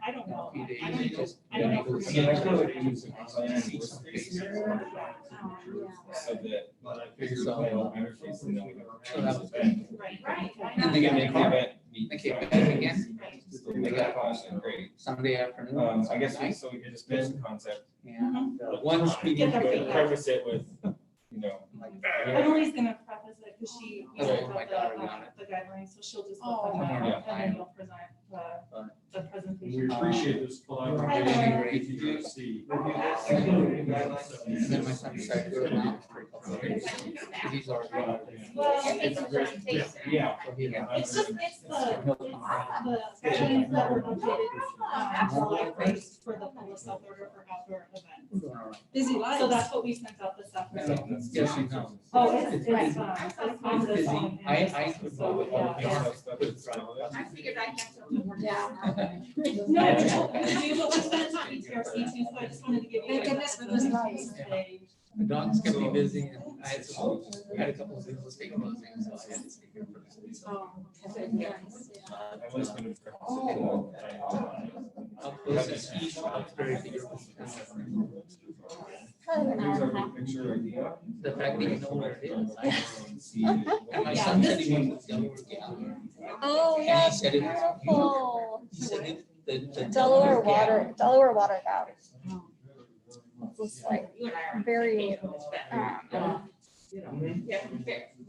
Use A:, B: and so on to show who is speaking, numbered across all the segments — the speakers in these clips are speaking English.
A: I don't know.
B: Few days,
A: I don't
B: they
A: know.
B: just-
A: I don't know. for
B: Yeah, I
A: sure.
B: feel like using plan worst case scenario, so that figures out all interface and then we
C: So that was
B: have.
A: Right.
B: And they can make the event meet.
C: Okay, back again,
B: They got cost and great.
C: Sunday afternoon.
B: I guess we, so we could just pitch the concept,
C: And
A: Mhm.
C: one speeding.
A: Get their feedback.
B: preface it with, you know.
A: Emily's gonna preface it because we
C: Oh,
A: talked
C: my
A: about
C: daughter got it.
A: the guidelines, so she'll just
D: Oh,
A: put them out
B: yeah.
A: and then you'll present the
E: We
A: presentation.
E: appreciate this collaboration.
A: Hi,
C: Larry.
E: with TRC.
C: And then my son decided to go to mountains for a couple of days. Because he's already. It's very.
B: Yeah.
C: So he had-
A: It's just, it's the guidelines that were updated July 1st for the public outdoor or outdoor events.
D: Busy
A: So
D: lives.
A: that's what we sent out this afternoon.
C: Yes, I know.
A: Oh, it's
C: It's
A: on this
C: busy.
A: one.
C: I could
A: So,
C: go with
A: yeah,
C: all the
A: yeah.
C: stuff with Friday.
F: I figured I have to.
D: Yeah.
A: No, we will spend time in TRC too, so I just wanted to give you.
D: Thank goodness for this nice.
C: The dog's kept me busy and I had some, I had a couple of real estate closings, so I had to stay here for this.
D: Oh,
B: I was gonna preface it.
C: How close is each? It's very big.
B: Here's our big picture idea.
C: The fact that you know where it is. And my
A: Yeah,
C: son
A: this-
C: said he went to Delaware Galley.
G: Oh,
C: And
G: yeah,
C: he said it was beautiful.
G: beautiful.
C: He said it, the
G: Delaware
C: Galley.
G: water gap. It's like very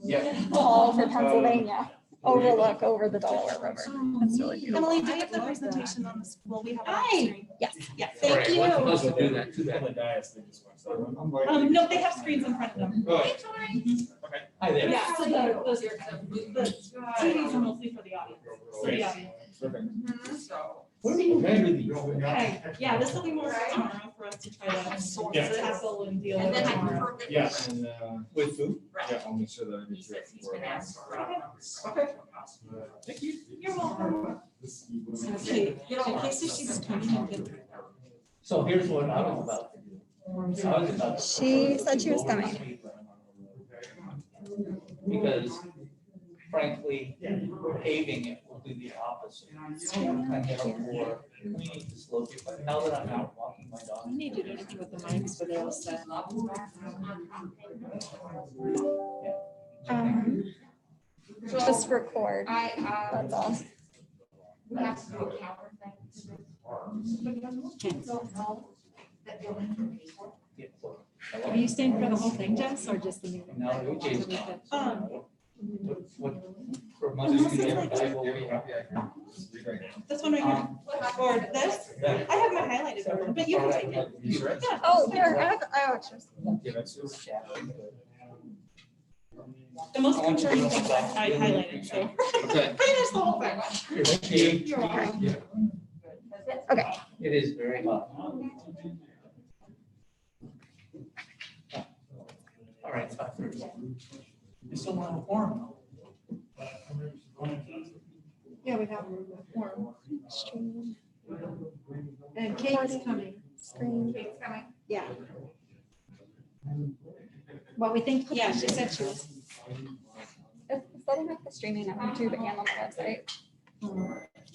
B: Yeah.
G: tall for Pennsylvania. Overlook over the Delaware River. It's really beautiful.
A: Emily, do you have the presentation on the school? We have it on the
D: Hi.
A: screen.
G: Yes.
A: Yeah,
C: Right,
A: thank you.
C: we're supposed to do that, too
B: On
C: bad.
B: the dais, they just watch that.
A: No, they have screens in front of them.
B: Oh,
C: Hi there.
A: Yeah, so the TVs are mostly for the audience. So the audience.
B: perfect.
C: Where do you measure these?
A: Okay, yeah, this will be more for tomorrow for us to try to
B: Yeah.
A: tackle and deal with
F: And then I
A: tomorrow.
F: confirmed it.
B: Yeah, and,
C: With food?
B: yeah, I'll make sure that I
F: He
B: get to it
F: says he's
B: before.
F: been asked for.
B: Okay. Thank you.
A: You're welcome.
D: Okay, in case she's coming again.
C: So here's what I was about to do. I was about to-
G: She said she was coming.
C: Because frankly, paving it will do the opposite. And therefore, we need to slow people. Now that I'm out walking my dog.
D: I need to do anything with the mics, but they're all set.
G: Just record.
F: I,
G: That's all.
F: we have to do a counter thing. Don't know that they'll intervene.
D: Are you staying for the whole thing, Jess, or just the meeting?
C: No, we changed. What, for
A: Unless
C: Monday,
A: it's
C: we
A: like-
C: have Bible, we have.
A: This one right here, or this, I have my highlighted version, but you can take it.
B: You ready?
A: Yeah.
G: Oh, here, I have extras.
B: Yeah, that's just.
A: The most concerning things I highlighted, so.
C: Okay.
A: Pretty much the whole thing.
C: Thank you.
A: You're welcome.
G: Okay.
C: It is very hot. All right, it's 5:30. You still want a forum?
D: Yeah, we have one.
G: Stream.
D: And Kate's coming.
G: Screen.
F: It's coming.
D: Yeah. Well, we think, yeah, she said she was.
G: It's setting up the streaming on YouTube and on the website.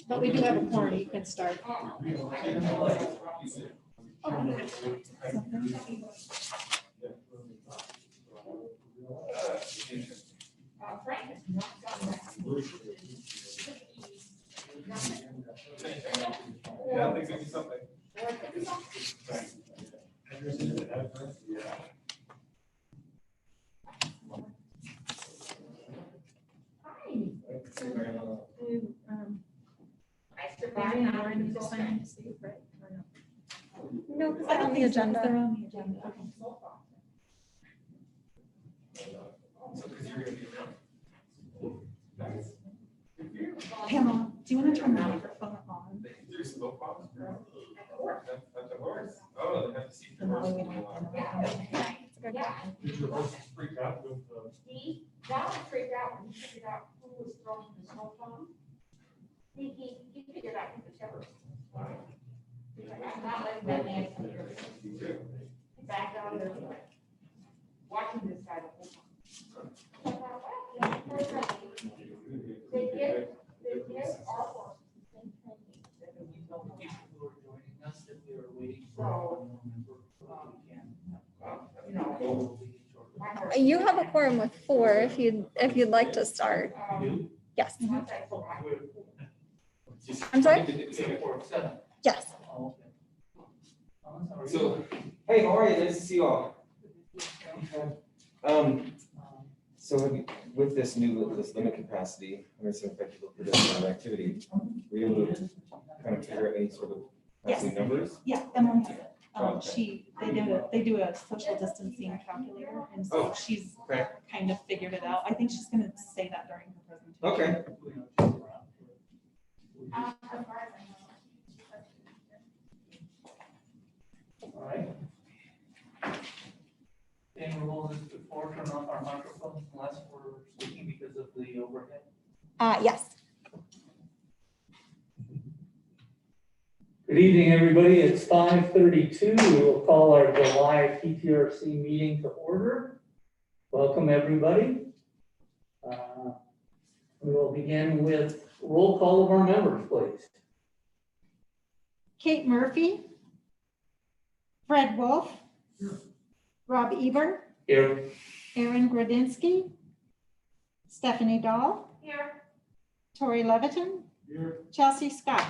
D: But we do have a quorum, you can start.
B: Yeah, I think maybe something.
F: I survived.
D: Now, I need to sign this, right? Or no?
G: No, because
A: I
G: they're
A: don't
G: on the
A: think so, 'cause
G: agenda.
A: they're on the agenda. Okay. Pamela, do you want to turn the microphone on?
B: There's no problem. At the horse. Oh, they have to see. the horse.
E: Did your horse freak out with
F: That one freaked out when he figured out who was throwing the snow phone. He figured out who the terror was. He's like, I'm not letting that man come here. He backed out of there, like, watching this guy the whole time. I thought, well, they give our horses the same training that we don't have.
G: you have a quorum with 4 if you'd like to start.
C: You do?
G: Yes.
F: Once I pull back.
G: I'm sorry?
C: Or 7.
G: Yes.
C: Oh, okay. How are you?
H: So, hey, how are you? Nice to see you all. So with this limit capacity, 175 people per day amount of activity, were you able to kind of figure out any sort of capacity numbers?
A: Yeah, Emily has it.
H: Oh, okay.
A: They do a social distancing calculator, and so
H: Oh,
A: she's
H: okay.
A: kind of figured it out. I think she's gonna say that during her presentation.
H: Okay.
F: As far as I know.
C: All right. Any rules before turn off our microphones unless we're speaking because of the overhead?
G: Yes.
C: Good evening, everybody. It's 5:32. We will call our July PTRC meeting to order. Welcome, everybody. We will begin with roll call of our members, please.
I: Kate Murphy. Fred Wolf. Rob Eber.
C: Here.
I: Aaron Gradinsky. Stephanie Dahl.
F: Here.
I: Tori Leviton. Chelsea Scott.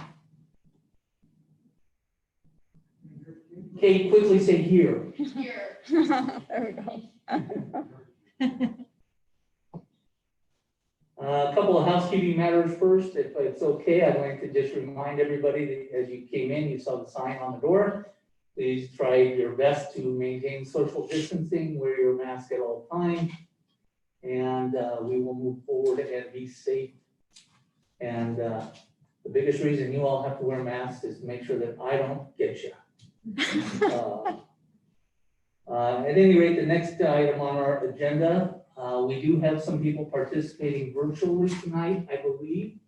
C: Kate, quickly say here.
F: Here.
G: There we go.
C: A couple of housekeeping matters first, if it's okay. I'd like to just remind everybody that as you came in, you saw the sign on the door. Please try your best to maintain social distancing, wear your mask at all times. And we will move forward and be safe. And the biggest reason you all have to wear masks is to make sure that I don't get you. At any rate, the next item on our agenda, we do have some people participating virtually tonight, I believe.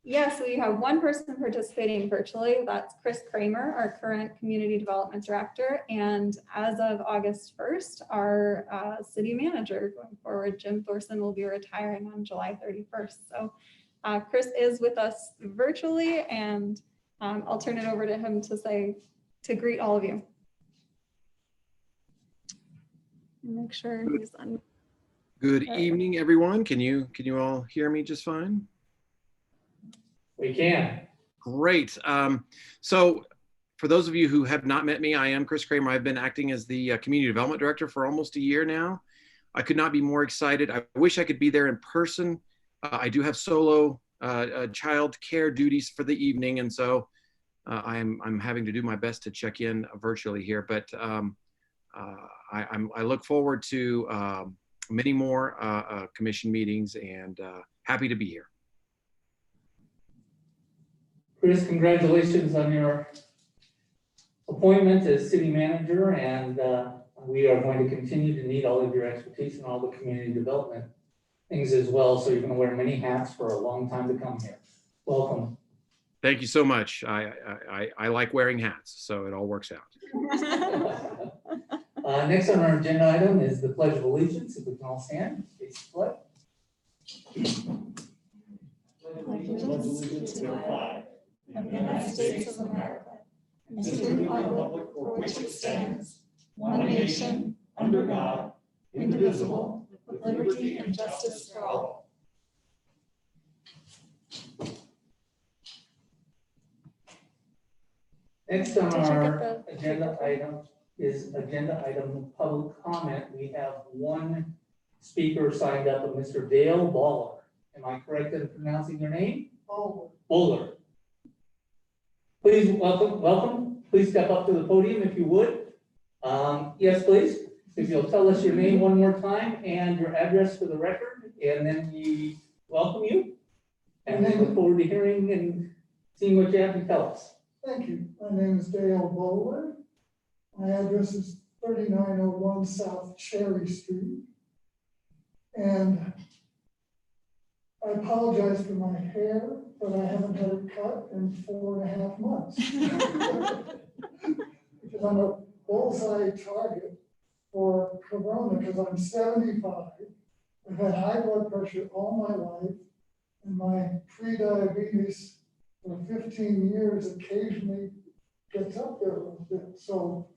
G: Yes, we have one person participating virtually. That's Chris Kramer, our current community development director. And as of August 1st, our city manager going forward, Jim Thorson, will be retiring on July 31st. So Chris is with us virtually, and I'll turn it over to him to greet all of you. Make sure he's on.
J: Good evening, everyone. Can you all hear me just fine?
C: We can.
J: Great. So for those of you who have not met me, I am Chris Kramer. I've been acting as the Community Development Director for almost a year now. I could not be more excited. I wish I could be there in person. I do have solo child care duties for the evening, and so I'm having to do my best to check in virtually here. But I look forward to many more commission meetings, and happy to be here.
C: Chris, congratulations on your appointment as city manager, and we are going to continue to need all of your expertise in all the community development things as well. So you're going to wear many hats for a long time to come here. Welcome.
J: Thank you so much. I like wearing hats, so it all works out.
C: Next on our agenda item is the Pledge of Allegiance. If we can all stand, face the flag.
I: Allegiance to the flag of the United States of America and to the republic for which it stands, one nation, under God, indivisible, with liberty and justice for all.
C: Next on our agenda item is agenda item public comment. We have one speaker signed up, of Mr. Dale Bowler. Am I correct in pronouncing your name? Bowler. Please welcome. Please step up to the podium if you would. Yes, please. If you'll tell us your name one more time and your address for the record, and then we welcome you. And then look forward to hearing and seeing what you have to tell us.
K: Thank you. My name is Dale Bowler. My address is 3901 South Cherry Street. And I apologize for my hair, but I haven't had it cut in 4.5 months. Because I'm a bullseye target for corona, because I'm 75. I've had high blood pressure all my life, and my pre-diabetes for 15 years occasionally gets up there a little bit, so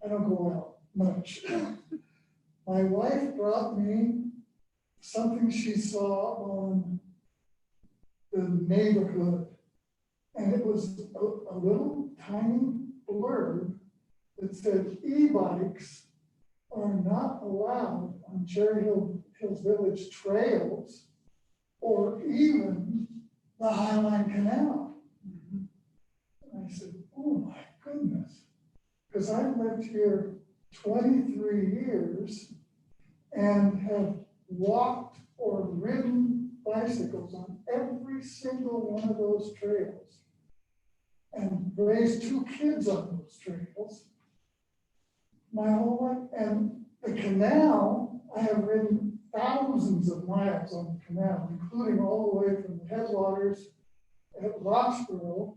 K: I don't go out much. My wife brought me something she saw on the neighborhood. And it was a little tiny blurb that said e-bikes are not allowed on Cherry Hills Village trails or even the Highline Canal. And I said, oh my goodness, because I've lived here 23 years and have walked or ridden bicycles on every single one of those trails and raised 2 kids on those trails my whole life. And the canal, I have ridden thousands of miles on the canal, including all the way from the headwaters at Roxborough.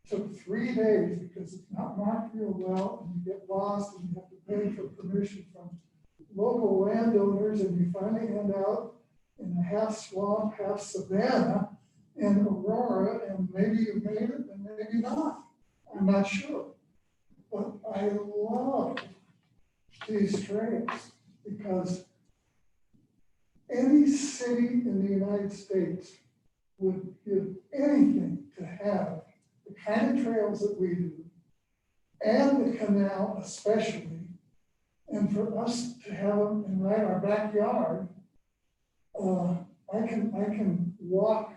K: Took 3 days because it's not marked real well, and you get lost, and you have to pay for permission from local landowners, and you finally end out in a half swamp, half savanna in Aurora, and maybe you made it and maybe not. I'm not sure. But I love these trails because any city in the United States would give anything to have the kind of trails that we do, and the canal especially, and for us to have them in right our backyard. I can walk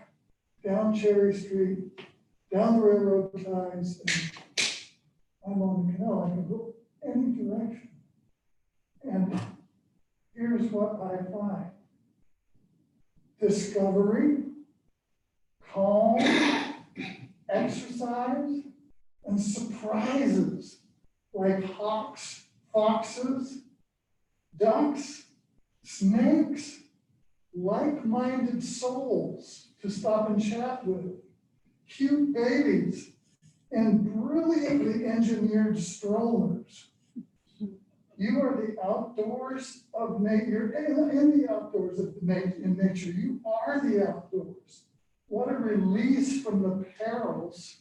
K: down Cherry Street, down the railroad ties, and I'm on the canal. I can go any direction. And here's what I find: discovery, calm, exercise, and surprises like hawks, foxes, ducks, snakes, like-minded souls to stop and chat with, cute babies, and brilliantly engineered strollers. You are the outdoors of nature, in the outdoors of in nature. You are the outdoors. What a release from the perils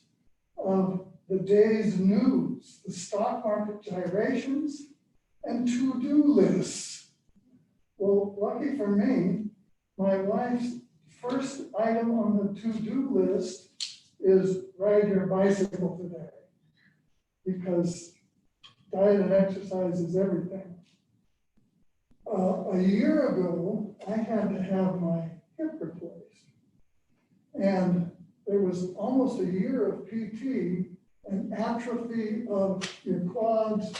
K: of the day's news, the stock market gyrations, and to-do lists. Well, lucky for me, my wife's first item on the to-do list is ride your bicycle today, because diet and exercise is everything. A year ago, I had to have my hip replaced. And there was almost a year of PT and atrophy of your quads,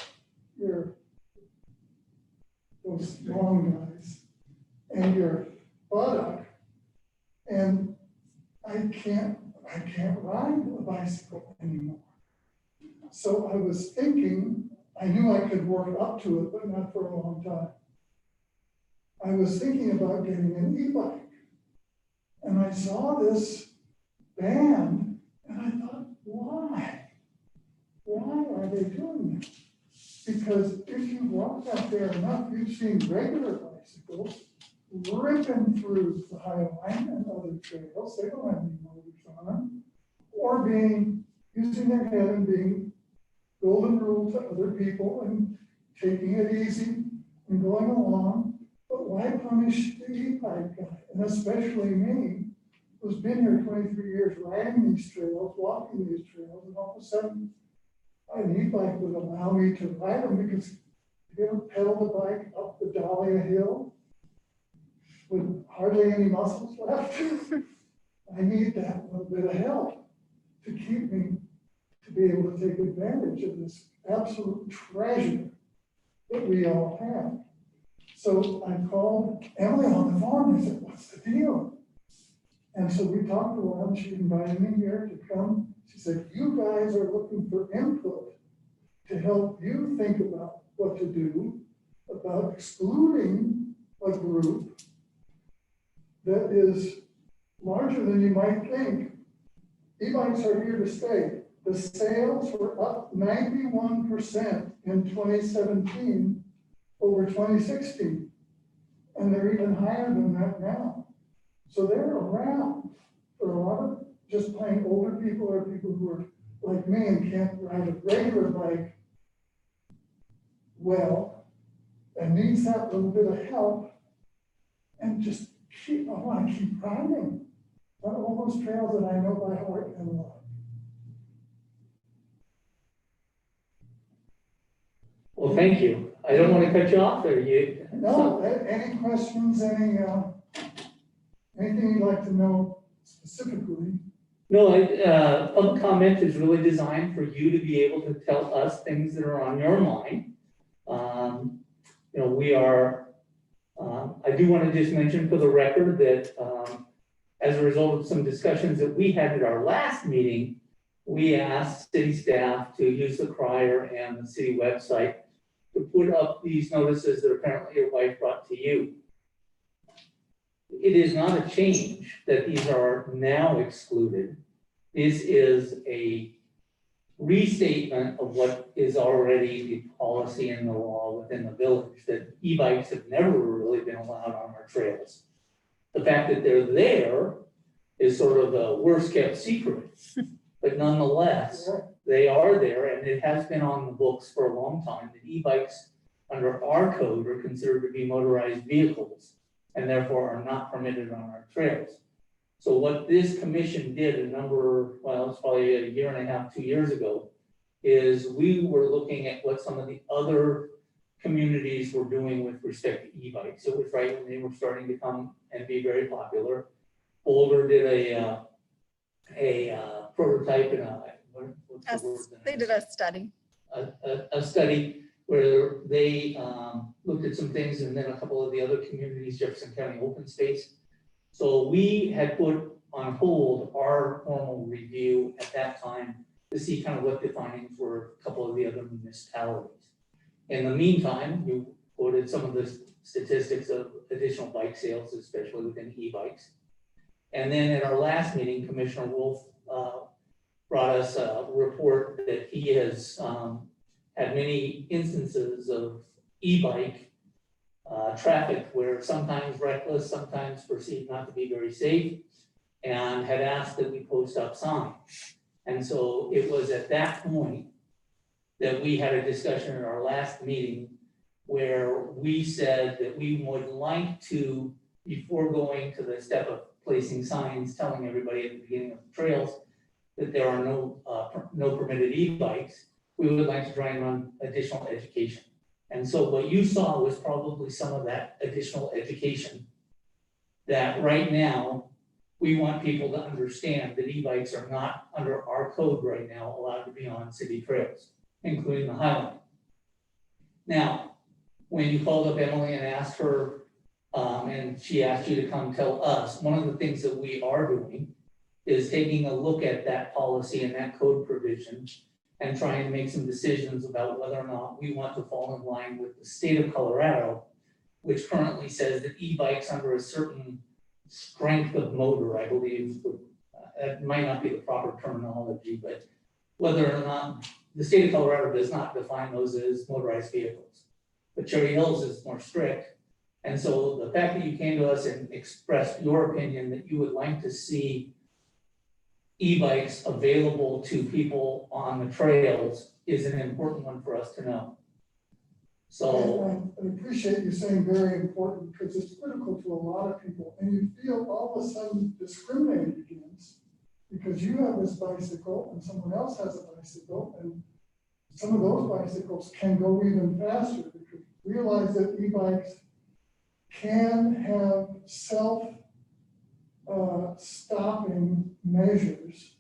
K: those long guys, and your buttock. And I can't ride a bicycle anymore. So I was thinking, I knew I could work up to it, but not for a long time. I was thinking about getting an e-bike. And I saw this band, and I thought, why? Why are they doing this? Because if you walk out there enough, you've seen regular bicycles ripping through the Highline and other trails. They don't have any motors on them. Or using their head and being golden rule to other people and taking it easy and going along. But why punish the e-bike guy? And especially me, who's been here 23 years riding these trails, walking these trails, and all of a sudden, an e-bike would allow me to ride them, because if you ever pedal the bike up the Dahlia Hill with hardly any muscles left, I need that little bit of help to keep me to be able to take advantage of this absolute treasure that we all have. So I called Emily on the phone. I said, what's the deal? And so we talked a while, and she invited me here to come. She said, you guys are looking for input to help you think about what to do about excluding a group that is larger than you might think. E-bikes are here to stay. The sales were up 91% in 2017 over 2016. And they're even higher than that now. So they're around for a lot of just plain older people, or people who are like me and can't ride a regular bike well, that needs that little bit of help. And just I want to keep riding on all those trails that I know by heart and love.
C: Well, thank you. I don't want to cut you off there.
K: No, any questions, anything you'd like to know specifically?
C: No, public comment is really designed for you to be able to tell us things that are on your mind. We are, I do want to just mention for the record that as a result of some discussions that we had at our last meeting, we asked city staff to use the crier and the city website to put up these notices that apparently your wife brought to you. It is not a change that these are now excluded. This is a restatement of what is already the policy and the law within the village, that e-bikes have never really been allowed on our trails. The fact that they're there is sort of a worst kept secret, but nonetheless, they are there, and it has been on the books for a long time that e-bikes under our code are considered to be motorized vehicles and therefore are not permitted on our trails. So what this commission did it's probably a year and a half, 2 years ago, is we were looking at what some of the other communities were doing with respect to e-bikes. It was right when they were starting to come and be very popular. Boulder did a prototype and
G: They did a study.
C: a study where they looked at some things, and then a couple of the other communities, Jefferson County Open Space. So we had put on hold our formal review at that time to see kind of what the findings were, a couple of the other municipalities. In the meantime, you quoted some of the statistics of additional bike sales, especially within e-bikes. And then at our last meeting, Commissioner Wolf brought us a report that he has had many instances of e-bike traffic where sometimes reckless, sometimes perceived not to be very safe, and had asked that we post up signs. And so it was at that point that we had a discussion at our last meeting where we said that we would like to, before going to the step of placing signs telling everybody at the beginning of the trails that there are no permitted e-bikes, we would like to try and run additional education. And so what you saw was probably some of that additional education that right now we want people to understand that e-bikes are not under our code right now allowed to be on city trails, including the Highline. Now, when you called up Emily and asked her, and she asked you to come tell us, one of the things that we are doing is taking a look at that policy and that code provision and trying to make some decisions about whether or not we want to fall in line with the state of Colorado, which currently says that e-bikes under a certain strength of motor, I believe, it might not be the proper terminology, but whether or not the state of Colorado does not define those as motorized vehicles. But Cherry Hills is more strict. And so the fact that you came to us and expressed your opinion that you would like to see e-bikes available to people on the trails is an important one for us to know. So
K: I appreciate you saying very important because it's critical to a lot of people, and you feel all of a sudden discriminated against because you have this bicycle and someone else has a bicycle, and some of those bicycles can go even faster because realize that e-bikes can have stopping measures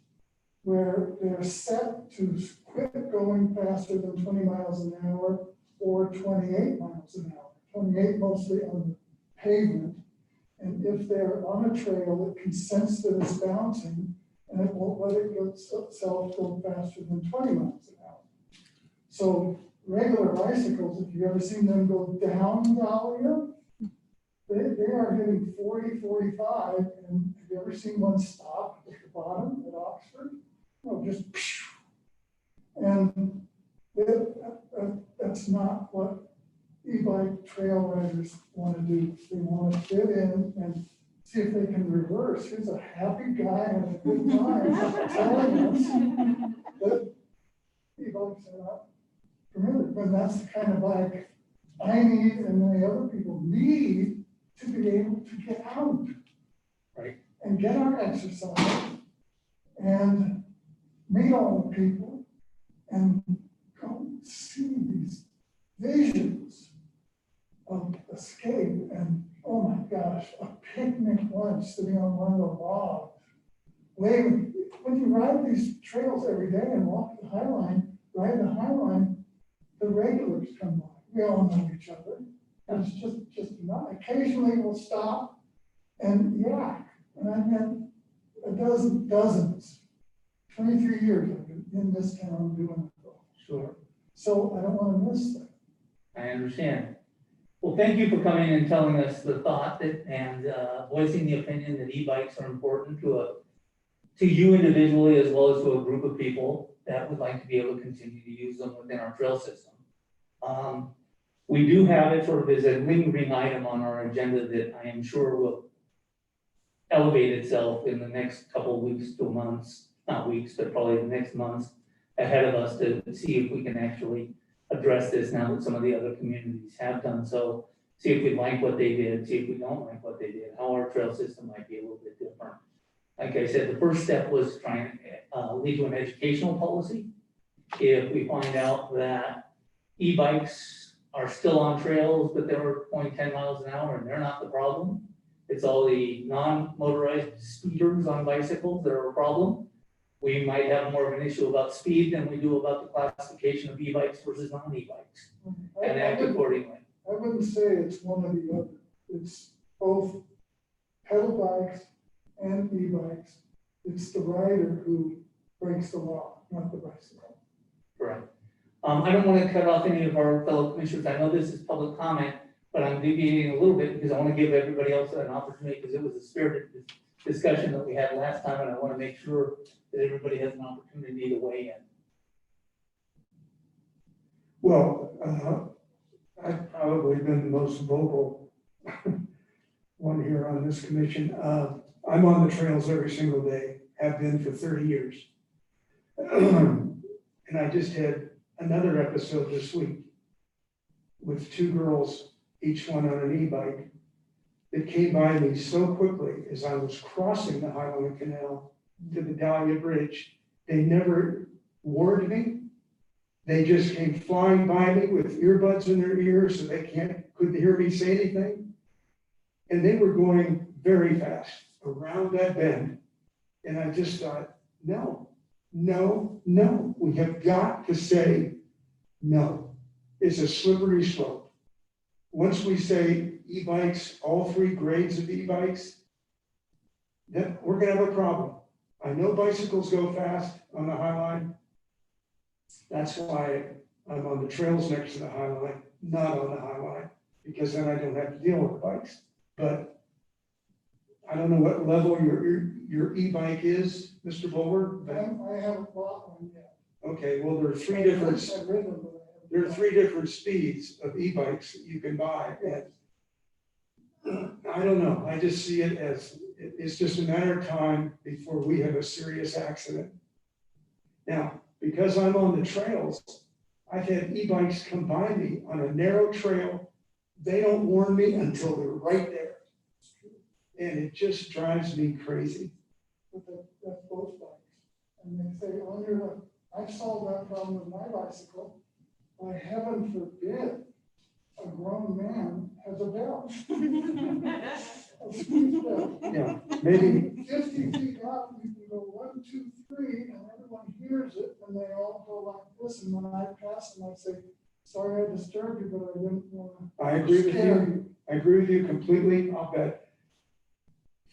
K: where they're set to quit going faster than 20 miles an hour or 28 miles an hour, 28 mostly on the pavement. And if they're on a trail, it can sense that it's bouncing and it won't let itself go faster than 20 miles an hour. So regular bicycles, if you've ever seen them go down Dahlia, they are hitting 40, 45, and have you ever seen one stop at the bottom at Oxford? No, just, and that's not what e-bike trail riders want to do. They want to get in and see if they can reverse. Here's a happy guy having a good time telling us that e-bikes are not permitted. But that's the kind of bike I need, and many other people need to be able to get out.
C: Right.
K: And get our exercise and meet all the people and go see these visions of escape and, oh my gosh, a picnic lunch sitting on one of the logs. Waving, when you ride these trails every day and walk the High Line, ride the High Line, the regulars come by. We all know each other. And it's just not, occasionally we'll stop and yak. And I've met dozens, 23 years I've been in this town doing it.
C: Sure.
K: So I don't want to miss that.
C: I understand. Well, thank you for coming and telling us the thought that, and voicing the opinion that e-bikes are important to you individually as well as to a group of people that would like to be able to continue to use them within our trail system. We do have it sort of as a lingering item on our agenda that I am sure will elevate itself in the next couple of weeks to months, not weeks, but probably the next months ahead of us to see if we can actually address this now that some of the other communities have done so. See if we like what they did, see if we don't like what they did, how our trail system might be a little bit different. Like I said, the first step was trying to lead to an educational policy. If we find out that e-bikes are still on trails, but they're going 10 miles an hour and they're not the problem, it's all the non-motorized speeders on bicycles that are a problem. We might have more of an issue about speed than we do about the classification of e-bikes versus non-e-bikes and act accordingly.
K: I wouldn't say it's one or the other. It's both pedal bikes and e-bikes. It's the rider who breaks the law, not the bicycle.
C: Correct. I don't want to cut off any of our fellow commissioners. I know this is public comment, but I'm deviating a little bit because I want to give everybody else an opportunity because it was a spirited discussion that we had last time, and I want to make sure that everybody has an opportunity to weigh in.
L: Well, I've probably been the most vocal one here on this commission. I'm on the trails every single day, have been for 30 years. And I just had another episode this week with two girls, each one on an e-bike, that came by me so quickly as I was crossing the Highland Canal to the Dahlia Bridge. They never warned me. They just came flying by me with earbuds in their ears so they couldn't hear me say anything. And they were going very fast around that bend. And I just thought, no, we have got to say no. It's a slippery slope. Once we say e-bikes, all three grades of e-bikes, then we're gonna have a problem. I know bicycles go fast on the High Line. That's why I'm on the trails next to the High Line, not on the High Line, because then I don't have to deal with the bikes. But I don't know what level your e-bike is, Mr. Bowler.
K: I haven't bought one yet.
L: Okay, well, there are three different speeds of e-bikes that you can buy. And I don't know, I just see it as, it's just a matter of time before we have a serious accident. Now, because I'm on the trails, I've had e-bikes come by me on a narrow trail. They don't warn me until they're right there. And it just drives me crazy.
K: But that's both bikes. And they say, on your, I've solved that problem with my bicycle. By heaven forbid, a grown man has a bell. A speed bell.
L: Yeah, maybe.
K: 50 feet out, you can go 1, 2, 3, and everyone hears it, and they all go like this. And when I pass them, I say, sorry I disturbed you, but I didn't want to.
L: I agree with you. I agree with you completely. I'll bet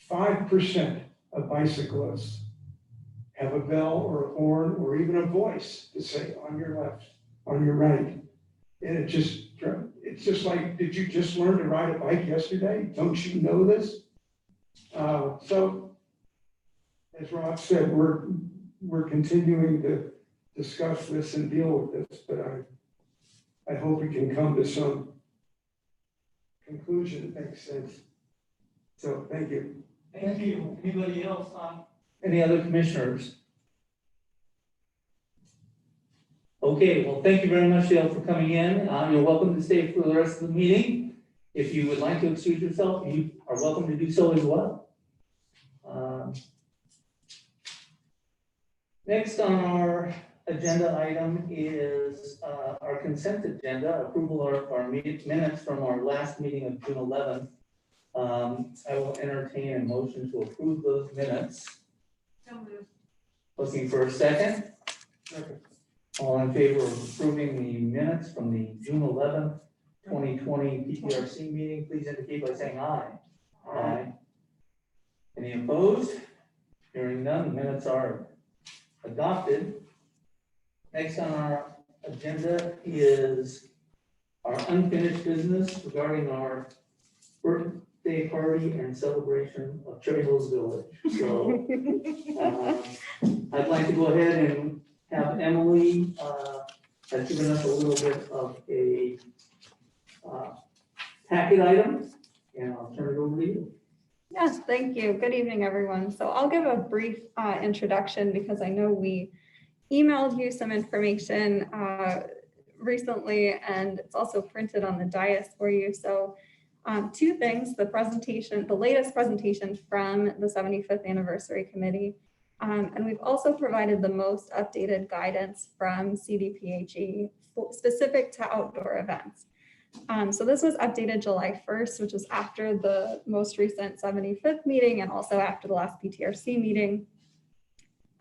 L: 5% of bicyclists have a bell or a horn or even a voice to say on your left, on your right. And it's just like, did you just learn to ride a bike yesterday? Don't you know this? So as Rob said, we're continuing to discuss this and deal with this, but I hope we can come to some conclusion that makes sense. So thank you.
C: Thank you. Anybody else on? Any other commissioners? Okay, well, thank you very much, Dale, for coming in. You're welcome to stay for the rest of the meeting. If you would like to excuse yourself, you are welcome to do so as well. Next on our agenda item is our consent agenda, approval of our minutes from our last meeting of June 11th. I will entertain a motion to approve those minutes.
F: So moved.
C: Looking for a second? All in favor of approving the minutes from the June 11th, 2020 PTRC meeting, please indicate by saying aye. Aye. Any opposed? Hearing none, the minutes are adopted. Next on our agenda is our unfinished business regarding our birthday party and celebration of Cherry Hills Village. So I'd like to go ahead and have Emily has given us a little bit of a packet item, and I'll turn it over to you.
G: Yes, thank you. Good evening, everyone. So I'll give a brief introduction because I know we emailed you some information recently, and it's also printed on the dais for you. So two things, the latest presentation from the 75th Anniversary Committee, and we've also provided the most updated guidance from CDPHE specific to outdoor events. So this was updated July 1st, which was after the most recent 75th meeting and also after the last PTRC meeting.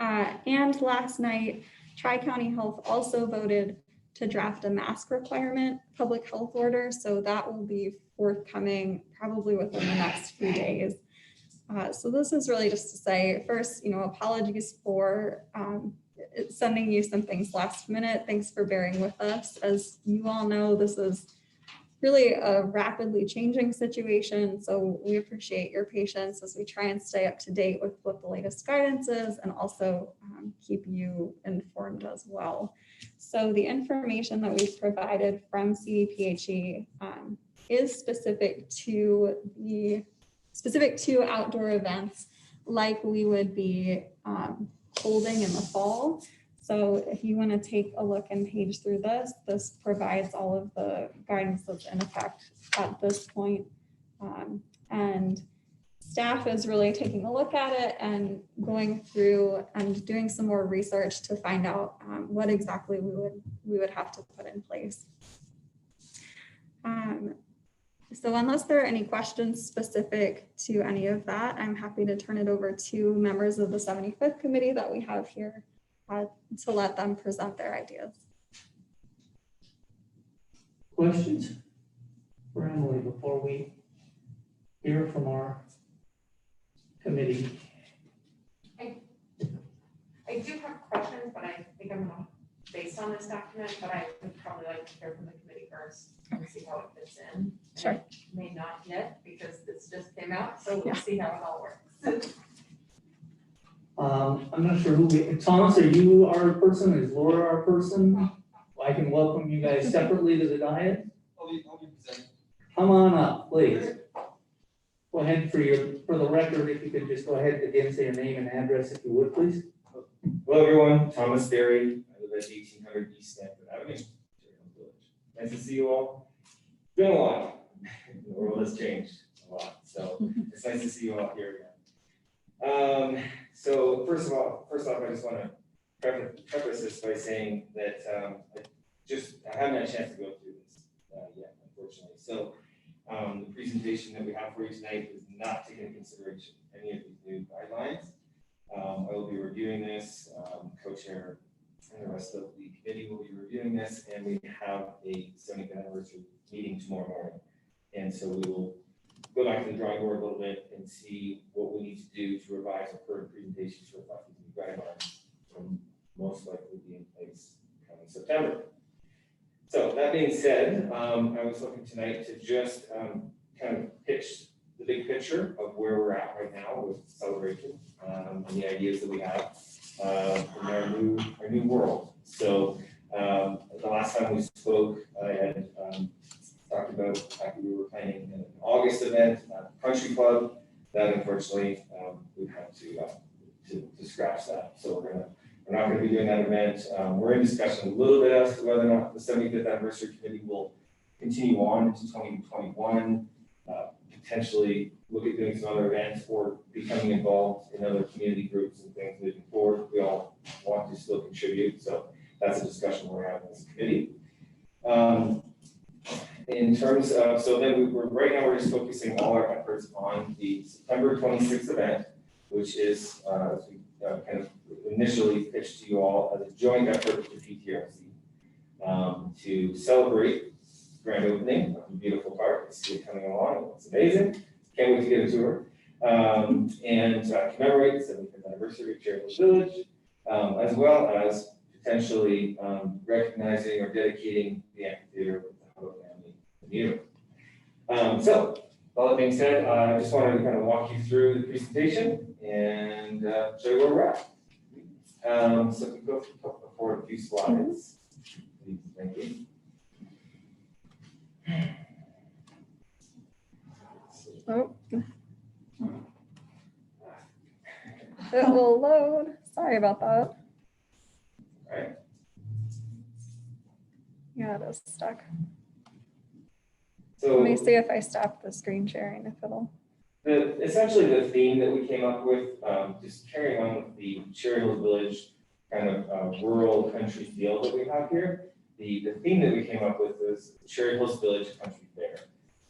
G: And last night, Tri-County Health also voted to draft a mask requirement public health order. So that will be forthcoming probably within the next few days. So this is really just to say, first, apologies for sending you some things last minute. Thanks for bearing with us. As you all know, this is really a rapidly changing situation. So we appreciate your patience as we try and stay up to date with what the latest guidance is and also keep you informed as well. So the information that we've provided from CDPHE is specific to outdoor events like we would be holding in the fall. So if you want to take a look and page through this, this provides all of the guidance that's in effect at this point. And staff is really taking a look at it and going through and doing some more research to find out what exactly we would have to put in place. So unless there are any questions specific to any of that, I'm happy to turn it over to members of the 75th committee that we have here to let them present their ideas.
C: Questions for Emily before we hear from our committee?
F: I do have questions, but I think I'm not based on this document, but I would probably like to hear from the committee first and see how it fits in.
G: Sure.
F: It may not yet because this just came out, so we'll see how it all works.
C: I'm not sure Thomas, are you our person? Is Laura our person? I can welcome you guys separately to the diet.
B: I'll be presenting.
C: Come on up, please. Go ahead for the record, if you could just go ahead again, say your name and address if you would, please.
H: Hello, everyone. Thomas Berry. I live at 1800 East Stanford Avenue, Cherry Hills Village. Nice to see you all. It's been a while. The world has changed a lot, so it's nice to see you all here again. So first off, I just want to preface this by saying that I haven't had a chance to go through this yet, unfortunately. So the presentation that we have for you tonight is not taking into consideration any of these new guidelines. I will be reviewing this, co-chair and the rest of the committee will be reviewing this, and we have a 75th anniversary meeting tomorrow morning. And so we will go back to the drawing board a little bit and see what we need to do to revise our current presentation to reflect these new guidelines, and most likely be in place coming September. So that being said, I was looking tonight to just kind of pitch the big picture of where we're at right now with celebration and the ideas that we have in our new world. So the last time we spoke, I had talked about the fact that we were planning an August event at the Country Club. That unfortunately we've had to scratch that. So we're not going to be doing that event. we're in discussion a little bit as to whether or not the 75th anniversary committee will continue on into 2021, potentially look at doing some other events or becoming involved in other community groups and things moving forward. We all want to still contribute, so that's a discussion we're having as a committee. In terms of, so then right now we're just focusing all our efforts on the September 26th event, which is, as we kind of initially pitched to you all as a joint effort with the PTRC to celebrate grand opening of a beautiful park. You see it coming along, it's amazing. Can't wait to get a tour. And commemorate the 75th anniversary of Cherry Hills Village, as well as potentially recognizing or dedicating the amphitheater with the Hutto family community. So, all that being said, I just wanted to kind of walk you through the presentation and show you where we're at. So if we go forward a few slides, please, thank you.
G: Oh. It will load. Sorry about that.
H: Right.
G: Yeah, it is stuck.
H: So
G: Let me see if I stop the screen sharing, if it'll.
H: essentially the theme that we came up with, just carrying on with the Cherry Hills Village kind of rural country feel that we have here. The theme that we came up with is Cherry Hills Village Country Fair.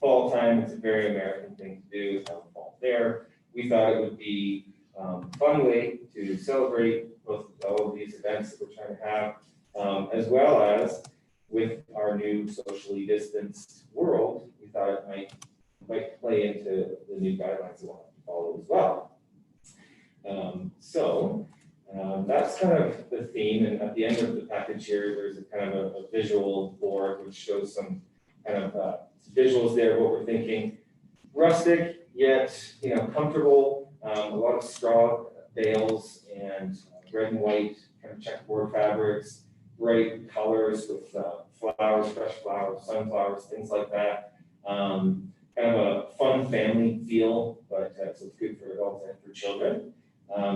H: Fall time, it's a very American thing to do, have a fall fair. We thought it would be a fun way to celebrate both all of these events that we're trying to have, as well as with our new socially distanced world, we thought it might play into the new guidelines that we'll have to follow as well. That's kind of the theme, and at the end of the package here, there's a kind of a visual board which shows some kind of visuals there of what we're thinking. Rustic, yet comfortable. A lot of straw bales and red and white kind of checkerboard fabrics, bright colors with flowers, fresh flowers, sunflowers, things like that. Kind of a fun family feel, but so it's good for adults and for children.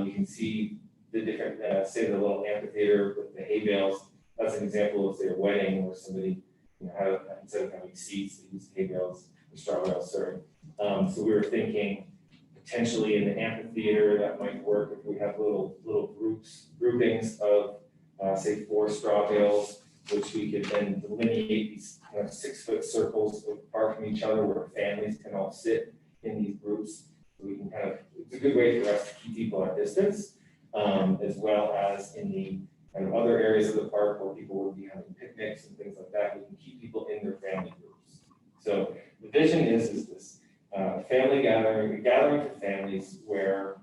H: You can see the different, say the little amphitheater with the hay bales. That's an example of, say, a wedding where somebody had, instead of having seats, they used hay bales or straw bales, sorry. So we were thinking potentially in the amphitheater that might work if we have little groupings of, say, 4 straw bales, which we could then delineate these kind of 6-foot circles apart from each other where families can all sit in these groups. So we can kind of, it's a good way for us to keep people at distance, as well as in the kind of other areas of the park where people would be having picnics and things like that. We can keep people in their family groups. So the vision is this family gathering, a gathering for families where,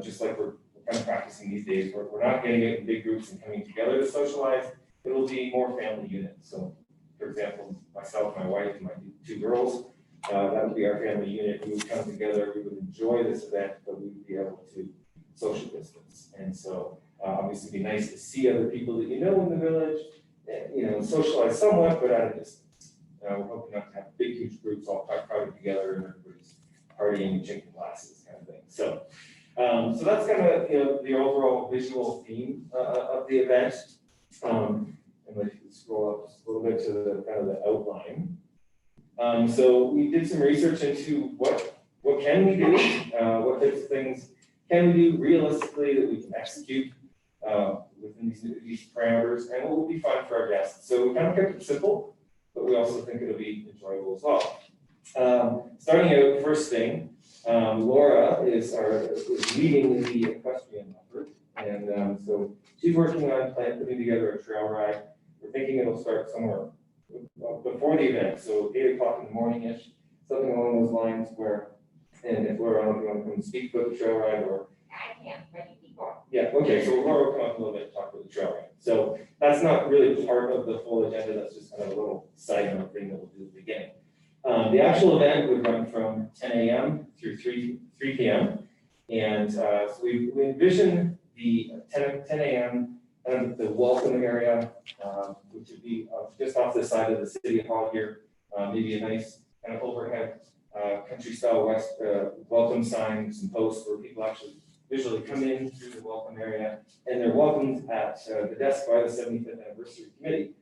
H: just like we're kind of practicing these days, we're not getting it in big groups and coming together to socialize. It will be more family units. So, for example, myself, my wife, and my 2 girls, that would be our family unit. We would come together, we would enjoy this event, but we would be able to social distance. And so, obviously, it'd be nice to see other people that you know in the village, socialize somewhat, but at a distance. We're hoping not to have big, huge groups all crowded together and everybody's partying and drinking glasses, kind of thing. So, so that's kind of the overall visual theme of the event. And if you scroll up just a little bit to the kind of the outline. So we did some research into what can we do, what types of things can we do realistically that we can execute within these parameters, and what will be fun for our guests. So we kind of kept it simple, but we also think it'll be enjoyable as well. Starting out, first thing, Laura is leading the equestrian effort, and so she's working on putting together a trail ride. We're thinking it'll start somewhere before the event, so 8 o'clock in the morning-ish, something along those lines where, and if Laura, I don't know if you want to come and speak about the trail ride or.
F: I can't, but you keep going.
H: Yeah, okay, so Laura will come up a little bit and talk about the trail ride. So that's not really part of the full agenda, that's just kind of a little side note thing that we'll do at the beginning. The actual event would run from 10 a.m. through 3 p.m. And so we envision the 10 a.m. and the welcome area, which would be just off the side of the city hall here, maybe a nice kind of overhead country style welcome signs and posts where people actually visually come in through the welcome area, and they're welcomed at the desk by the 75th anniversary committee.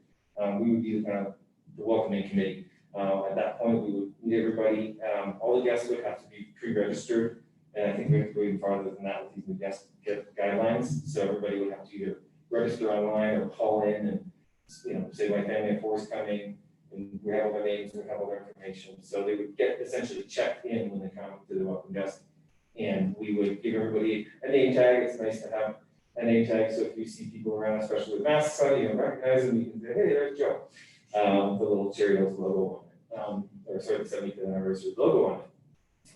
H: We would be kind of the welcoming committee. At that point, we would meet everybody. All the guests would have to be pre-registered, and I think we have to go even farther than that with these new guest guidelines. So everybody would have to either register online or call in and, say my family of four is coming, and we have all their names, we have all their information. So they would get essentially checked in when they come to the welcome desk, and we would give everybody a name tag. It's nice to have a name tag, so if you see people around, especially with masks on, you can recognize them. You can say, hey, there's Joe, with the little Cheerios logo on it, or sorry, the 75th anniversary logo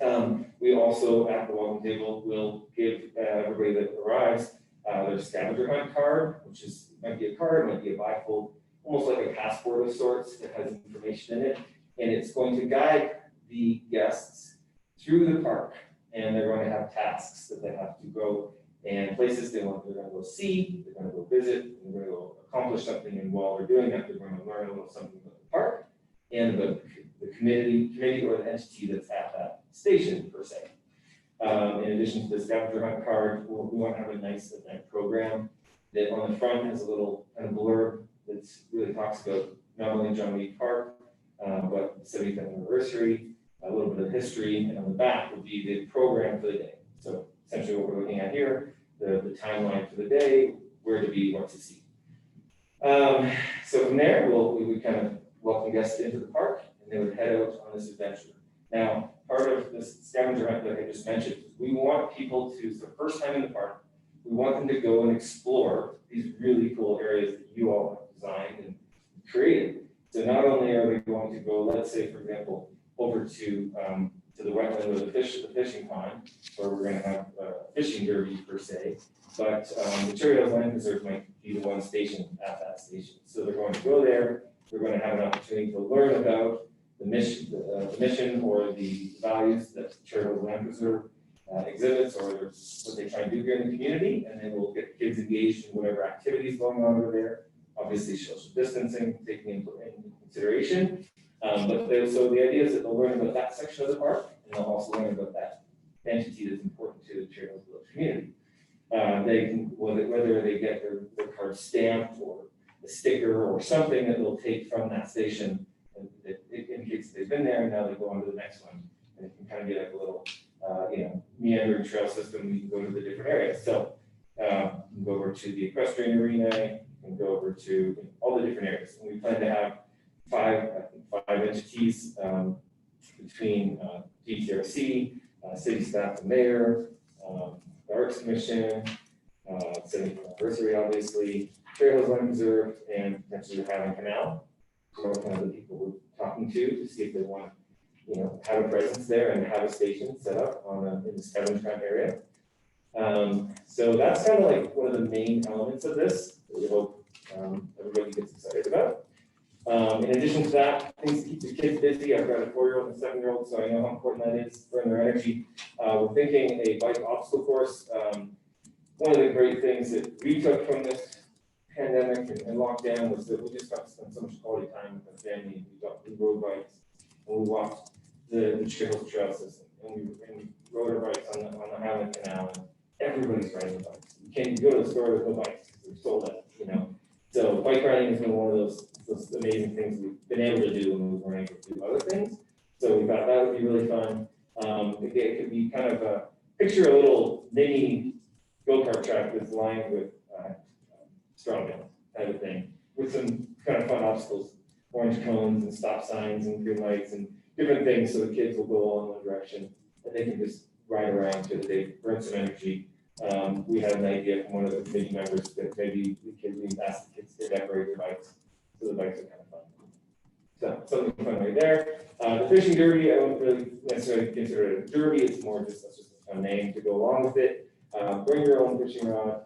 H: on it. We also, at the welcome table, will give everybody that arrives their scavenger hunt card, which is, might be a card, might be a bifold, almost like a passport of sorts that has information in it. And it's going to guide the guests through the park. And they're going to have tasks that they have to go, and places they're going to go see, they're going to go visit, and they're going to go accomplish something. And while they're doing that, they're going to learn a little something about the park and about the committee or the entity that's at that station per se. In addition to the scavenger hunt card, we want to have a nice event program that on the front has a little kind of blurb that really talks about not only John Meade Park, but the 75th anniversary, a little bit of history, and on the back would be the program for the day. So essentially what we're looking at here, the timeline for the day, where to be, what to see. So from there, we would kind of welcome guests into the park, and they would head out on this adventure. Now, part of this scavenger hunt that I just mentioned, we want people to, it's the first time in the park, we want them to go and explore these really cool areas that you all have designed and created. So not only are they going to go, let's say, for example, over to the wetland or the fishing pond, where we're going to have a fishing derby per se, but the Cherry Hills Land Preserve might be the one station at that station. So they're going to go there, they're going to have an opportunity to learn about the mission or the values that Cherry Hills Land Preserve exhibits, or what they try and do here in the community, and then we'll get kids engaged in whatever activities going on over there. Obviously, social distancing taking into consideration. So the idea is that they'll learn about that section of the park, and they'll also learn about that entity that's important to the Cherry Hills Village community. They can, whether they get their card stamped or a sticker or something that they'll take from that station that indicates they've been there, and now they go on to the next one. And it can kind of be like a little, meandering trail system. You can go to the different areas. So you can go over to the equestrian arena, you can go over to all the different areas. And we plan to have five entities between DTRC, city staff, the mayor, the Arts Commission, 70th anniversary, obviously, Cherry Hills Land Preserve, and potentially the Highland Canal. So kind of the people we're talking to see if they want, have a presence there and have a station set up in the scavenger hunt area. So that's kind of like one of the main elements of this that we hope everybody gets excited about. In addition to that, things to keep the kids busy. I've got a 4-year-old and a 7-year-old, so I know how important that is for their energy. We're thinking a bike obstacle course. One of the great things that we took from this pandemic and lockdown was that we just got to spend so much quality time with our family. We rode bikes and we walked the Cherry Hills Trail system, and we rode our bikes on the Highland Canal, and everybody's riding bikes. You can't go to the store with no bikes because they're sold out, So bike riding has been one of those amazing things we've been able to do when we weren't able to do other things. So we thought that would be really fun. It could be kind of picture a little mini go-kart track that's lined with strongman type of thing, with some kind of fun obstacles, orange cones and stop signs and green lights and different things, so the kids will go all in one direction and they can just ride around so that they burn some energy. We had an idea from one of the committee members that maybe we ask the kids to decorate their bikes, so the bikes are kind of fun. So something fun right there. The fishing derby, I wouldn't really necessarily consider it a derby. It's more just a fun name to go along with it. Bring your own fishing rod.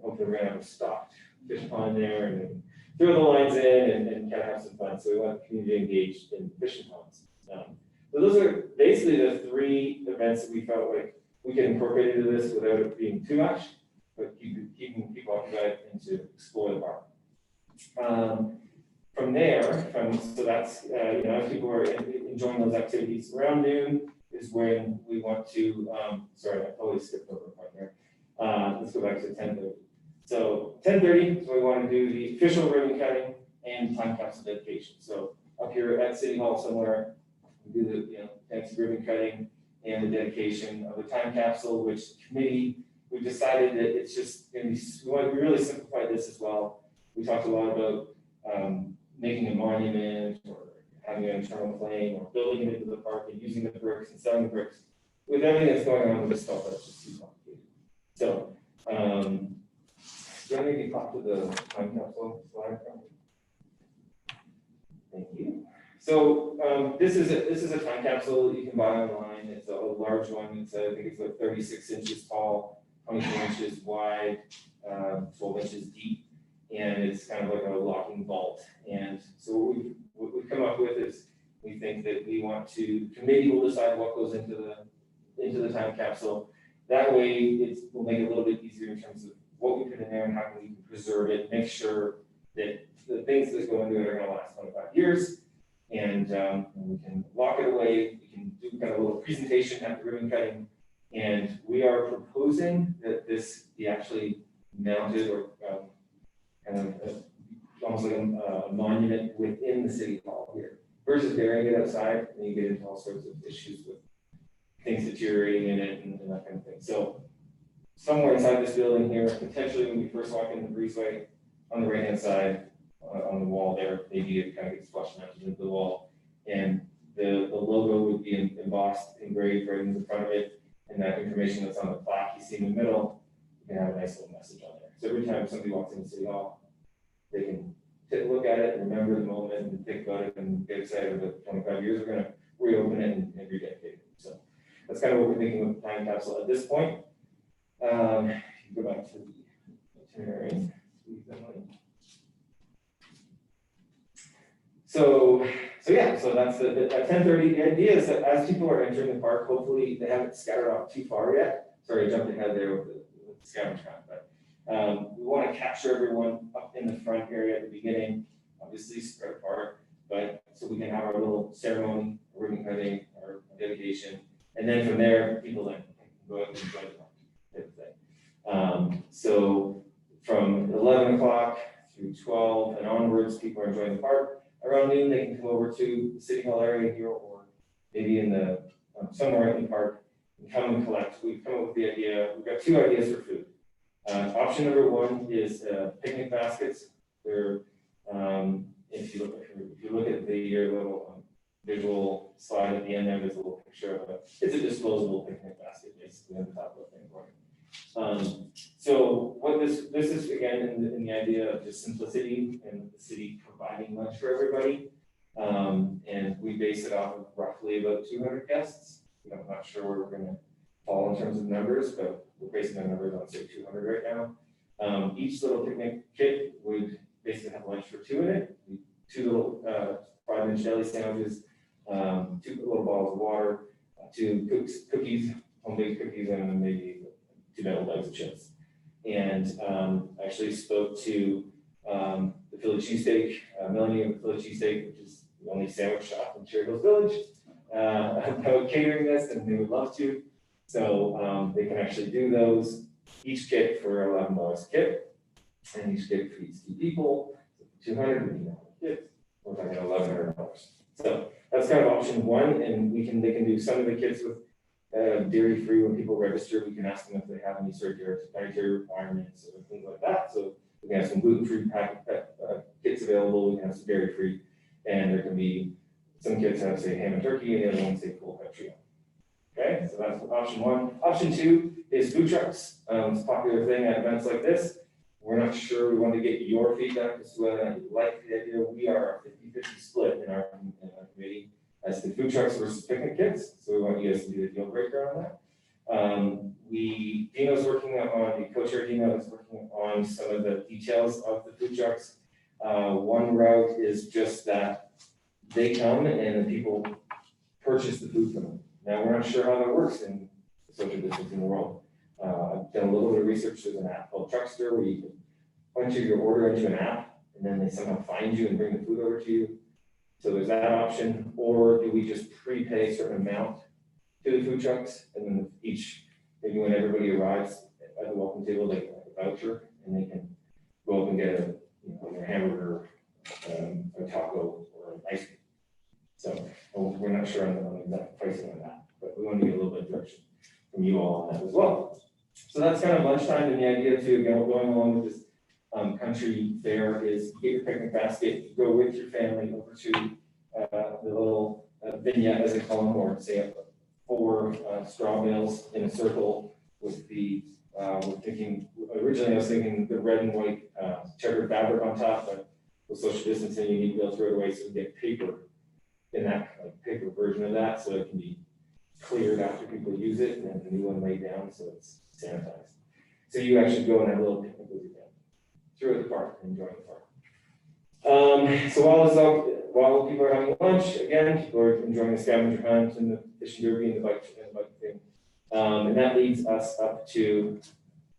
H: Hopefully we're gonna have a stocked fish pond there, and throw the lines in and kind of have some fun. So we want the community engaged in fishing ponds. So those are basically the 3 events that we felt like we can incorporate into this without it being too much, but keeping people occupied and to explore the park. From there, so that's, as people are enjoying those activities around noon, is when we want to, sorry, I totally skipped over a part there. Let's go back to 10:30. So 10:30 is when we want to do the official ribbon cutting and time capsule dedication. So up here at City Hall somewhere, we do the, fancy ribbon cutting and the dedication of the time capsule, which committee, we've decided that it's just going to be, we really simplify this as well. We talked a lot about making a monument or having an internal flame or building it into the park and using the bricks and selling the bricks. With everything that's going on with this stuff, that's just too complicated. So, do you want me to talk to the time capsule slide? Thank you. So this is a time capsule that you can buy online. It's a large one. It's I think it's like 36 inches tall, 24 inches wide, 12 inches deep, and it's kind of like a locking vault. And so what we've come up with is we think that we want to, committee will decide what goes into the time capsule. That way we'll make it a little bit easier in terms of what we put in there and how we can preserve it, make sure that the things that go into it are going to last 25 years. And we can lock it away. We can do kind of a little presentation at the ribbon cutting. And we are proposing that this be actually mounted or kind of almost like a monument within the city hall here, versus burying it outside, and you get into all sorts of issues with things deteriorating in it and that kind of thing. So somewhere inside this building here, potentially when we first walk in the breezeway, on the right-hand side, on the wall there, maybe it kind of gets flush mounted into the wall, and the logo would be embossed, engraved right in the front of it, and that information that's on the plaque you see in the middle, you can have a nice little message on there. So every time somebody walks into City Hall, they can take a look at it, and remember the moment, and think about it, and get excited about 25 years. We're going to reopen it and rededicate it. So that's kind of what we're thinking with the time capsule at this point. Go back to the itinerary. So that's at 10:30. The idea is that as people are entering the park, hopefully they haven't scattered off too far yet. Sorry, I jumped ahead there with the scavenger hunt, but we want to capture everyone up in the front area at the beginning, obviously spread apart, but so we can have our little ceremony, ribbon cutting, our dedication, and then from there, people then go out and enjoy the park. Type of thing. So from 11 o'clock through 12 and onwards, people are enjoying the park. Around noon, they can come over to the City Hall area here, or maybe in the somewhere in the park, and come and collect. We've come up with the idea. We've got two ideas for food. Option number one is picnic baskets. They're if you look at your little visual slide at the end there, there's a little picture of it's a disposable picnic basket, basically on the top of the thing. So what this is again in the idea of just simplicity and the city providing lunch for everybody. And we base it off of roughly about 200 guests. I'm not sure where we're going to fall in terms of numbers, but we're basing our numbers on say 200 right now. Each little picnic kit would basically have lunch for two in it. 2 little 5-inch deli sandwiches, 2 little bottles of water, 2 cookies, home-baked cookies, and then maybe 2 metal bags of chips. And I actually spoke to the Philly cheesesteak, Melanie of the Philly cheesesteak, which is the only sandwich shop in Cherry Hills Village, about catering this, and they would love to. So they can actually do those, each kit for $11 a kit, and each kit feeds 2 people, so 200 would be kits, we're talking $1,100. So that's kind of option one, and they can do some of the kits with dairy free. When people register, we can ask them if they have any sort of dietary requirements or things like that. So we can have some gluten-free kits available, we can have some dairy free, and there can be some kits have say ham and turkey, and the other ones say full country. Okay, so that's option one. Option two is food trucks. It's a popular thing at events like this. We're not sure, we want to get your feedback as to whether or not you like the idea. We are a 50-50 split in our committee as to food trucks versus picnic kits. So we want you guys to be the deal breaker on that. Dino's working on, the co-chair Dino is working on some of the details of the food trucks. One route is just that they come and the people purchase the food from them. Now, we're not sure how that works in the social distancing world. I've done a little bit of research. There's an app called Truckster where you can punch your order into an app and then they somehow find you and bring the food over to you. So there's that option. Or do we just prepay a certain amount to the food trucks, and then maybe when everybody arrives at the welcome table, they get a voucher, and they can go up and get a hamburger, a taco, or an ice cream. So we're not sure on the exact pricing on that, but we want to get a little bit of direction from you all on that as well. So that's kind of lunchtime, and the idea too, again, going along with this country fair is you get your picnic basket, you go with your family over to the little vignette, as they call them, or say 4 straw bales in a circle with originally I was thinking the red and white checkered fabric on top, but with social distancing, you need to be able to throw it away, so we get paper in that paper version of that, so it can be cleared after people use it, and then the new one laid down, so it's sanitized. So you actually go and have a little picnic with your family through the park and enjoy the park. So while people are having lunch, again, people are enjoying the scavenger hunt and the fishing derby and the bike thing. And that leads us up to,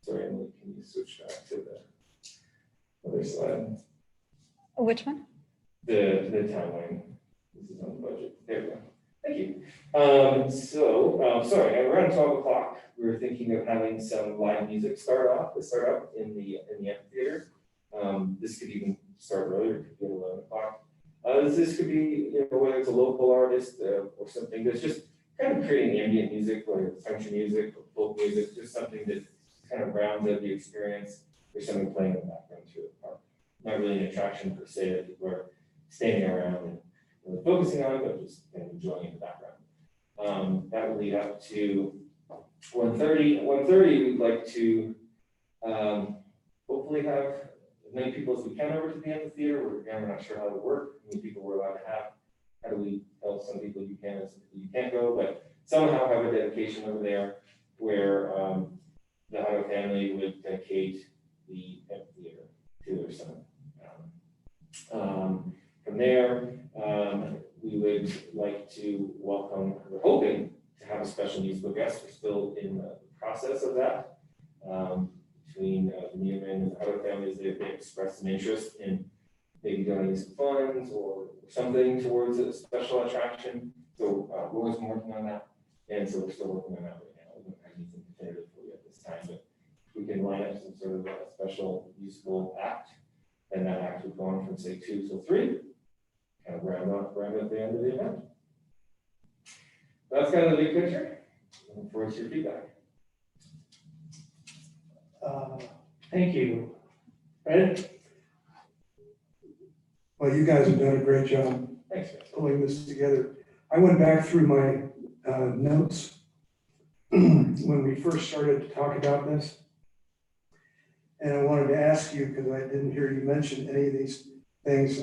H: sorry, Emily, can you switch back to the other slide?
G: Which one?
H: The timeline. This is on the budget. There we go. Thank you. Sorry, around 12 o'clock, we were thinking of having some live music start up in the amphitheater. This could even start earlier, it could be at 11 o'clock. This could be, whether it's a local artist or something that's just kind of creating ambient music, whether it's country music or folk music, just something that kind of rounds out the experience. There's something playing in the background through the park. Not really an attraction per se that people are standing around and really focusing on, but just kind of enjoying in the background. That will lead up to 1:30. 1:30, we'd like to hopefully have as many people as we can over to the amphitheater. We're not sure how to work, how many people we're allowed to have. How do we tell some people you can and some people you can't go, but somehow have a dedication over there where the Ohio family would dedicate the amphitheater to their son. From there, we would like to welcome, we're hoping to have a special musical guest. We're still in the process of that. Between the Neiman and the Ohio families, they expressed an interest in maybe donating some funds or something towards a special attraction. So we're always working on that. And so we're still working on that right now. We don't have anything definitive for you at this time, but we can line up some sort of a special musical act. And that act would go on from say 2 till 3, kind of round up the end of the event. That's kind of the big picture. Looking forward to your feedback.
C: Thank you. Fred?
L: Well, you guys have done a great job
H: Thanks, guys.
L: pulling this together. I went back through my notes when we first started to talk about this. And I wanted to ask you, because I didn't hear you mention any of these things.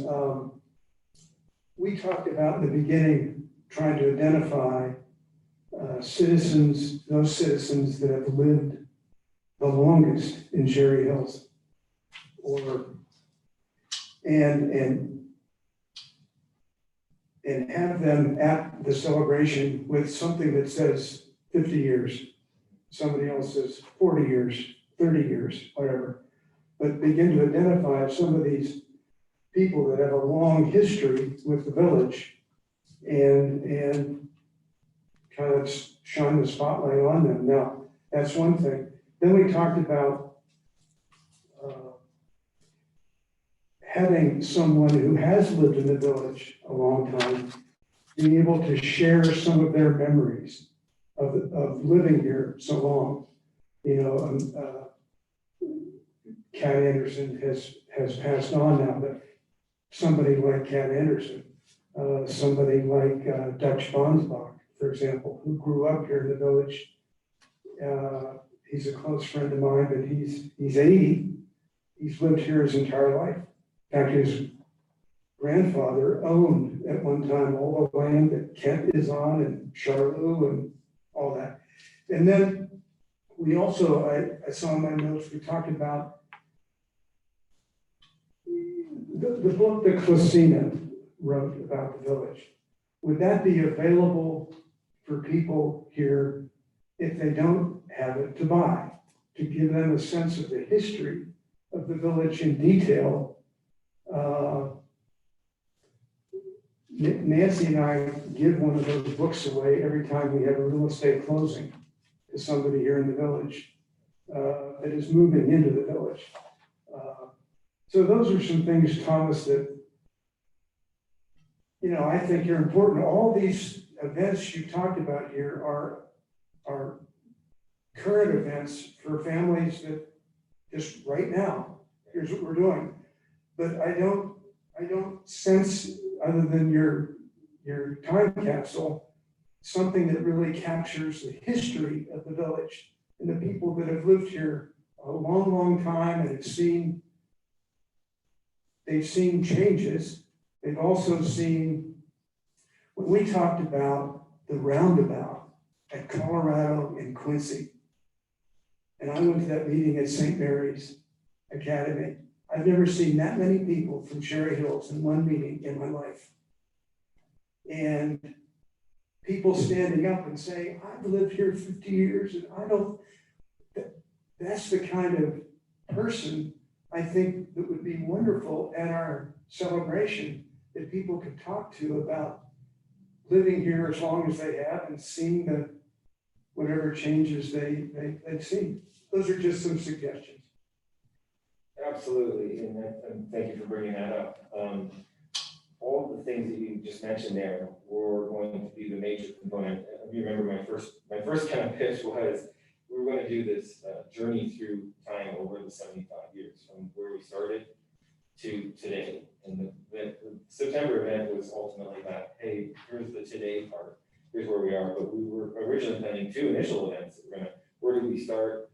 L: We talked about in the beginning, trying to identify citizens, those citizens that have lived the longest in Cherry Hills, and have them at the celebration with something that says 50 years. Somebody else says 40 years, 30 years, whatever. But begin to identify some of these people that have a long history with the village and kind of shine the spotlight on them. Now, that's one thing. Then we talked about having someone who has lived in the village a long time, being able to share some of their memories of living here so long. Cat Anderson has passed on now, but somebody like Cat Anderson, somebody like Dutch Bonsbach, for example, who grew up here in the village. He's a close friend of mine, but he's 80. He's lived here his entire life. In fact, his grandfather owned at one time all the land that Kent is on and Charlevoix and all that. And then we also, I saw in my notes, we talked about the book that Clasina wrote about the village. Would that be available for people here if they don't have it to buy, to give them a sense of the history of the village in detail? Nancy and I give one of those books away every time we have a real estate closing to somebody here in the village that is moving into the village. So those are some things, Thomas, that, you know, I think are important. All these events you talked about here are current events for families that just right now, here's what we're doing. But I don't sense, other than your time capsule, something that really captures the history of the village and the people that have lived here a long, long time and they've seen changes. They've also seen, when we talked about the roundabout at Colorado and Quincy, and I went to that meeting at St. Mary's Academy, I've never seen that many people from Cherry Hills in one meeting in my life. And people standing up and saying, I've lived here 50 years and I don't, that's the kind of person I think that would be wonderful at our celebration, that people could talk to about living here as long as they have and seeing the whatever changes they've seen. Those are just some suggestions.
H: Absolutely, and thank you for bringing that up. All of the things that you just mentioned there were going to be the major component. You remember my first kind of pitch was, we were going to do this journey through time over the 75 years, from where we started to today. And the September event was ultimately that, hey, here's the today part, here's where we are. But we were originally planning two initial events. Where did we start?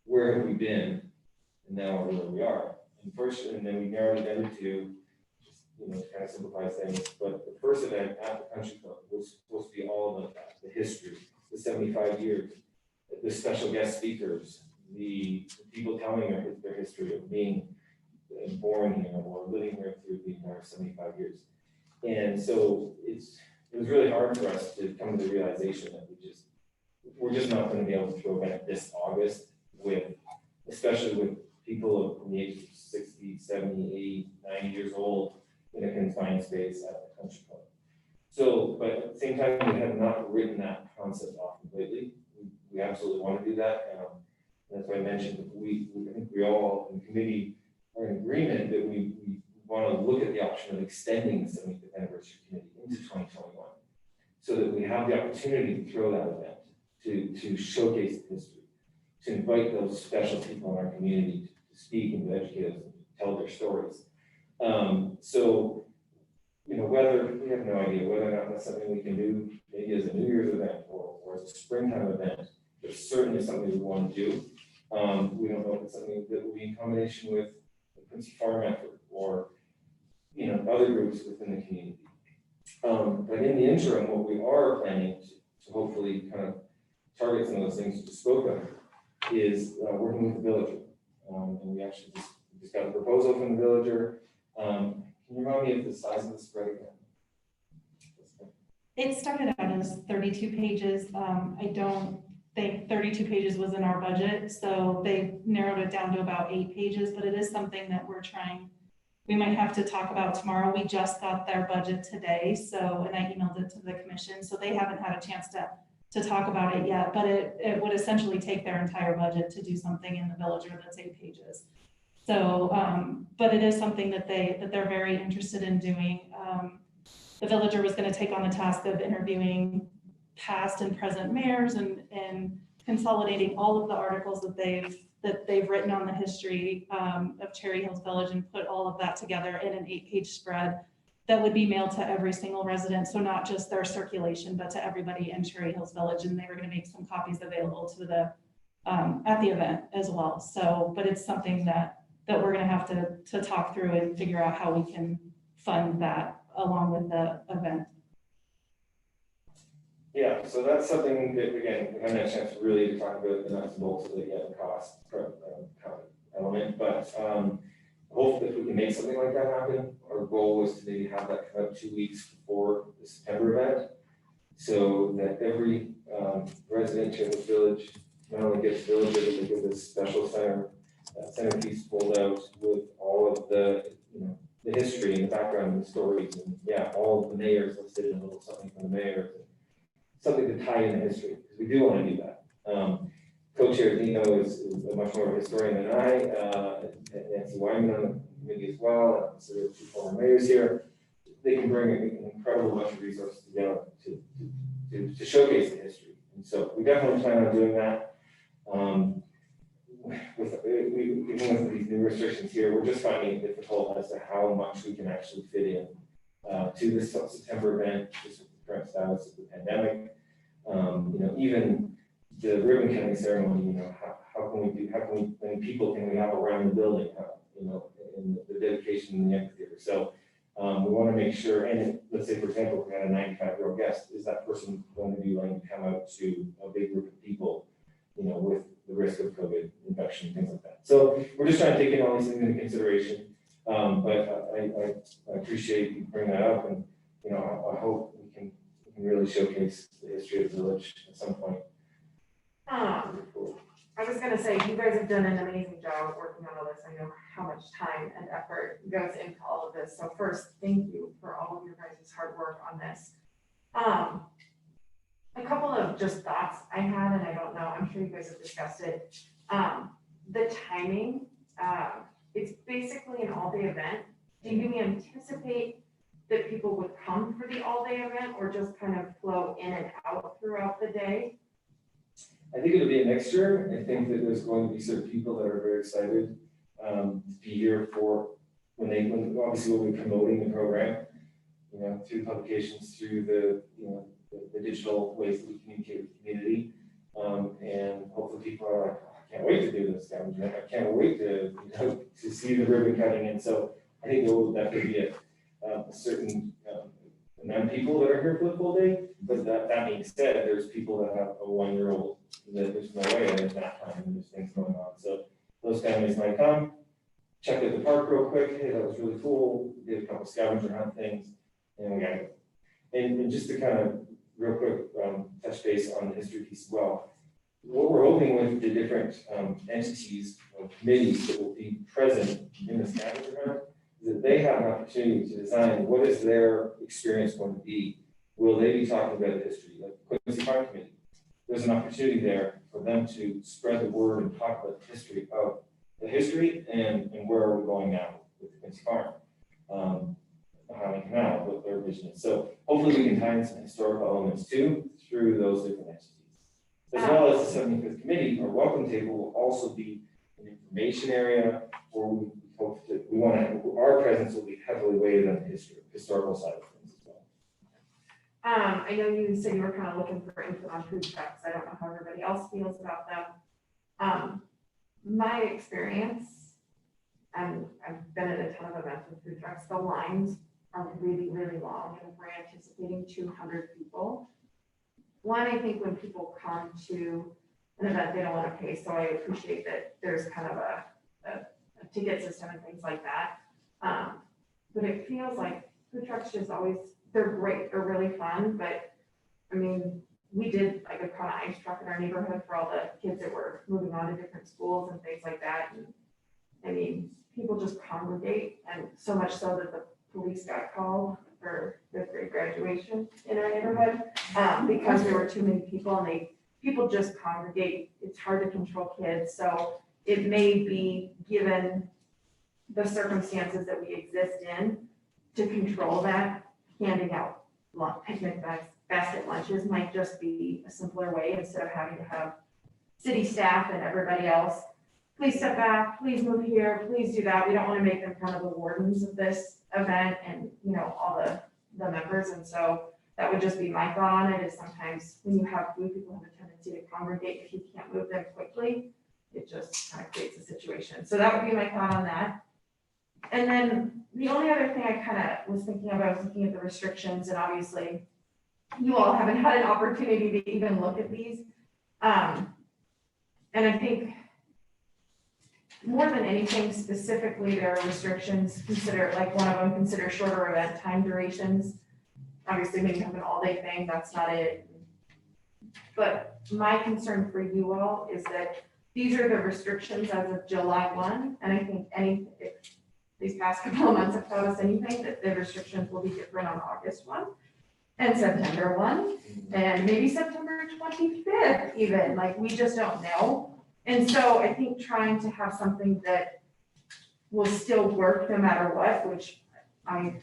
H: Where have we been? And now we're where we are. And then we narrowed it down to, just, you know, to kind of simplify things. But the first event at the country club was supposed to be all of the history, the 75 years, the special guest speakers, the people telling their history of being born here or living here through the entire 75 years. And so it was really hard for us to come to the realization that we're just not going to be able to throw event this August especially with people from the age of 60, 70, 80, 90 years old in a confined space at the country club. So, but at the same time, we have not written that concept off completely. We absolutely want to do that. That's why I mentioned that I think we all in the committee are in agreement that we want to look at the option of extending the 75th anniversary committee into 2021, so that we have the opportunity to throw that event, to showcase the history, to invite those special people in our community to speak and to educate us and to tell their stories. So, you know, we have no idea whether or not that's something we can do maybe as a New Year's event or as a springtime event. It's certainly something we want to do. We don't know if it's something that will be in combination with the Quincy Farm effort or, you know, other groups within the community. But in the interim, what we are planning to hopefully kind of target some of those things you spoke of is working with the villager. And we actually just got a proposal from the villager. Can you remind me of the size of the spread again?
A: It started out as 32 pages. I don't think 32 pages was in our budget, so they narrowed it down to about 8 pages, but it is something that we're trying. We might have to talk about tomorrow. We just got their budget today, so, and I emailed it to the commission, so they haven't had a chance to talk about it yet, but it would essentially take their entire budget to do something in the villager that's 8 pages. So, but it is something that they're very interested in doing. The villager was going to take on the task of interviewing past and present mayors and consolidating all of the articles that they've written on the history of Cherry Hills Village and put all of that together in an 8-page spread that would be mailed to every single resident. So not just their circulation, but to everybody in Cherry Hills Village. And they were going to make some copies available to the at the event as well. So, but it's something that we're going to have to talk through and figure out how we can fund that along with the event.
H: Yeah, so that's something that, again, we haven't had a chance really to talk about the nuts and bolts of it yet, the cost element, but hopefully if we can make something like that happen. Our goal was to maybe have that come out 2 weeks before the September event, so that every resident in the village not only gets villager, but they get this special centerpiece pulled out with all of the, you know, the history and the background and the stories, and yeah, all of the mayors listed in a little something from the mayor, something to tie in the history, because we do want to do that. Co-chair Dino is a much more of a historian than I, and Nancy Wyman on the committee as well, and so there are two former mayors here. They can bring an incredible bunch of resources together to showcase the history. And so we definitely plan on doing that. Even with these new restrictions here, we're just finding it difficult as to how much we can actually fit in to this September event, just with the current status of the pandemic. Even the ribbon cutting ceremony, how many people can we have around the building, in the dedication in the amphitheater. So we want to make sure, and let's say, for example, if we had a 95-year-old guest, is that person going to be willing to come out to a big group of people, with the risk of COVID infection, things like that. So we're just trying to take in all these things into consideration. But I appreciate you bringing that up, and I hope we can really showcase the history of the village at some point.
F: I was gonna say, you guys have done an amazing job working on all this. I know how much time and effort goes into all of this. So first, thank you for all of your guys' hard work on this. A couple of just thoughts I had, and I don't know, I'm sure you guys have discussed it. The timing, it's basically an all-day event. Do you anticipate that people would come for the all-day event, or just kind of flow in and out throughout the day?
H: I think it'll be a mixture. I think that there's going to be certain people that are very excited to be here for when obviously we'll be promoting the program, through publications, through the digital ways that we communicate with the community. And hopefully people are like, oh, I can't wait to do this scavenger hunt. I can't wait to see the ribbon cutting. And so I think there will definitely be a certain amount of people that are here for the full day. But that being said, there's people that have a 1-year-old that there's no way there's that time and there's things going on. So those families might come, check out the park real quick. Hey, that was really cool. We did a couple scavenger hunt things, and we got to go. And just to kind of real quick touch base on the history piece as well. What we're hoping with the different entities or committees that will be present in the scavenger hunt is that they have an opportunity to design what is their experience going to be. Will they be talking about the history, like Quincy Farm Committee? There's an opportunity there for them to spread the word and talk about the history of the history and where are we going now with Quincy Farm, Highland Canal, what their vision is. So hopefully we can tie in some historical elements too through those different entities. As well as the 75th Committee, our welcome table will also be an information area where we hope that our presence will be heavily weighted on the historical side of things as well.
F: I know you said you were kind of looking for input on food trucks. I don't know how everybody else feels about them. My experience, and I've been at a ton of events with food trucks, the lines are really, really long, and if we're anticipating 200 people. One, I think when people come to an event, they don't want to pay, so I appreciate that there's kind of a ticket system and things like that. But it feels like food trucks just always, they're great, they're really fun, but I mean, we did like a kind of ice truck in our neighborhood for all the kids that were moving on to different schools and things like that. And I mean, people just congregate, and so much so that the police got called for 5th grade graduation in our neighborhood because there were too many people, and people just congregate. It's hard to control kids, so it may be, given the circumstances that we exist in, to control that, handing out picnic basket lunches might just be a simpler way, instead of having to have city staff and everybody else, please step back, please move here, please do that. We don't want to make them kind of the wardens of this event and, all the members. And so that would just be my thought on it, is sometimes when you have food, people have a tendency to congregate. If you can't move them quickly, it just kind of creates a situation. So that would be my thought on that. And then the only other thing I kind of was thinking of, I was looking at the restrictions, and obviously you all haven't had an opportunity to even look at these. And I think more than anything, specifically, there are restrictions. Consider, like one of them, consider shorter event time durations. Obviously, when you have an all-day thing, that's not it. But my concern for you all is that these are the restrictions as of July 1, and I think these past couple of months have taught us anything, that the restrictions will be different on August 1 and September 1, and maybe September 25th even, like, we just don't know. And so I think trying to have something that will still work no matter what, which I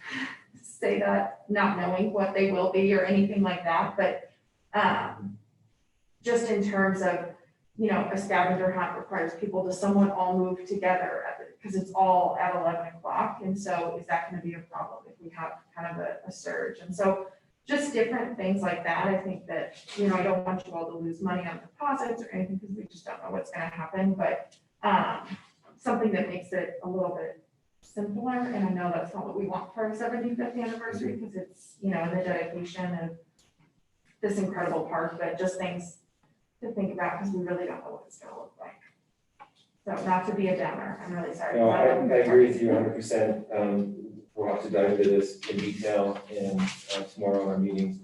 F: say that not knowing what they will be or anything like that, but just in terms of, you know, a scavenger hunt requires people to somewhat all move together because it's all at 11 o'clock. And so is that going to be a problem if we have kind of a surge? And so just different things like that. I think that, you know, I don't want you all to lose money on deposits or anything because we just don't know what's going to happen, but something that makes it a little bit simpler. And I know that's not what we want for our 75th anniversary because it's, you know, the dedication of this incredible park, but just things to think about because we really don't know what it's going to look like. So not to be a downer, I'm really sorry.
H: No, I agree with you 100%. We'll have to dive into this in detail and tomorrow in our meetings.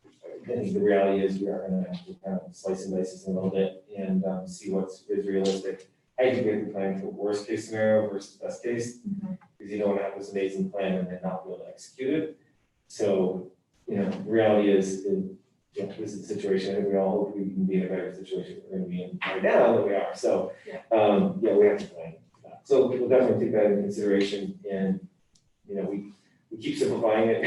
H: I think the reality is we are going to have to kind of slice and dice this a little bit and see what's realistic. I think we have to plan for worst case scenario versus best case, because you don't want to have this amazing plan and then not be able to execute it. So, you know, the reality is, yeah, this is the situation. I think we all hope we can be in a better situation we're going to be in right now than we are. So, yeah, we have to plan for that. So we'll definitely take that into consideration, and you know, we keep simplifying it,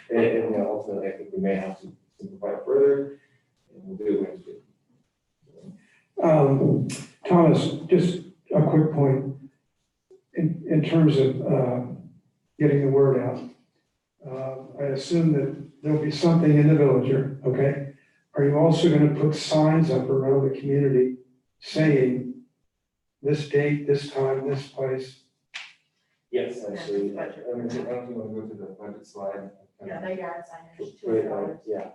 H: and you know, ultimately, I think we may have to simplify it further, and we'll do what we have to do.
L: Thomas, just a quick point. In terms of getting the word out, I assume that there'll be something in the Villager, okay? Are you also going to put signs up around the community saying this date, this time, this place?
H: Yes, actually, I don't think I want to go to the budget slide.
F: Yeah, the yard signage.
H: Right, yeah.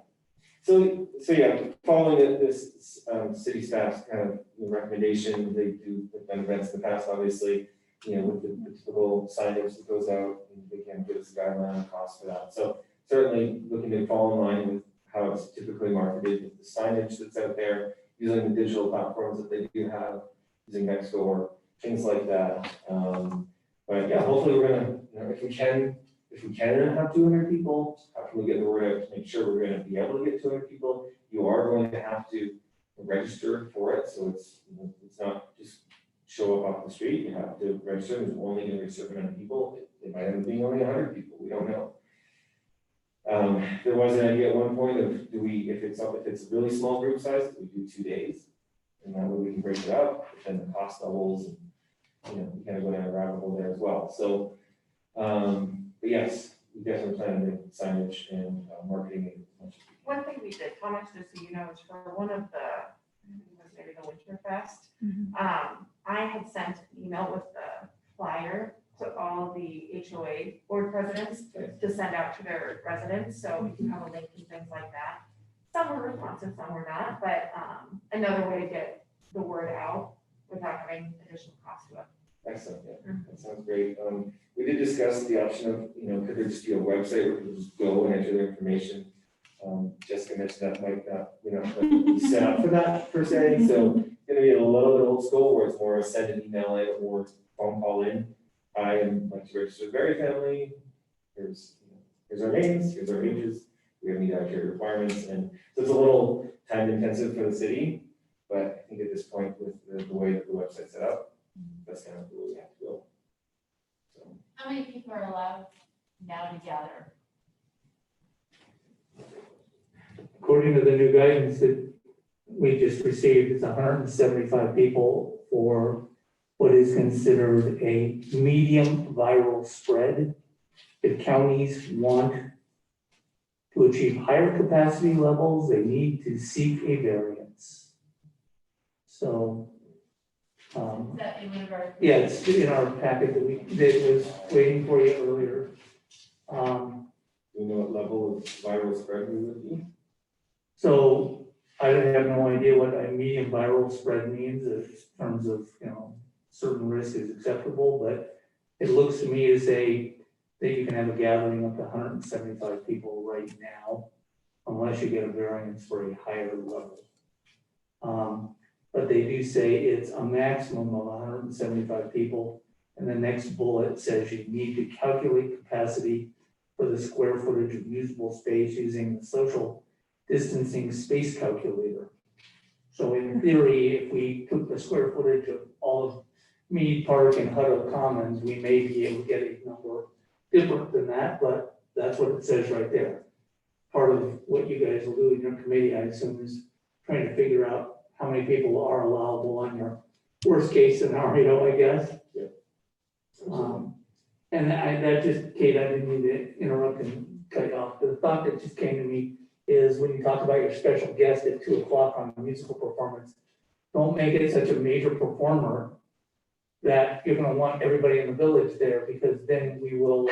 H: So yeah, following this city staff's kind of recommendation, they do, they've done events in the past, obviously, you know, with the typical signage that goes out, and they can give us a guideline on cost for that. So certainly looking to fall in line with how it's typically marketed with the signage that's out there, using the digital platforms that they do have, using Nextdoor, things like that. But yeah, hopefully we're gonna, you know, if we can have 200 people, how can we get the word out to make sure we're gonna be able to get 200 people? You are going to have to register for it, so it's not just show up off the street. You have to register. There's only going to be a certain amount of people. It might end up being only 100 people. We don't know. There was an idea at one point of if it's a really small group size, we do 2 days, and that way we can break it up, and the cost levels, and you know, we kind of go down a rabbit hole there as well. So, but yes, we definitely plan to make signage and marketing it as much as we can.
F: One thing we did, Thomas, just so you know, is for one of maybe the Winterfest, I had sent an email with the flyer to all the HOA board presidents to send out to their residents, so we can have a link and things like that. Some were responsive, some were not, but another way to get the word out without having additional cost to it.
H: Excellent, yeah, that sounds great. We did discuss the option of, you know, could there just be a website where people just go and enter their information? Jessica mentioned that might not, you know, be set up for that per se, so it's gonna be a little bit old school where it's more a send an email in or phone call in. I am like to register the Berry family. Here's our names, here's our ages. We have meet out here requirements, and so it's a little time intensive for the city. But I think at this point, with the way that the website's set up, that's kind of the way we have to go. So.
I: How many people are allowed now to gather?
C: According to the new guidance that we just received, it's 175 people for what is considered a medium viral spread. If counties want to achieve higher capacity levels, they need to seek a variance. So,
I: Is that in one of our?
C: yeah, it's in our packet that was waiting for you earlier.
H: Do you know what level of viral spread we would be?
C: So I have no idea what a medium viral spread means in terms of, you know, certain risk is acceptable, but it looks to me to say that you can have a gathering up to 175 people right now, unless you get a variance for a higher level. But they do say it's a maximum of 175 people And the next bullet says you need to calculate capacity for the square footage of usable space using the social distancing space calculator. So in theory, if we took the square footage of all of Mead Park and Hutto Commons, we may be able to get a number different than that, but that's what it says right there. Part of what you guys will do in your committee, I assume, is trying to figure out how many people are allowable on your worst case scenario, I guess. And that just, Kate, I didn't mean to interrupt and cut you off. The thought that just came to me is when you talk about your special guest at 2:00 on a musical performance, don't make it such a major performer that you're gonna want everybody in the village there, because then we will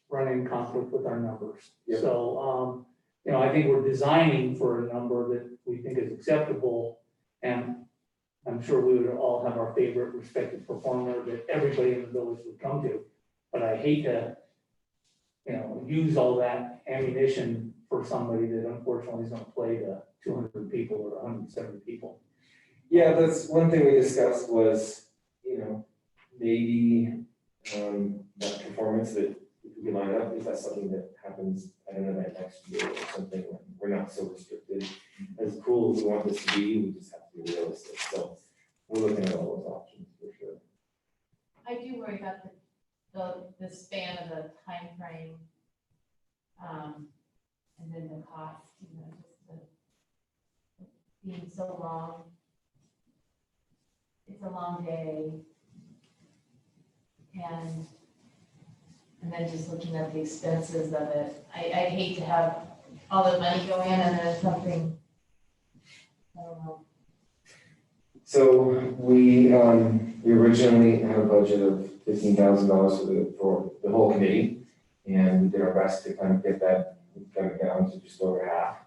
C: run in conflict with our numbers.
H: Yep.
C: So, I think we're designing for a number that we think is acceptable. And I'm sure we would all have our favorite respected performer that everybody in the village would come to. But I hate to, use all that ammunition for somebody that unfortunately is gonna play to 200 people or 170 people.
H: Yeah, that's one thing we discussed was, maybe that performance that if we can line up, if that's something that happens, I don't know, that next year or something, when we're not so restricted. As cool as we want this to be, we just have to be realistic. So we're looking at all those options for sure.
F: I do worry about the span of the time frame, and then the cost, just being so long. It's a long day. And then just looking at the expenses of it, I hate to have all the money go in and then something, I don't know.
H: So we originally had a budget of $15,000 for the whole committee, and we did our best to kind of get that kind of down to just over half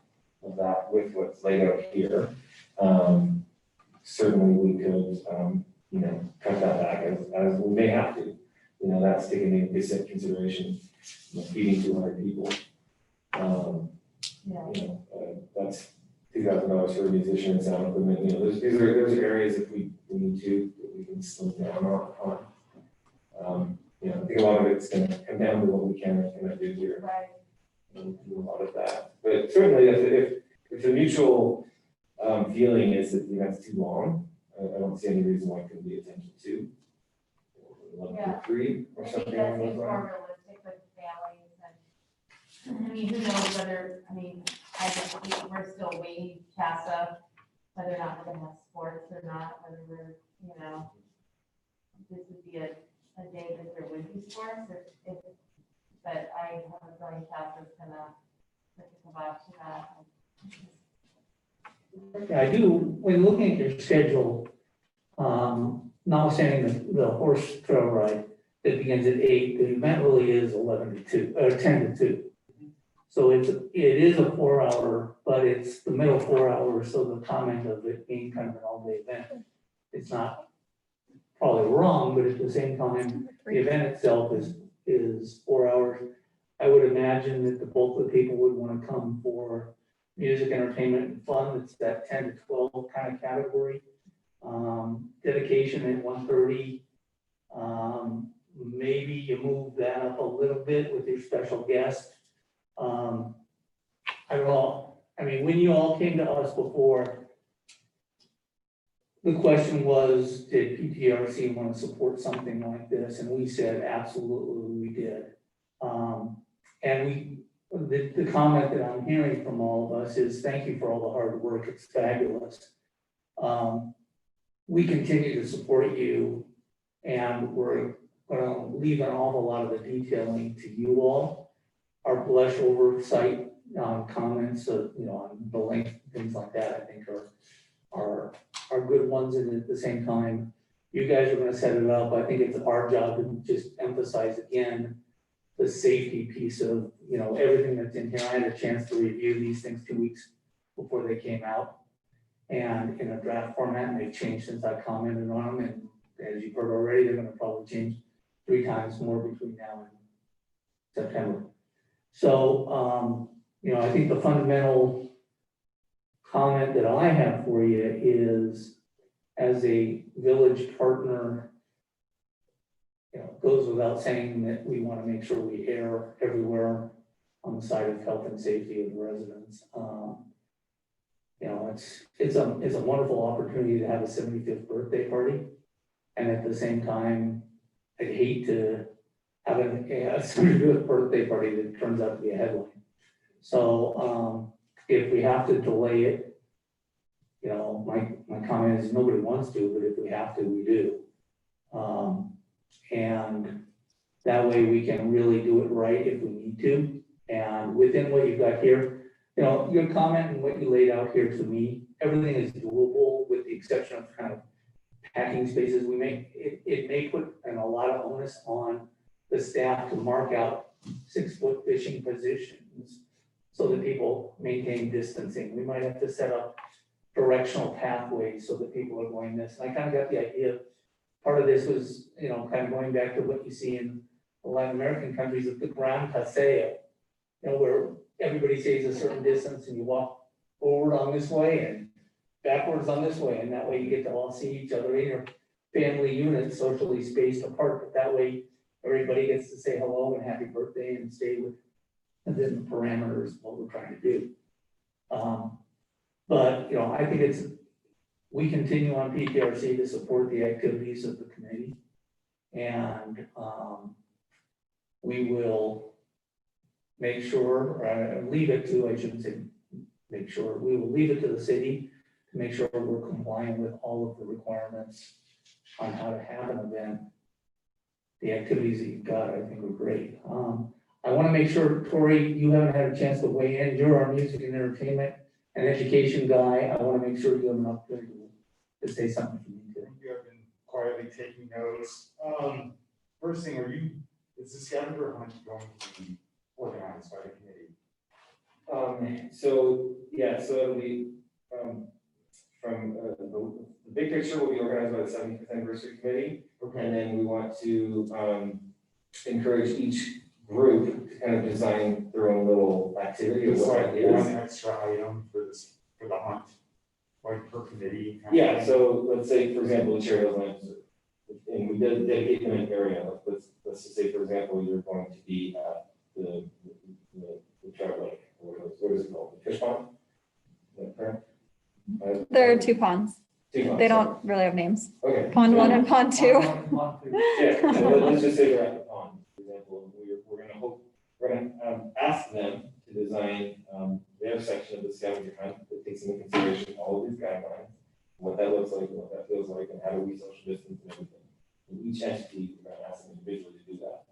H: of that with what's laid out here. Certainly we could, cut that back as we may have to. That's taking into consideration feeding 200 people. That's $2,000 for a musician and sound equipment. Those are areas if we need to, that we can slow down on. I think a lot of it's going to come down to what we can and cannot do here.
F: Right.
H: And do a lot of that. But certainly, if the mutual feeling is that that's too long, I don't see any reason why it couldn't be attention to. 11-3 or
F: I think
H: something
F: that
H: along those
F: seems
H: lines.
F: more realistic with families and, who knows whether, I think we're still waiting CASA, whether or not we're gonna have sports or not, whether we're, this would be a day that there would be sports, but I have a feeling CASA's gonna put the kibosh to that.
C: Yeah, I do, when looking at your schedule, notwithstanding the horse trail ride that begins at 8, the event really is 11 to 2, or 10 to 2. So it is a 4-hour, but it's the middle 4 hours, so the comment of it being kind of an all-day event, it's not probably wrong, but at the same time, the event itself is 4 hours. I would imagine that the bulk of the people would want to come for music, entertainment, and fun. It's that 10 to 12 kind of category. Dedication at 1:30. Maybe you move that up a little bit with your special guest. I don't know. When you all came to us before, the question was, did PTRC want to support something like this? And we said, absolutely, we did. And the comment that I'm hearing from all of us is, thank you for all the hard work. It's fabulous. We continue to support you, and we're going to leave an awful lot of the detailing to you all. Our blush oversight comments, on the length, things like that, I think are good ones. And at the same time, you guys are going to set it up. I think it's our job to just emphasize again the safety piece of everything that's in here. I had a chance to review these things 2 weeks before they came out, and in a draft format, and they've changed since I commented on them. And as you've heard already, they're going to probably change 3 times more between now and September. So, I think the fundamental comment that I have for you is, as a village partner it goes without saying that we want to make sure we err everywhere on the side of health and safety of the residents. It's a wonderful opportunity to have a 75th birthday party. And at the same time, I'd hate to have a 75th birthday party that turns out to be a headline. So if we have to delay it, my comment is nobody wants to, but if we have to, we do. And that way we can really do it right if we need to. And within what you've got here, your comment and what you laid out here to me, everything is doable with the exception of kind of packing spaces. It may put a lot of onus on the staff to mark out 6-foot fishing positions so that people maintain distancing. We might have to set up directional pathways so that people are going this. And I kind of got the idea, part of this was, kind of going back to what you see in the Latin American countries of the Gran Paseo, where everybody stays a certain distance and you walk forward on this way and backwards on this way. And that way you get to all see each other in your family units socially spaced apart. But that way everybody gets to say hello and happy birthday and stay within the parameters of what we're trying to do. But I think we continue on PTRC to support the activities of the committee. And we will make sure, or leave it to, I shouldn't say make sure, we will leave it to the city to make sure we're complying with all of the requirements on how to have an event. The activities that you've got, I think, are great. I want to make sure, Tori, you haven't had a chance to weigh in. You're our music and entertainment and education guy. I want to make sure you have an opportunity to say something if you need to.
M: You have been quietly taking notes. First thing, is the scavenger hunt going to be organized by the committee?
H: So it'll be, from the big picture will be organized by the 75th anniversary committee.
M: Okay.
H: And then we want to encourage each group to kind of design their own little activity or
M: It's
H: what
M: like
H: it
M: one
H: is.
M: extra item for the hunt, like per committee.
H: Yeah, so let's say, for example, the Cherry Hills Lamps, and we dedicate them an area. Let's just say, for example, you're going to be at the trout lake, or what is it called? The fish pond? Is that correct?
G: There are 2 ponds.
H: Two ponds,
G: They
H: sorry.
G: don't really have names.
H: Okay.
G: Pond 1 and Pond 2.
H: Yeah, so let's just say they're at the pond, for example, we're gonna ask them to design, their section of the scavenger hunt that takes into consideration all of these guidelines, what that looks like, and what that feels like, and how do we social distance and everything. In each entity, we're gonna ask them individually to do that.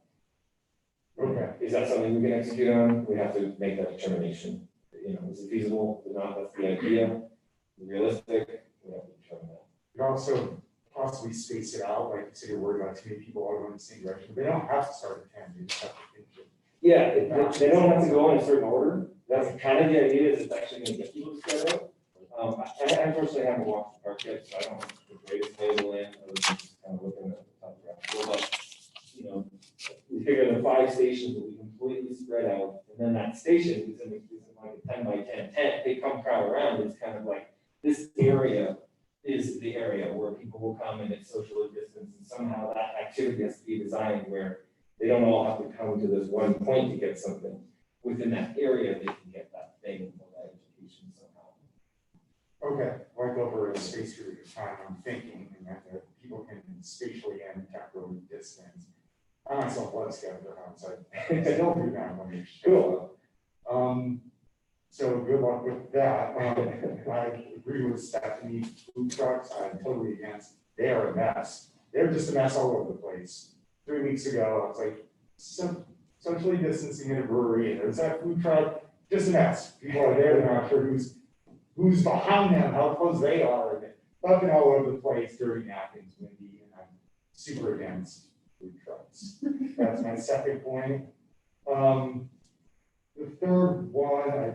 M: Okay.
H: Is that something we can execute on? We have to make that determination. Is it feasible? If not, that's the idea. Realistic, we have to determine that.
M: You could also possibly space it out, like you said, you're worried about too many people all going in the same direction, but they don't have to start at 10, they just have to finish it.
H: Yeah, they don't have to go in a certain order. That's kind of the idea, is it's actually gonna get people to spread out. I unfortunately haven't walked the park yet, so I don't have the greatest lay of the land, other than just kind of looking at the top of the but, we figure the 5 stations will be completely spread out, and then that station is in like a 10 by 10 tent. They come crowd around, it's kind of like, this area is the area where people will come and it's socially distanced, and somehow that activity has to be designed where they don't all have to come to this one point to get something. Within that area, they can get that thing or that education somehow.
M: Okay, like over a space period of time, I'm thinking, and that people can spatially and temporally distance. I myself love scavenger hunts, I still do that when you show up. So good luck with that. I agree with Stephanie, food trucks, I'm totally against, they are a mess. They're just a mess all over the place. 3 weeks ago, I was like, socially distancing in a brewery, and there's that food truck, just a mess. People are there, they're not sure who's behind them, how close they are, and fucking all over the place, dirty napkins, windy, and I'm super against food trucks. That's my second point. The third one, I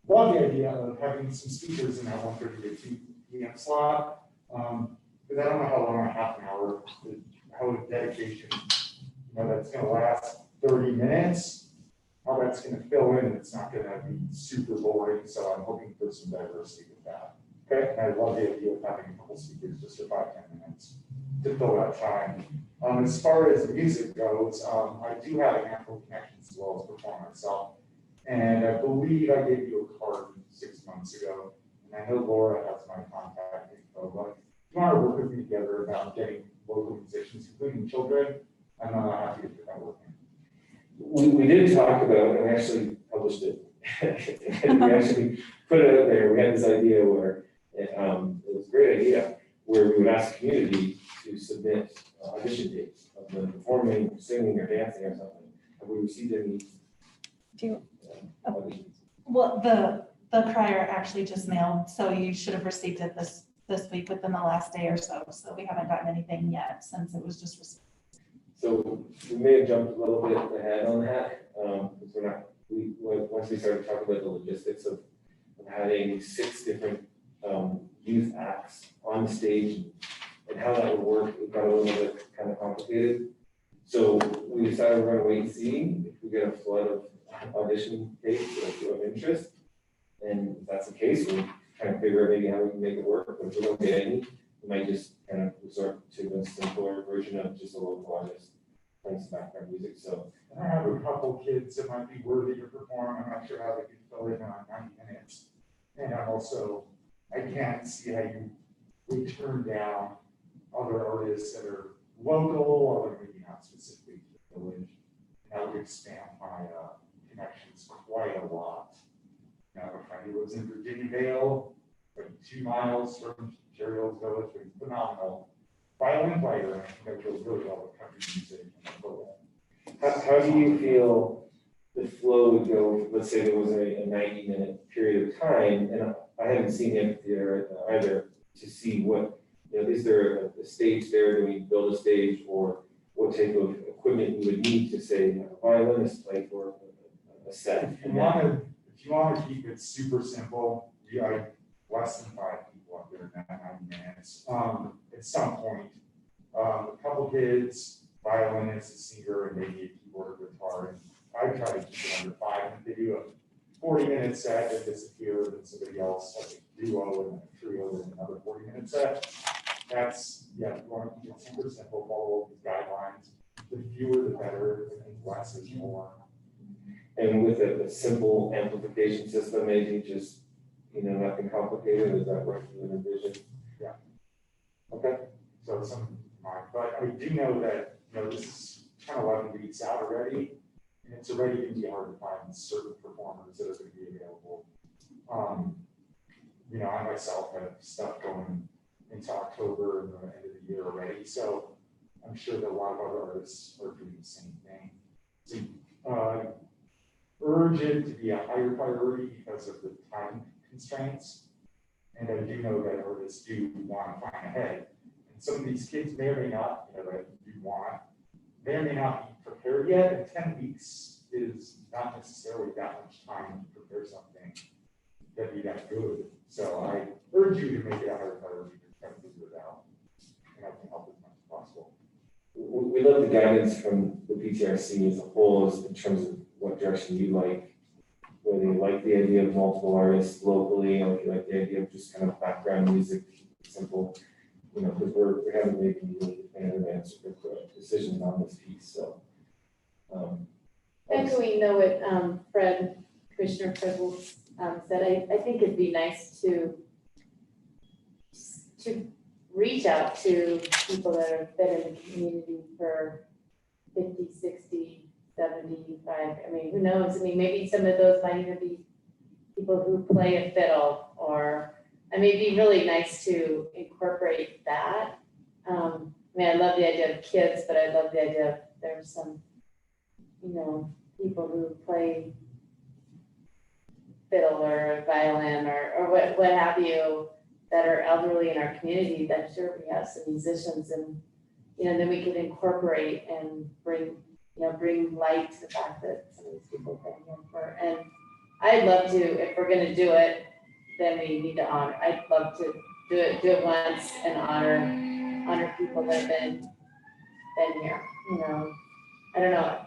M: love the idea of having some speakers in that 1:30 to 2 p.m. slot. But I don't know how long, a half an hour, how the dedication, that's gonna last 30 minutes. How that's gonna fill in, it's not gonna be super boring, so I'm hoping for some diversity with that. Okay, and I love the idea of having a couple speakers just for 5-10 minutes to fill that time. As far as music goes, I do have a handful of connections as well as perform myself. And I believe I gave you a card 6 months ago, and I know Laura has my contact info, but if you want to work with me together about getting local musicians, including children, I'm happy to get that working.
H: We did talk about, and we actually published it. And we actually put it out there. We had this idea where it was a great idea, where we would ask the community to submit audition dates of them performing, singing, or dancing or something. Have we received any?
G: Do you-
H: auditions?
A: Well, the crier actually just mailed, so you should have received it this week within the last day or so. So we haven't gotten anything yet since it was just received.
H: So we may have jumped a little bit ahead on that, because once we started talking about the logistics of having 6 different youth acts on the stage and how that would work, it got a little bit kind of complicated. So we decided we're gonna wait and see if we get a flood of audition dates of interest. And if that's the case, we'll try and figure out maybe how we can make it work, but if we don't get any, we might just kind of resort to a simpler version of just a local artist playing some background music, so.
M: And I have a couple kids that might be worthy to perform. I'm not sure how they can fill in on 90 minutes. And I'm also, I can't see how you would turn down other artists that are local, or maybe not specifically to the village. And that would expand my connections quite a lot. I have a friend who lives in Virginia Vale, like 2 miles from Cherry Hills Village, with a phenomenal violin player, and I think that goes really well with country music.
H: How do you feel the flow would go, let's say there was a 90-minute period of time, and I haven't seen the amphitheater either, to see what, is there a stage there, do we build a stage, or what type of equipment you would need to say, have a violinist play for a set?
M: If you want to keep it super simple, you got less than 5 people up there in that 90 minutes. At some point, a couple kids, violinist, a singer, and maybe a keyboard or guitar. And I try to keep it under 5. And if they do a 40-minute set that disappears, and somebody else like a duo and a trio and another 40-minute set, that's, yeah, if you want to keep it super simple, follow the guidelines. The fewer the better, I think less is more.
H: And with a simple amplification system, maybe just, nothing complicated, is that what you would envision?
M: Yeah.
H: Okay.
M: So some, but I do know that, this is kind of 11 weeks out already, and it's already going to be hard to find certain performers that are going to be available. I myself have stuff going into October and the end of the year already, so I'm sure that a lot of other artists are doing the same thing. So, urge it to be a higher priority because of the time constraints. And I do know that artists do want to find ahead. And some of these kids may or may not, that you want, may or may not be prepared yet. And 10 weeks is not necessarily that much time to prepare something that be that good. So I urge you to make it a higher priority to try to figure it out. And I can help as much as possible.
H: We love the guidance from the PTRC as a whole, in terms of what direction you like, whether you like the idea of multiple artists locally, or if you like the idea of just kind of background music, simple, because we haven't made any really definitive answer decisions on this piece, so.
N: Echoing though what Commissioner Fred Wolf said, I think it'd be nice to reach out to people that have been in the community for 50, 60, 75. I mean, who knows? I mean, maybe some of those might even be people who play a fiddle, or I mean, it'd be really nice to incorporate that. I mean, I love the idea of kids, but I love the idea of there's some, people who play fiddle or violin or what have you, that are elderly in our community. That sure we have some musicians, and then we could incorporate and bring light to the fact that some of these people have been here for. And I'd love to, if we're going to do it, then we need to honor. I'd love to do it once and honor people that have been here. I don't know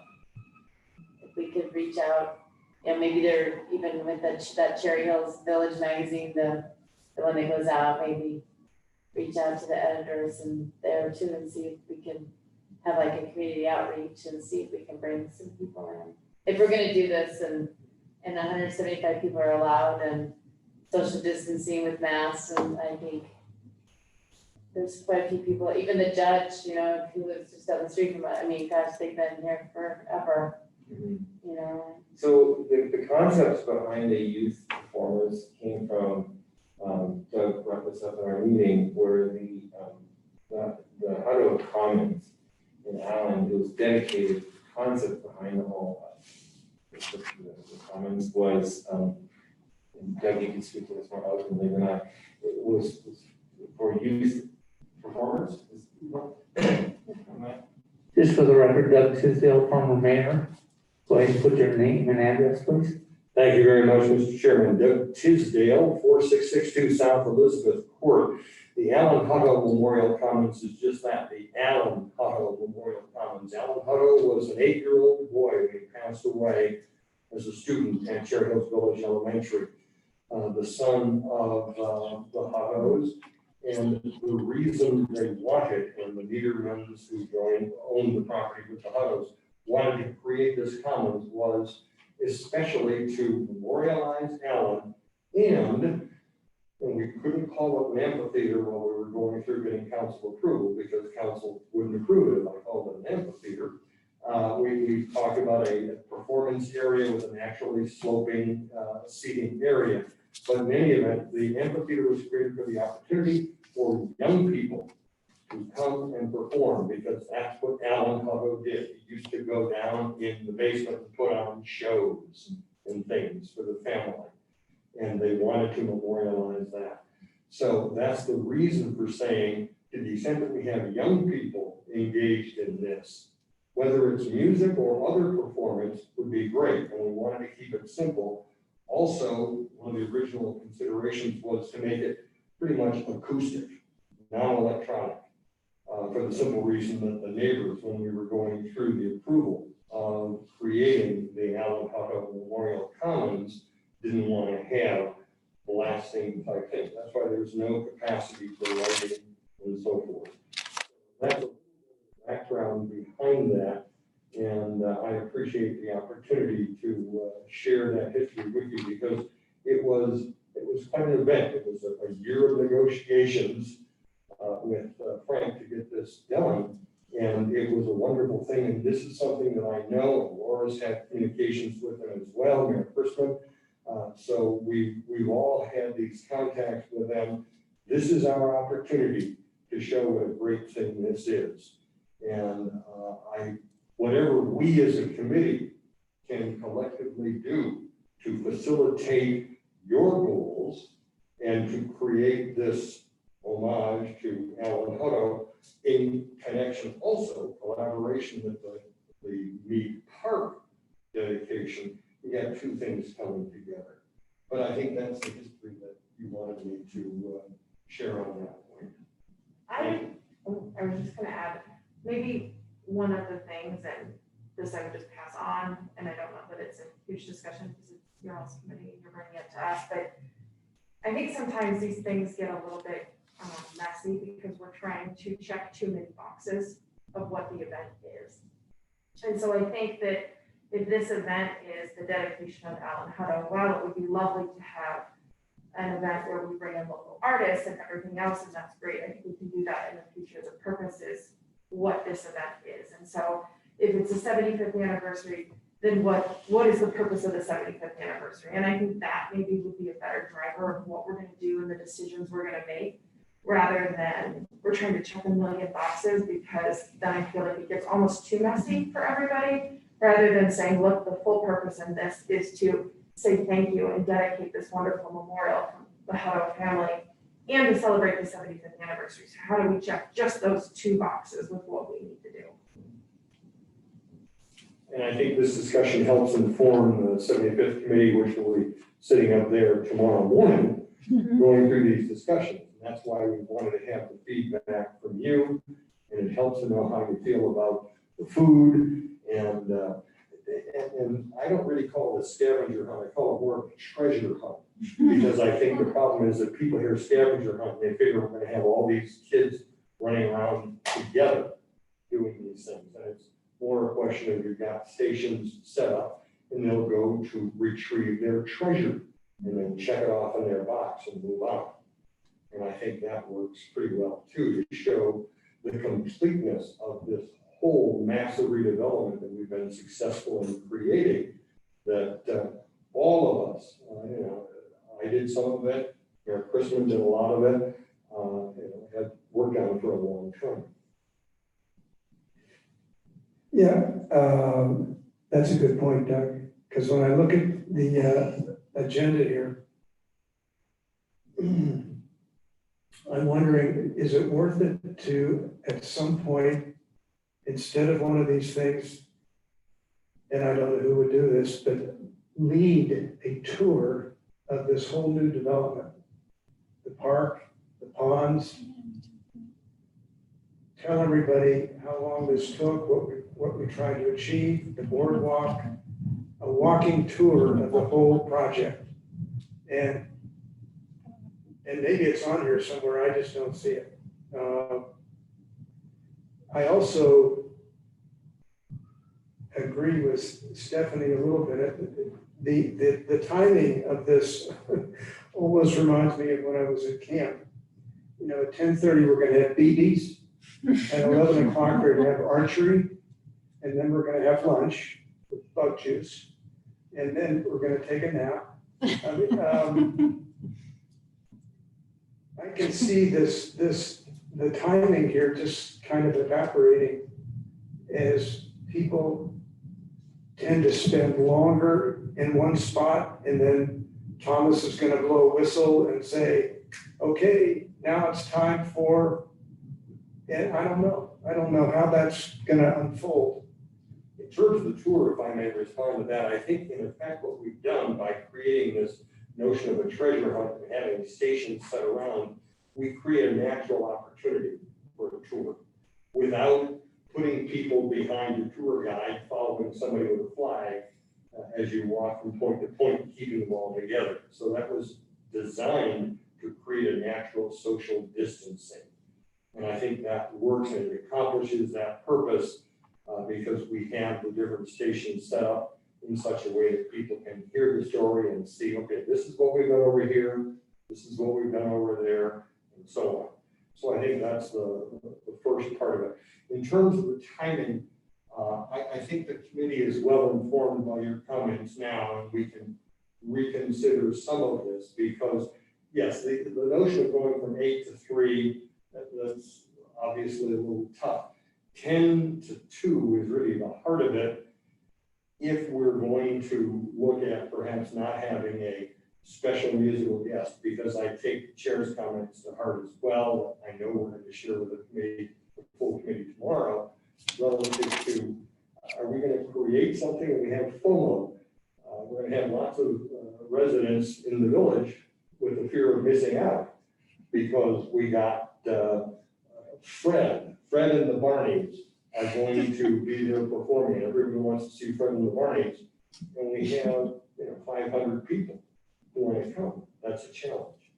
N: if we could reach out. Maybe they're even with that Cherry Hills Village magazine, the one that goes out, maybe reach out to the editors and there too and see if we can have like a community outreach and see if we can bring some people in. If we're gonna do this and 175 people are allowed and social distancing with masks, and I think there's quite a few people, even the judge, you know, who lives just down the street from us, I mean, gosh, they've been here forever, you know.
H: So the concepts behind the youth performers came from, Doug brought this up in our meeting, where the Hutto Commons in Allen, it was dedicated, the concept behind the whole, the Commons was, and Doug, you can speak to this more eloquently than I, it was for youth performers.
C: Just for the record, Doug Tisdale, former mayor. Go ahead and put your name and address, please.
O: Thank you very much, Mr. Chairman. Doug Tisdale, 4662 South Elizabeth Court. The Allen Hutto Memorial Commons is just that, the Allen Hutto Memorial Commons. Allen Hutto was an 8-year-old boy when he passed away as a student at Cherry Hills Village Elementary, the son of the Huttos. And the reason they wanted, and the Niedermans who owned the property with the Huttos, wanted to create this commons was especially to memorialize Allen, and we couldn't call it an amphitheater while we were going through getting council approval because council wouldn't approve it if I called it an amphitheater. We talked about a performance area with an actually sloping seating area. But in any event, the amphitheater was created for the opportunity for young people to come and perform, because that's what Allen Hutto did. He used to go down in the basement and put on shows and things for the family. And they wanted to memorialize that. So that's the reason for saying, to the extent that we have young people engaged in this, whether it's music or other performance would be great. And we wanted to keep it simple. Also, one of the original considerations was to make it pretty much acoustic, non-electronic, for the simple reason that the neighbors, when we were going through the approval of creating the Allen Hutto Memorial Commons, didn't want to have blasting type things. That's why there's no capacity for lighting and so forth. That's the background behind that. And I appreciate the opportunity to share that history with you, because it was quite an event. It was a year of negotiations with Frank to get this done, and it was a wonderful thing. And this is something that I know, and Laura's had communications with them as well, Mayor Christman. So we've all had these contacts with them. This is our opportunity to show what a great thing this is. And whatever we as a committee can collectively do to facilitate your goals and to create this homage to Allen Hutto, in connection also, collaboration with the Mead Park dedication, we have two things coming together. But I think that's the history that you wanted me to share on that point.
F: I was just gonna add, maybe one of the things, and this I would just pass on, and I don't know that it's a huge discussion because it's your all's committee and you're bringing it to us, but I think sometimes these things get a little bit messy because we're trying to check too many boxes of what the event is. And so I think that if this event is the dedication of Allen Hutto, while it would be lovely to have an event where we bring in local artists and everything else, and that's great, I think we can do that in the future. The purpose is what this event is. And so if it's the 75th anniversary, then what is the purpose of the 75th anniversary? And I think that maybe would be a better driver of what we're going to do and the decisions we're going to make, rather than we're trying to check a million boxes, because then I feel like it gets almost too messy for everybody, rather than saying, look, the full purpose in this is to say thank you and dedicate this wonderful memorial from the Hutto family and to celebrate the 75th anniversary. So how do we check just those two boxes with what we need to do?
O: And I think this discussion helps inform the 75th committee, which will be sitting up there tomorrow morning, going through these discussions. And that's why we wanted to have the feedback from you, and it helps to know how you feel about the food. And I don't really call it a scavenger hunt, I call it more of a treasure hunt. Because I think the problem is that people hear scavenger hunt, and they figure we're gonna have all these kids running around together doing these things. And it's more a question of you've got stations set up and they'll go to retrieve their treasure and then check it off in their box and move on. And I think that works pretty well too, to show the completeness of this whole massive redevelopment that we've been successful in creating, that all of us, you know, I did some of it, Eric Christman did a lot of it, you know, had worked on it for a long time.
L: Yeah, that's a good point, Doug, because when I look at the agenda here, I'm wondering, is it worth it to, at some point, instead of one of these things, and I don't know who would do this, but lead a tour of this whole new development? The park, the ponds, tell everybody how long this took, what we tried to achieve, the boardwalk, a walking tour of the whole project. And maybe it's on here somewhere, I just don't see it. I also agree with Stephanie a little bit. The timing of this almost reminds me of when I was at camp. You know, at 10:30, we're gonna have BBs. At 11 o'clock, we're gonna have archery. And then we're gonna have lunch with bug juice. And then we're gonna take a nap. I mean, I can see the timing here just kind of evaporating as people tend to spend longer in one spot, and then Thomas is gonna blow a whistle and say, okay, now it's time for, and I don't know how that's gonna unfold.
O: In terms of the tour, if I may respond to that, I think in effect what we've done by creating this notion of a treasure hunt and having stations set around, we create a natural opportunity for a tour without putting people behind a tour guide, following somebody with a flag as you walk from point to point, keeping them all together. So that was designed to create a natural social distancing. And I think that works and it accomplishes that purpose because we have the different stations set up in such a way that people can hear the story and see, okay, this is what we've done over here, this is what we've done over there, and so on. So I think that's the first part of it. In terms of the timing, I think the committee is well informed by your comments now, and we can reconsider some of this because, yes, the notion of going from 8 to 3, that's obviously a little tough. 10 to 2 is really the heart of it if we're going to look at perhaps not having a special musical guest, because I take the chair's comments to heart as well. I know we're going to share with the committee, the full committee tomorrow, relative to, are we going to create something and we have FOMO? We're going to have lots of residents in the village with the fear of missing out because we got Fred and the Barneys are going to be there performing. Everybody wants to see Fred and the Barneys, and we have 500 people who want to come. That's a challenge.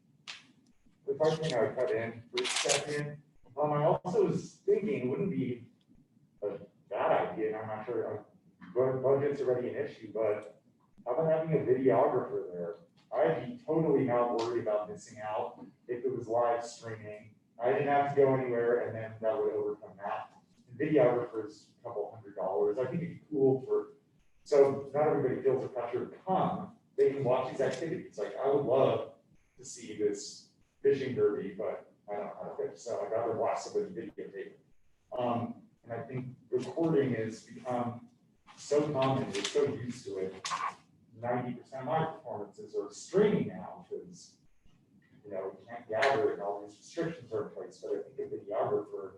M: If I can cut in for a second, I also was thinking it wouldn't be a bad idea, and I'm not sure, budget's already an issue, but how about having a videographer there? I'd be totally not worried about missing out if it was live streaming. I didn't have to go anywhere, and then that would overcome that. The videographer's a couple $100. I think it'd be cool so not everybody feels the pressure to come. They can watch these activities. Like, I would love to see this fishing derby, but I don't know how to fish, so I'd rather watch somebody videotape it. And I think recording has become so common, we're so used to it. 90% of my performances are streaming now because, we can't gather and all these restrictions are in place. But I think a videographer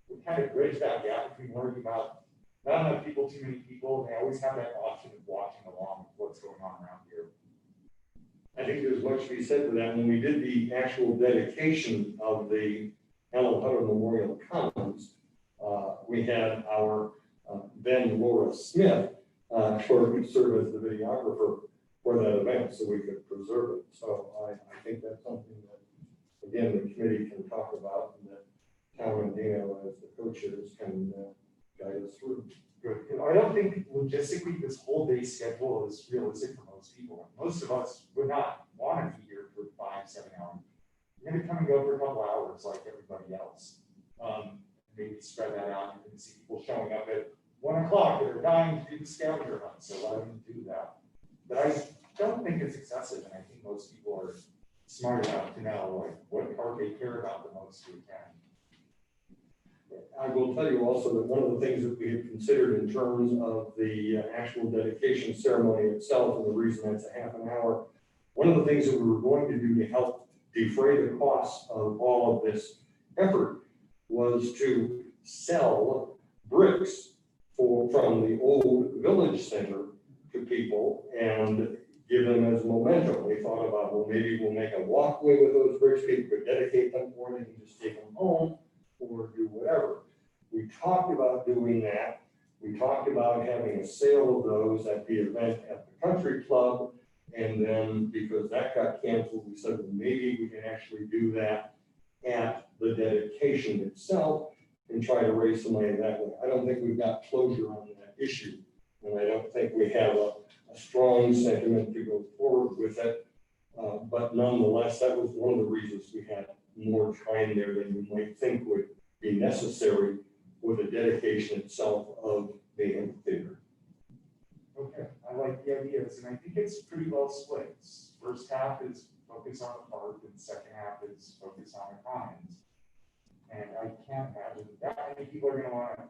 M: would kind of bridge that gap between worrying about not enough people, too many people. They always have that option of watching along with what's going on around here.
O: I think there's much to be said for that. When we did the actual dedication of the Alan Hutter Memorial Commons, we had our then Laura Smith serve as the videographer for that event so we could preserve it. So I think that's something that, again, the committee can talk about and that Tom and Dino as the co-chairs can guide us through.
M: Good. I don't think logistically this whole day schedule is realistic for most people. Most of us would not want to be here for 5-7 hours. You're gonna come and go for a couple hours like everybody else. Maybe spread that out. You can see people showing up at 1 o'clock that are dying to do the scavenger hunt, so let them do that. But I don't think it's excessive, and I think most people are smart enough to know like what part they care about the most who can.
O: I will tell you also that one of the things that we have considered in terms of the actual dedication ceremony itself, and the reason that's a half an hour, one of the things that we were going to do to help defray the costs of all of this effort was to sell bricks from the old village center to people and give them as memento. They thought about, well, maybe we'll make a walkway with those bricks, people could dedicate them, or they can just take them home or do whatever. We talked about doing that. We talked about having a sale of those at the event at the country club. And then because that got canceled, we said, well, maybe we can actually do that at the dedication itself and try to raise some money that way. I don't think we've got closure on that issue. And I don't think we have a strong sentiment to go forward with it. But nonetheless, that was one of the reasons we had more time there than you might think would be necessary with the dedication itself of the amphitheater.
M: Okay, I like the ideas, and I think it's pretty well split. First half is focused on the park, and second half is focused on the commons. And I can't imagine that many people are gonna wanna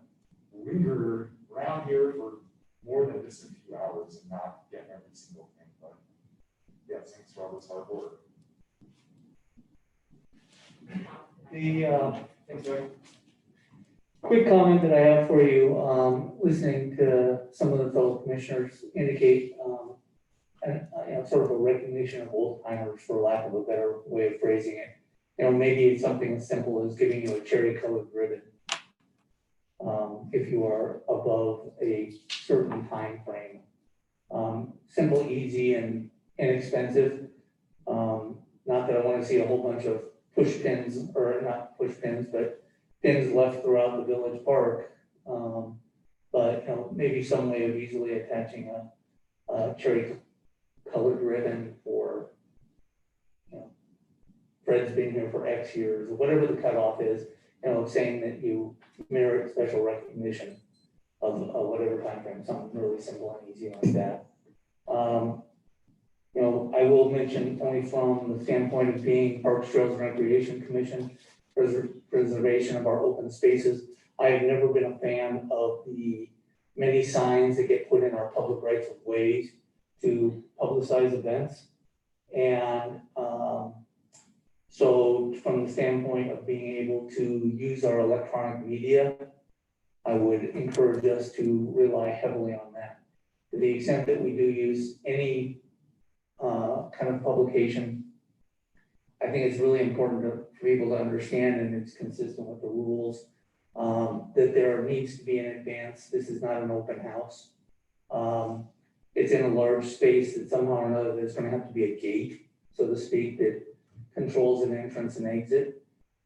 M: linger around here for more than just a few hours and not get every single thing, but yeah, thanks for all this hard work.
C: Thanks, Joey. Quick comment that I have for you, listening to some of the fellow commissioners indicate, sort of a recognition of old timers, for lack of a better way of phrasing it. Maybe it's something as simple as giving you a cherry colored ribbon. If you are above a certain time frame. Simple, easy, and inexpensive. Not that I want to see a whole bunch of push pins, or not push pins, but pins left throughout the village park. But maybe some way of easily attaching a cherry colored ribbon for, Fred's been here for X years, or whatever the cutoff is, saying that you merit special recognition of whatever time frame, something really simple and easy like that. I will mention, only from the standpoint of being Parks, Trails, and Recreation Commission, preservation of our open spaces. I have never been a fan of the many signs that get put in our public rights of ways to publicize events. And so from the standpoint of being able to use our electronic media, I would encourage us to rely heavily on that. To the extent that we do use any kind of publication, I think it's really important for people to understand, and it's consistent with the rules, that there needs to be an advance. This is not an open house. It's in a large space that somehow or another there's going to have to be a gate, so to speak, that controls an entrance and exit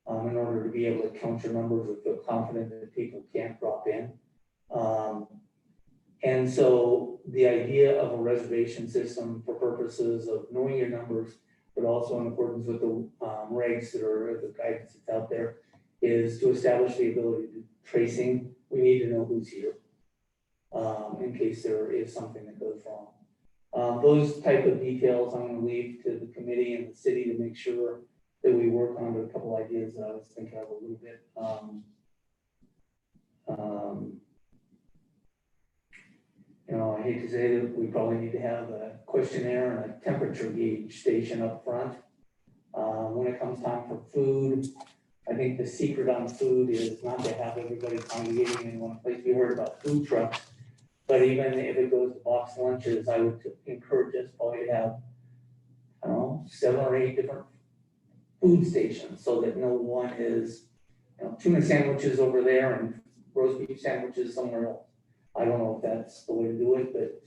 C: in order to be able to count your numbers or feel confident that people can't drop in. And so the idea of a reservation system for purposes of knowing your numbers, but also in accordance with the regs that are, the guidance that's out there, is to establish the ability to tracing. We need to know who's here in case there is something that goes wrong. Those type of details I'm going to leave to the committee and the city to make sure that we work on. A couple ideas that I was thinking of a little bit. I hate to say that we probably need to have a questionnaire and a temperature gauge station up front. When it comes time for food, I think the secret on food is not to have everybody congregating in one place. We heard about food trucks, but even if it goes to box lunches, I would encourage us probably to have, 7 or 8 different food stations, so that no one is, tuna sandwiches over there and roast beef sandwiches somewhere else. I don't know if that's the way to do it, but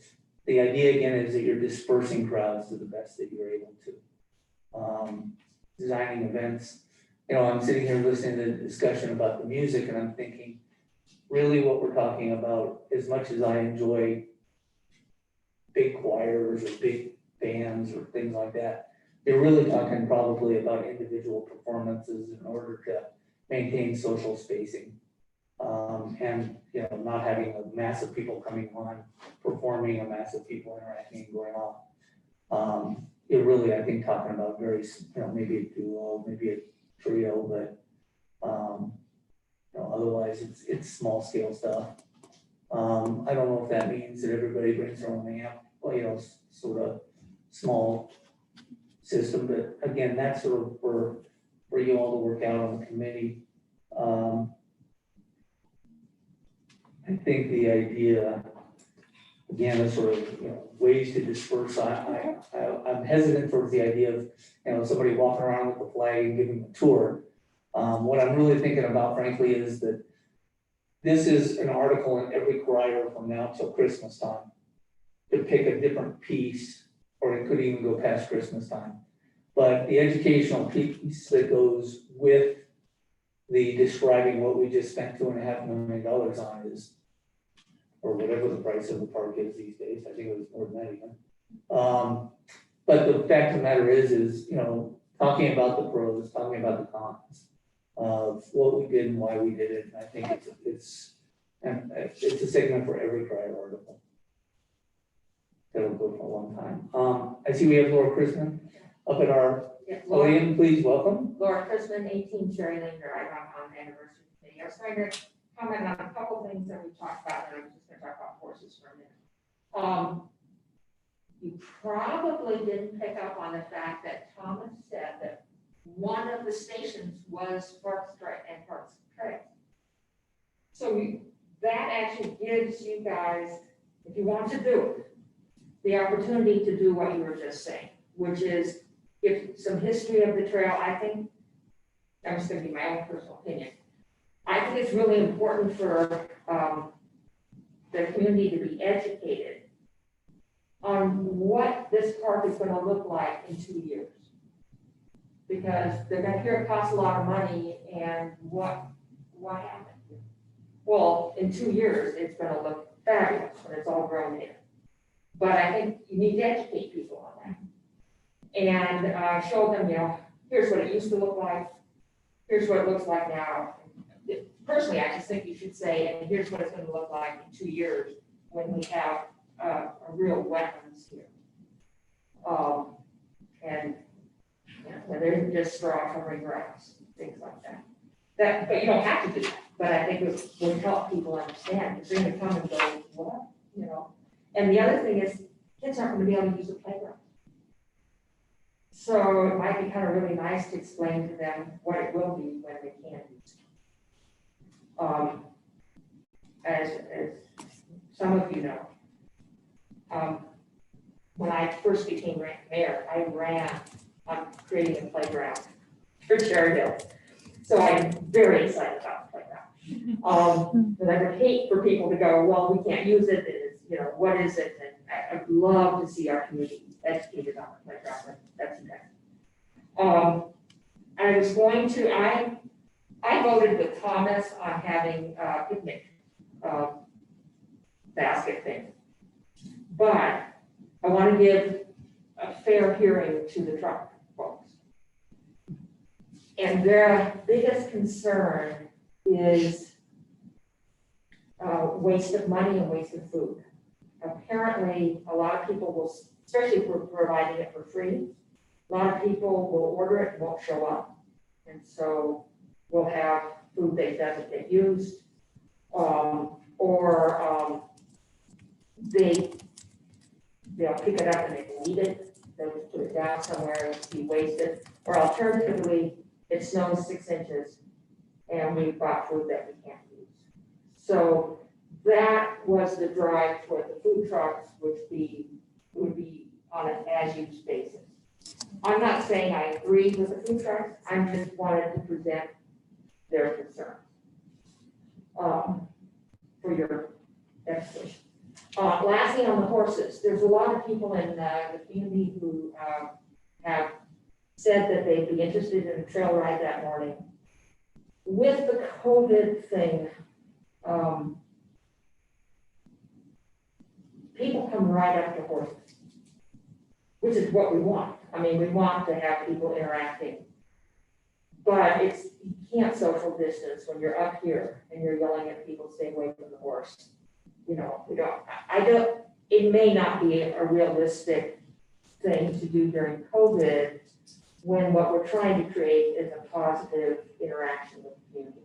C: the idea again is that you're dispersing crowds to the best that you're able to. Designing events, I'm sitting here listening to the discussion about the music, and I'm thinking, really what we're talking about, as much as I enjoy big choirs or big bands or things like that, you're really talking probably about individual performances in order to maintain social spacing. And, you know, not having a mass of people coming on, performing, a mass of people interacting and going off. You're really, I think, talking about very, you know, maybe a duo, maybe a trio, but, you know, otherwise it's small scale stuff. I don't know if that means that everybody brings their own amp, well, you know, sort of small system, but again, that's sort of for you all to work out on the committee. I think the idea, again, is sort of, you know, ways to disperse. I'm hesitant towards the idea of, you know, somebody walking around with the flag and giving a tour. What I'm really thinking about, frankly, is that this is an article in every crier from now till Christmas time to pick a different piece, or it could even go past Christmas time. But the educational piece that goes with the describing what we just spent $2.5 million on is, or whatever the price of the park is these days, I think it was more than that even. But the fact of the matter is, you know, talking about the pros, talking about the cons of what we did and why we did it, and I think it's a segment for every crier article. That'll go for a long time. I see we have Laura Chrisman up at our podium. Please welcome.
F: Laura Chrisman, 18 Cherry Lane Drive on the anniversary committee. I was trying to comment on a couple of things that we talked about, and I'm just going to talk about horses for a minute. You probably didn't pick up on the fact that Thomas said that one of the stations was Parks and Parks Trail. So that actually gives you guys, if you want to do it, the opportunity to do what you were just saying, which is give some history of the trail. I think, I'm just going to give my own personal opinion. I think it's really important for the community to be educated on what this park is going to look like in 2 years. Because they're going to hear it costs a lot of money, and what happened? Well, in 2 years, it's going to look fabulous when it's all grown in. But I think you need to educate people on that. And show them, you know, here's what it used to look like, here's what it looks like now. Personally, I just think you should say, and here's what it's going to look like in 2 years when we have a real wetlands here. And you know, when they're just straw covering grass, things like that. But you don't have to do that. But I think it would help people understand. Because they're going to come and go, what? You know. And the other thing is, kids aren't going to be able to use the playground. So it might be kind of really nice to explain to them what it will be when they can use it. As some of you know, when I first became mayor, I ran on creating a playground for Cherry Hill. So I'm very excited about the playground. But I would hate for people to go, well, we can't use it, it's, you know, what is it? And I'd love to see our community educated on the playground. That's next. I was going to, I voted with Thomas on having a picnic basket thing. But I want to give a fair hearing to the truck folks. And their biggest concern is waste of money and waste of food. Apparently, a lot of people will, especially if we're providing it for free, a lot of people will order it and won't show up. And so we'll have food that doesn't get used, or they'll pick it up and they will eat it, they'll just put it down somewhere and be wasted. Or alternatively, it snows 6 inches and we've got food that we can't use. So that was the drive toward the food trucks, which would be on an as-use basis. I'm not saying I agree with the food trucks, I'm just wanted to present their concerns for your education. Lastly, on the horses, there's a lot of people in the community who have said that they'd be interested in a trail ride that morning. With the COVID thing, people come right after horses, which is what we want. I mean, we want to have people interacting. But you can't social distance when you're up here and you're yelling at people, stay away from the horse. You know, it may not be a realistic thing to do during COVID when what we're trying to create is a positive interaction with the community.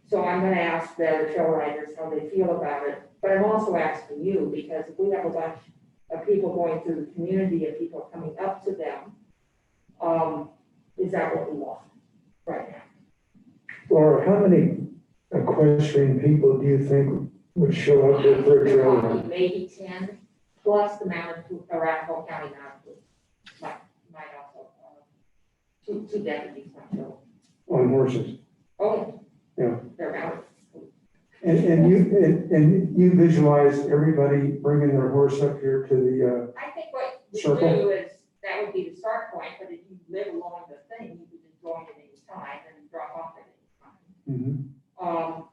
F: So I'm gonna ask the trail riders how they feel about it, but I'm also asking you, because if we have a bunch of people going through the community and people coming up to them, is that what we want right now?
L: Laura, how many equestrian people do you think would show up there for a trail ride?
F: Maybe 10, plus the Arapahoe County Mounted might also, two deputies might show.
L: On horses?
F: Oh,
L: yeah.
F: They're mounted.
L: And you visualize everybody bringing their horse up here to the,
F: I think what we
L: circle?
F: do is, that would be the start point, but if you live along the thing, you could just join at any time and drop off at any time.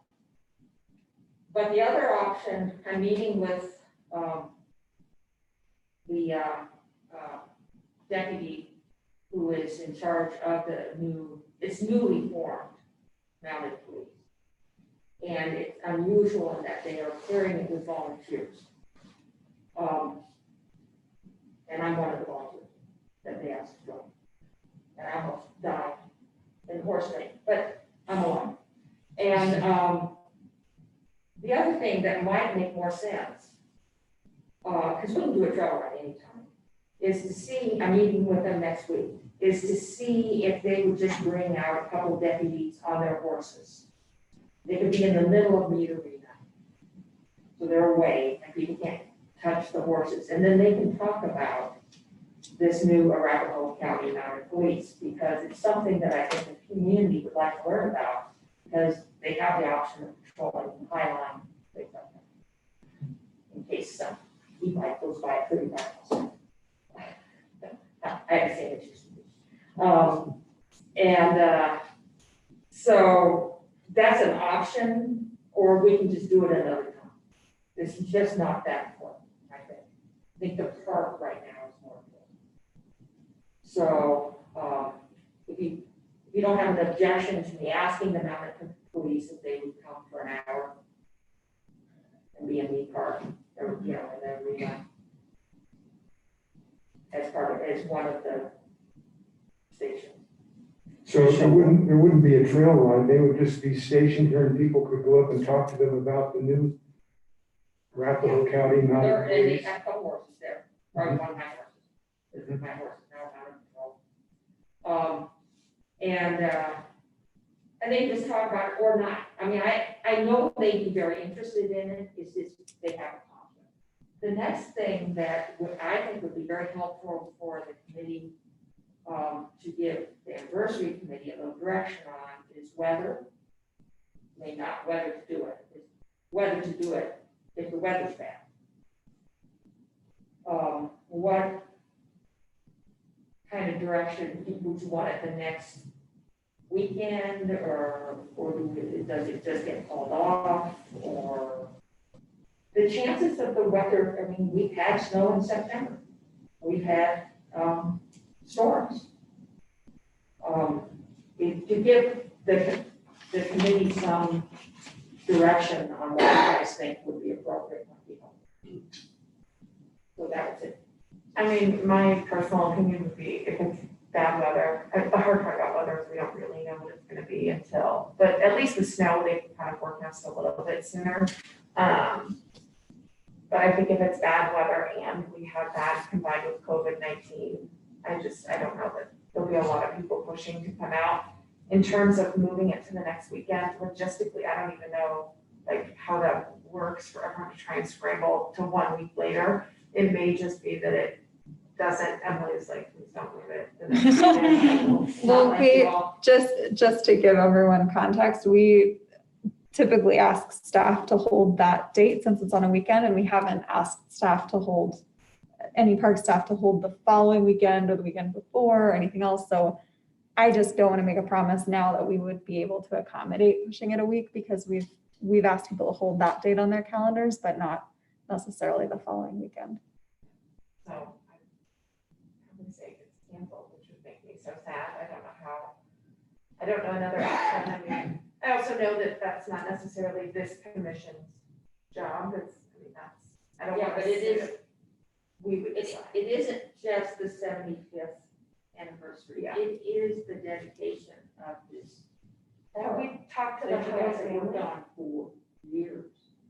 F: But the other option, I'm meeting with the deputy who is in charge of it's newly formed mounted police. And it's unusual in that they are pairing it with volunteers. And I'm one of the volunteers that they asked to join. And I almost died in horse riding, but I'm alive. And the other thing that might make more sense, because we can do a trail ride anytime, is to see, I'm meeting with them next week, is to see if they would just bring out a couple of deputies on their horses. They could be in the middle of the arena. So they're away and people can't touch the horses. And then they can talk about this new Arapahoe County Mounted Police, because it's something that I think the community would like to learn about, because they have the option of patrolling High Line, things like that. In case some e-bike goes by at 30 miles. I have to say it. So that's an option, or we can just do it another time. This is just not that important, I think. I think the park right now is more important. So if you don't have an objection to me asking the mounted police if they would come for an hour and be in the park, or, you know, and then we as one of the stations.
L: so there wouldn't be a trail ride, they would just be stationed here and people could go up and talk to them about the new Arapahoe County Mounted
F: And they
L: Police.
F: have a couple horses there, probably one of my horses. This is my horse now, mounted patrol. And they just talk about it or not. I mean, I know they'd be very interested in it, it's just they have a conflict. The next thing that I think would be very helpful for the committee to give the anniversary committee a little direction on is whether, maybe not whether to do it, is whether to do it if the weather's bad. What kind of direction would you want it the next weekend, or does it just get called off, or the chances of the weather? I mean, we've had snow in September, we've had storms. To give the committee some direction on what you guys think would be appropriate for people. So that was it.
P: I mean, my personal opinion would be if it's bad weather, the hard part about weather is we don't really know what it's going to be until, but at least with snow, they can kind of forecast a little bit sooner. But I think if it's bad weather and we have that combined with COVID-19, I don't know that there'll be a lot of people pushing to come out. In terms of moving it to the next weekend, logistically, I don't even know like how that works for everyone to try and scramble to 1 week later. It may just be that it doesn't, Emily's like, please don't move it. The next weekend.
G: Well, we, just to give everyone context, we typically ask staff to hold that date since it's on a weekend, and we haven't asked staff to hold, any park staff to hold the following weekend or the weekend before or anything else. So I just don't want to make a promise now that we would be able to accommodate pushing it a week, because we've asked people to hold that date on their calendars, but not necessarily the following weekend.
P: So I would say it's canceled, which would make me so sad. I don't know how, I don't know another option. I mean, I also know that that's not necessarily this commission's job. It's, I mean, that's, I don't
F: Yeah,
P: want to.
F: but it is,
P: We would
F: it
P: decide.
F: isn't just the 75th anniversary.
P: Yeah.
F: It is the dedication of this.
P: Have we talked to the
F: That you
P: Huddle
F: guys have worked
P: family?
F: on for years.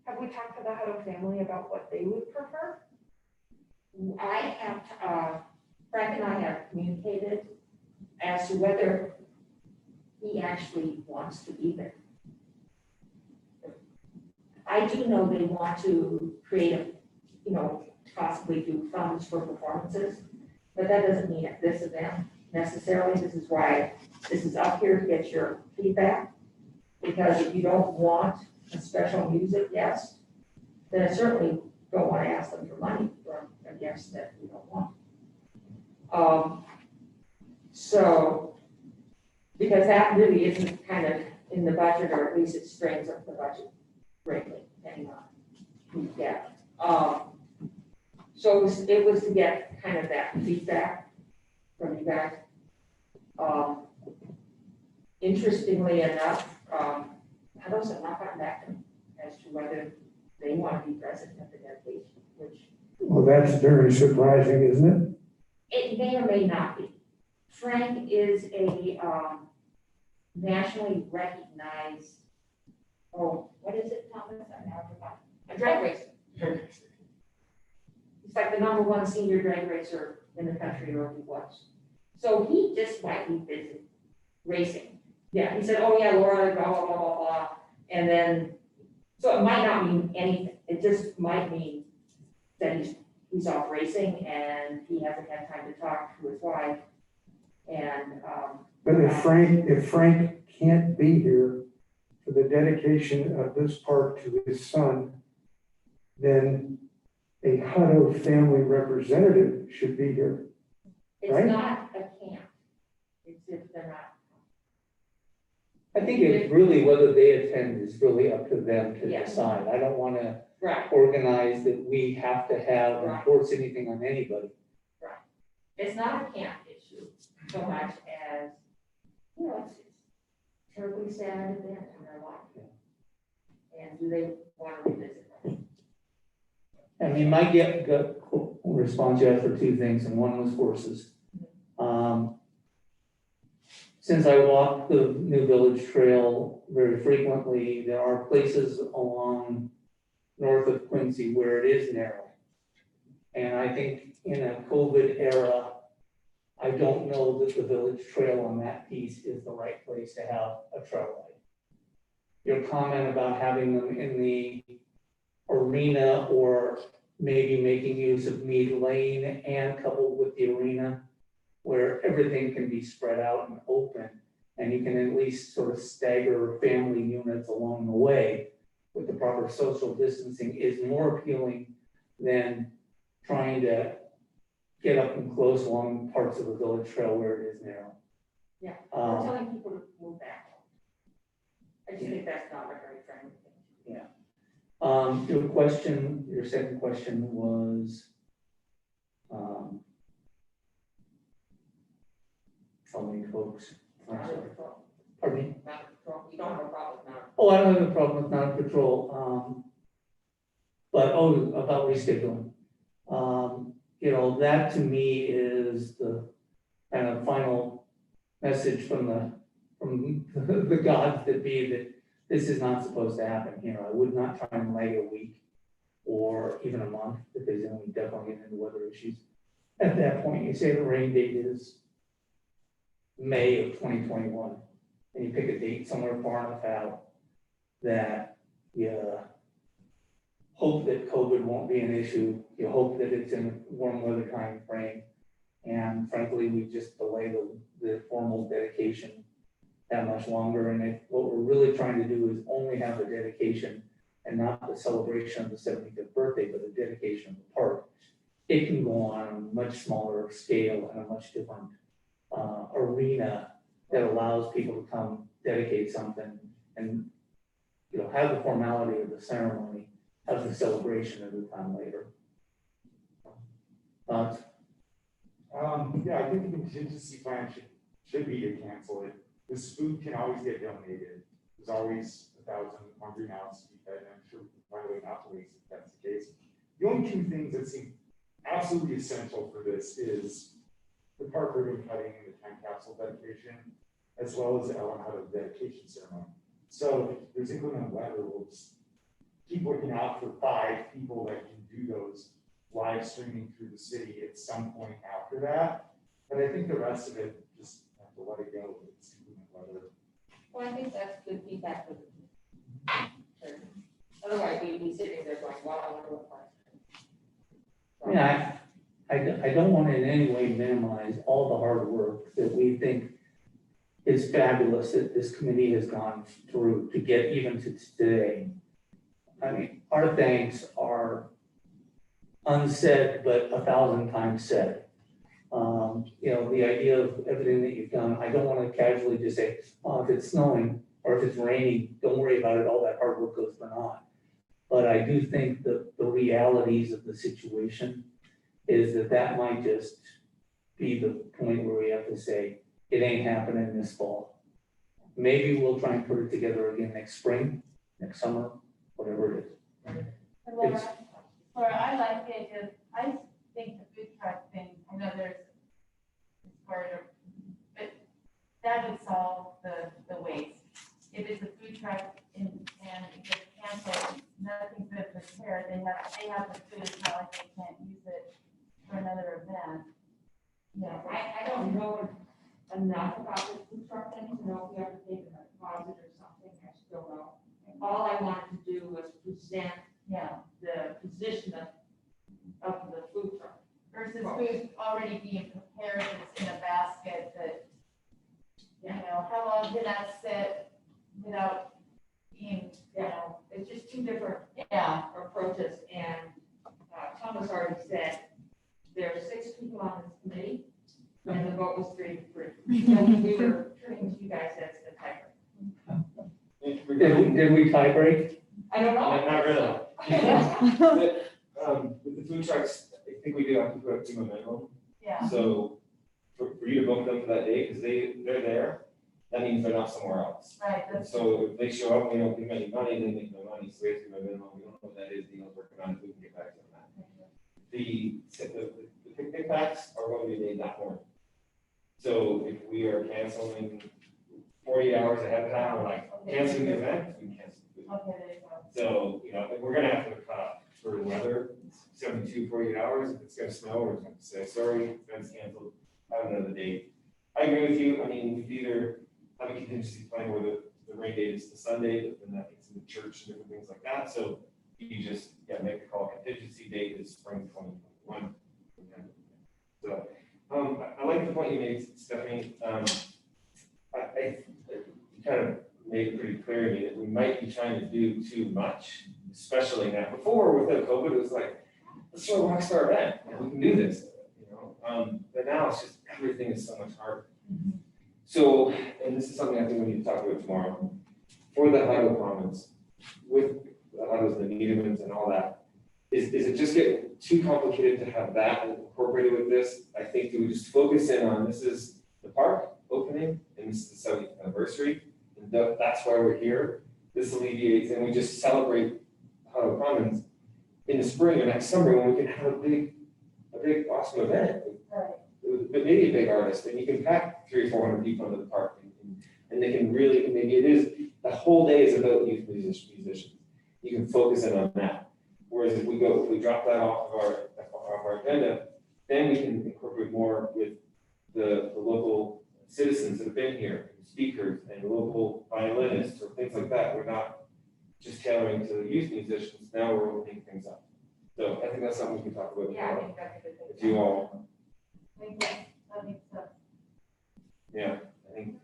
P: Have we talked to the Huddle family about what they would prefer?
F: I have, Frank and I have communicated as to whether he actually wants to be there. I do know they want to create a, you know, possibly do funds for performances, but that doesn't mean at this event necessarily. This is why this is up here to get your feedback. Because if you don't want a special music guest, then I certainly don't want to ask them for money for a guest that we don't want. So, because that really isn't kind of in the budget, or at least it strains up the budget greatly, depending on who you get. So it was to get kind of that feedback from you guys. Interestingly enough, Huddles have not gotten back to me as to whether they want to be present at the dedication, which
L: Well, that's very surprising, isn't it?
F: it may or may not be. Frank is a nationally recognized, oh, what is it, Thomas? I now forgot. A drag racer. He's like the #1 senior drag racer in the country, or he was. So he just might be busy racing. Yeah, he said, oh yeah, Laura, blah, blah, blah, blah, blah. And then, so it might not mean anything. It just might mean that he's off racing and he hasn't had time to talk to his wife. And,
L: But if Frank can't be here for the dedication of this park to his son, then a Hutto family representative should be here.
F: it's
L: Right.
F: not a camp. It's if they're not.
C: I think it's really whether they attend is really up to them to
F: Yeah.
C: decide. I don't want to
F: Right,
C: organize that we have to have and
F: Right.
C: force anything on anybody.
F: right. It's not a camp issue so much as, you know, it's terribly sad event in their life. And do they want to revisit that?
C: I mean, my gut response you asked for two things, and one was horses. Since I walk the New Village Trail very frequently, there are places along north of Quincy where it is narrow. And I think in a COVID era, I don't know that the Village Trail on that piece is the right place to have a trail light. Your comment about having them in the arena or maybe making use of Mead Lane and coupled with the arena where everything can be spread out and open, and you can at least sort of stagger family units along the way with the proper social distancing is more appealing than trying to get up and close along parts of the Village Trail where it is narrow.
F: Yeah, we're telling people to move back. I just think that's not a very friendly thing.
C: Your second question was, how many folks? Pardon me?
F: You don't have a problem now.
C: Oh, I don't have a problem with Mountain Patrol, but, about rescheduling. You know, that to me is the kind of final message from the gods that be that this is not supposed to happen here. I would not try and lag a week or even a month because then we definitely get into weather issues. At that point, you say the rain date is May of 2021, and you pick a date somewhere far enough out that you hope that COVID won't be an issue. You hope that it's in a warm weather time frame. And frankly, we just delay the formal dedication that much longer. And what we're really trying to do is only have the dedication and not the celebration of the 75th birthday, but the dedication of the park. It can go on a much smaller scale and a much different arena that allows people to come dedicate something and, you know, have the formality of the ceremony, have the celebration at a time later. Thoughts?
M: Yeah, I think the contingency plan should be to cancel it. This food can always get donated. There's always 1,000 hungry mouths to be fed, and I'm sure we can find a way not to waste if that's the case. The only two things that seem absolutely essential for this is the park ribbon cutting and the time capsule dedication, as well as the Ellen Huddle dedication ceremony. So if there's inclement weather, we'll just keep looking out for 5 people that can do those live streaming through the city at some point after that. But I think the rest of it, just have to let it go. It's inclement weather.
F: Well, I think that's good feedback for the church. Otherwise, we'd be sitting there going, wow, I wonder what part.
C: Yeah, I don't want to in any way minimize all the hard work that we think is fabulous that this committee has gone through to get even to today. I mean, our thanks are unsaid, but 1,000 times said. You know, the idea of everything that you've done, I don't want to casually just say, oh, if it's snowing or if it's raining, don't worry about it, all that hard work goes for naught. But I do think that the realities of the situation is that might just be the point where we have to say, it ain't happening this fall. Maybe we'll try and put it together again next spring, next summer, whatever it is. It's-
F: Laura, I like the idea, I think the food truck thing, I know there's, it's part of, but that would solve the waste. If it's a food truck and it gets canceled, nothing's been prepared, they have the food, it's not like they can't use it for another event.
P: Yeah, I don't know enough about the food truck thing to know if we have to take a deposit or something, I still don't. All I wanted to do was present the position of the food truck.
F: Versus food already being prepared, it's in a basket that, you know, how long did that sit without being, you know,
P: It's just two different
F: approaches.
P: and Thomas already said, there are 6 people on this committee, and the vote was 3-3. So we were turning to you guys as the tiebreaker.
C: Did we tie break?
P: I don't know.
H: Not really. With the food trucks, I think we do have to put a minimum.
F: Yeah.
H: So for you to book them for that day, because they're there, that means they're not somewhere else.
F: Right, that's.
H: So if they show up, we don't give them any money, they make no money, so we have to give them a minimum, we don't know what that is, Dino's working on it, we can get back to them on that. The picnic packs are going to be made that morning. So if we are canceling 40 hours ahead of time, we're like, canceling the event, we can cancel the food.
F: Okay, there you go.
H: So, you know, we're gonna have to, for weather, 72, 48 hours, if it's gonna snow, we're gonna say, sorry, event's canceled, have another date. I agree with you, I mean, we've either have a contingency plan where the rain date is the Sunday, but then that gets into church and different things like that, so you just, make the call, contingency date is spring 2021. So, I like the point you made, Stephanie, you kind of made it pretty clear to me that we might be trying to do too much, especially now. Before, without COVID, it was like, let's throw a rock star event, we can do this, you know? But now it's just, everything is so much harder. So, and this is something I think we need to talk about tomorrow, for the Hutto Commons, with the Huttos and the Niedermans and all that, is it just getting too complicated to have that incorporated with this? I think that we just focus in on, this is the park opening, and this is the 70th anniversary, and that's why we're here. This alleviates, and we just celebrate Hutto Commons in the spring or next summer when we can have a big awesome event. But maybe a big artist, and you can pack 300 or 400 people into the park, and they can really, maybe it is, the whole day is about youth musicians. You can focus in on that. Whereas if we drop that off of our agenda, then we can incorporate more with the local citizens that have been here, speakers and local violinists or things like that. We're not just tailoring to the youth musicians, now we're opening things up. So I think that's something we can talk about.
F: Yeah, I think that's a good thing.
H: If you all,
F: I think that makes sense.
H: yeah, I think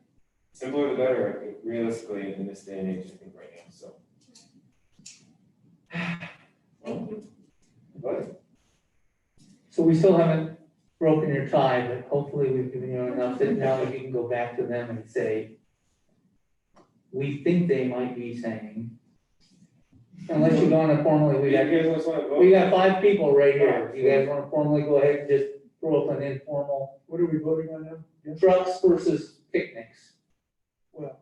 H: simpler the better, I think, realistically in this day and age, I think right now, so.
F: Thank you.
H: But
C: So we still haven't broken your tie, but hopefully we've given you enough that now you can go back to them and say, we think they might be saying, unless you want to formally, we got 5 people right here. You guys want to formally go ahead and just throw up an informal
L: What are we voting on now? Yes?
C: trucks versus picnics?
L: Well,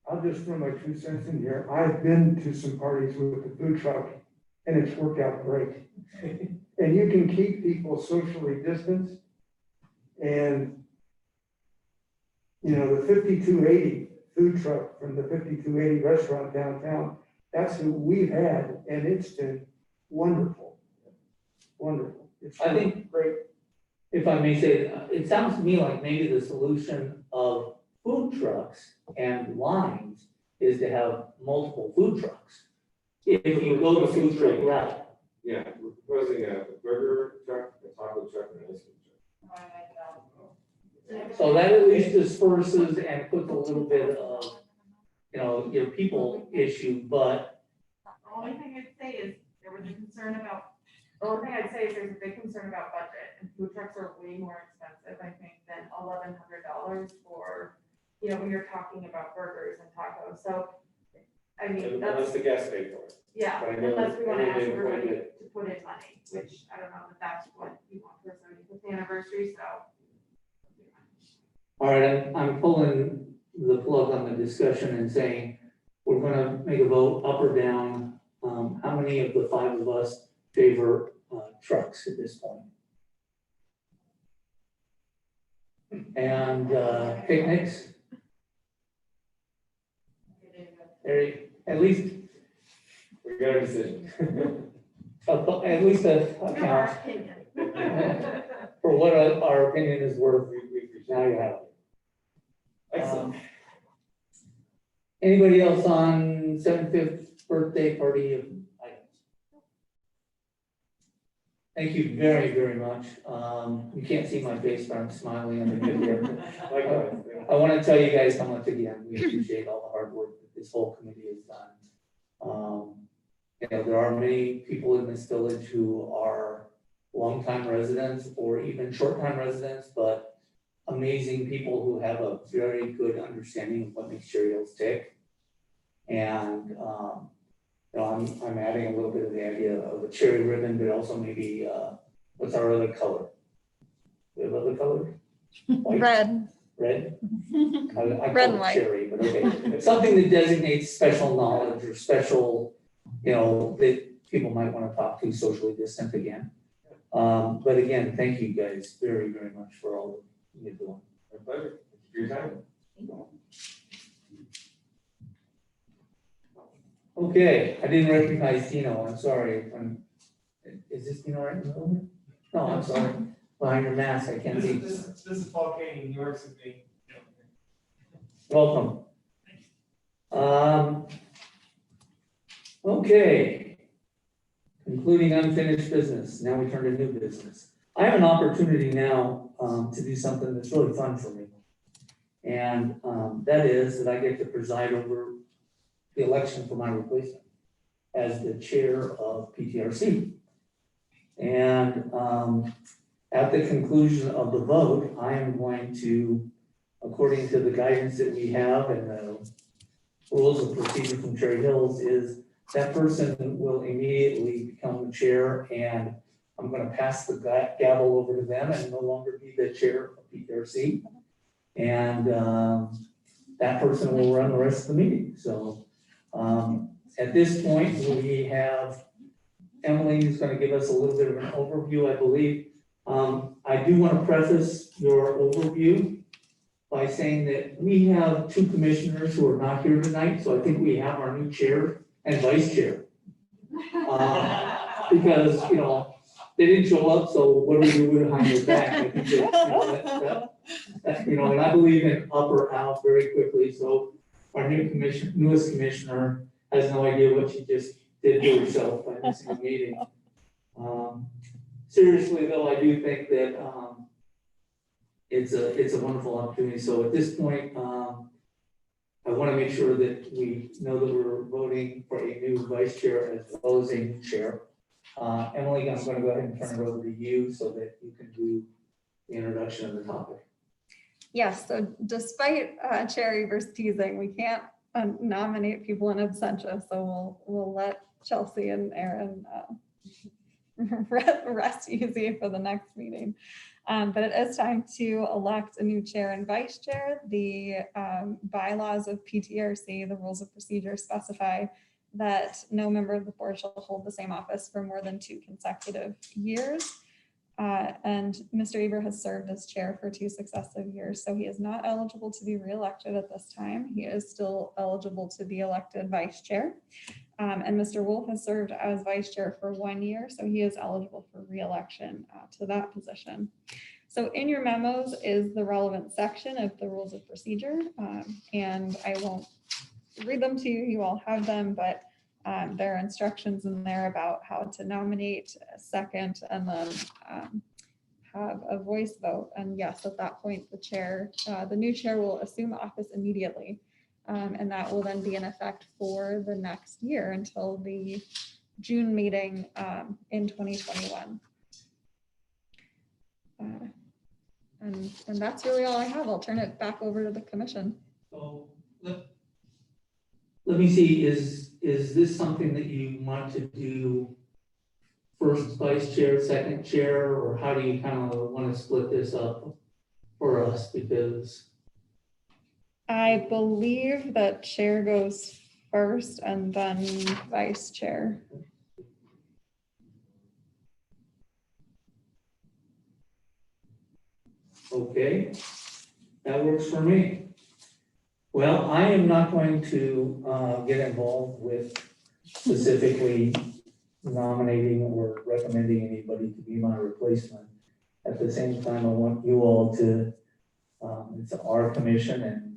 L: I'll just throw my 2 cents in here. I've been to some parties with the food truck and it's worked out great. And you can keep people socially distanced. And, you know, the 5280 food truck from the 5280 restaurant downtown, that's who we've had, and it's been wonderful. Wonderful. It's
C: I think,
L: great.
C: if I may say, it sounds to me like maybe the solution of food trucks and lines is to have multiple food trucks. If you go the food truck route.
H: Yeah, we're proposing a burger truck, a taco truck, and an ice cream truck.
C: So that at least disperses and puts a little bit of, you know, your people issue, but
P: The only thing I'd say is there was a concern about, the only thing I'd say is there's a big concern about budget, and food trucks are way more expensive, I think, than $1,100 for, you know, when you're talking about burgers and tacos, so, I mean,
H: Unless
P: that's,
H: the guests pay for it.
P: yeah,
H: But I know
P: unless we wanna
H: that
P: ask
H: they
P: everybody
H: avoid
P: to put in money, which I don't know that that's what you want for a 75th anniversary, so.
C: all right, I'm pulling the plug on the discussion and saying, we're gonna make a vote up or down. How many of the 5 of us favor trucks at this point? And picnics? At least,
H: We got a decision.
C: at least a
P: Our
C: count
P: opinion.
C: for what our opinion is worth. Now you have it.
H: Excellent.
C: Anybody else on 75th birthday party items? Thank you very, very much. You can't see my face, but I'm smiling under here.
H: Likewise.
C: I want to tell you guys how much, again, we appreciate all the hard work that this whole committee has done. You know, there are many people in this village who are longtime residents or even short-time residents, but amazing people who have a very good understanding of what makes Cherry Hills tick. And, you know, I'm adding a little bit of the idea of a cherry ribbon, but also maybe, what's our other color? We have other color? White?
G: Red.
C: Red? I
G: Red
C: call
G: and
C: it
G: white.
C: cherry, but okay. Something that designates special knowledge or special, you know, that people might want to talk to socially distant again. But again, thank you guys very, very much for all that you're doing.
H: My pleasure. Thank you for your time.
C: Okay, I didn't recognize Dino, I'm sorry. Is this Dino right in the middle? No, I'm sorry. Behind your mask, I can't see.
E: This is Paul Kane, New York City.
C: Welcome. Okay. Concluding unfinished business, now we turn to new business. I have an opportunity now to do something that's really fun for me. And that is that I get to preside over the election for my replacement as the chair of PTRC. And at the conclusion of the vote, I am going to, according to the guidance that we have and the rules of procedure from Cherry Hills, is that person will immediately become the chair, and I'm going to pass the gavel over to them and no longer be the chair of PTRC. And that person will run the rest of the meeting. So at this point, we have Emily who's going to give us a little bit of an overview, I believe. I do want to preface your overview by saying that we have 2 commissioners who are not here tonight, so I think we have our new chair and vice chair. Because, you know, they didn't show up, so what do we do behind their back? I think that, you know, that, you know, and I believe in up or out very quickly, so our newest commissioner has no idea what she just did to herself by missing a meeting. Seriously though, I do think that it's a wonderful opportunity. So at this point, I want to make sure that we know that we're voting for a new vice chair as well as a new chair. Emily, I'm going to go ahead and turn it over to you so that you can do the introduction of the topic.
G: Yes, so despite Cherry versus teasing, we can't nominate people in absentia, so we'll let Chelsea and Aaron rest easy for the next meeting. But it is time to elect a new chair and vice chair. The bylaws of PTRC, the rules of procedure, specify that no member of the board shall hold the same office for more than 2 consecutive years. And Mr. Eber has served as chair for 2 successive years, so he is not eligible to be reelected at this time. He is still eligible to be elected vice chair. And Mr. Wolf has served as vice chair for 1 year, so he is eligible for reelection to that position. So in your memos is the relevant section of the rules of procedure, and I won't read them to you, you all have them, but there are instructions in there about how to nominate a second and then have a voice vote. And yes, at that point, the chair, the new chair will assume office immediately. And that will then be in effect for the next year until the June meeting in 2021. And that's really all I have. I'll turn it back over to the commission.
C: So let me see, is this something that you want to do first vice chair, second chair, or how do you kind of want to split this up for us? Because
G: I believe that chair goes first and then vice chair.
C: okay, that works for me. Well, I am not going to get involved with specifically nominating or recommending anybody to be my replacement. At the same time, I want you all to, it's our commission, and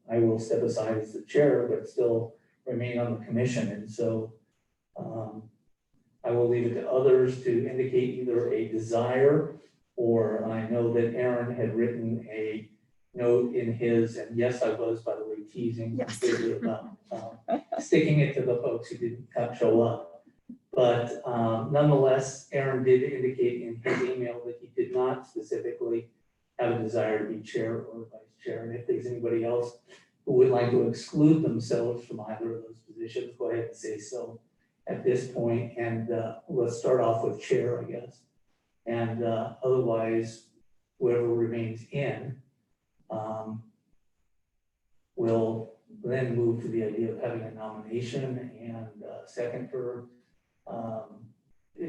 C: I will step aside as the chair, but still remain on the commission. And so I will leave it to others to indicate either a desire, or I know that Aaron had written a note in his, and yes, I was, by the way, teasing completely about sticking it to the folks who didn't show up. But nonetheless, Aaron did indicate in his email that he did not specifically have a desire to be chair or vice chair. And if there's anybody else who would like to exclude themselves from either of those positions, go ahead and say so at this point. And let's start off with chair, I guess. And otherwise, whoever remains in, we'll then move to the idea of having a nomination and second for,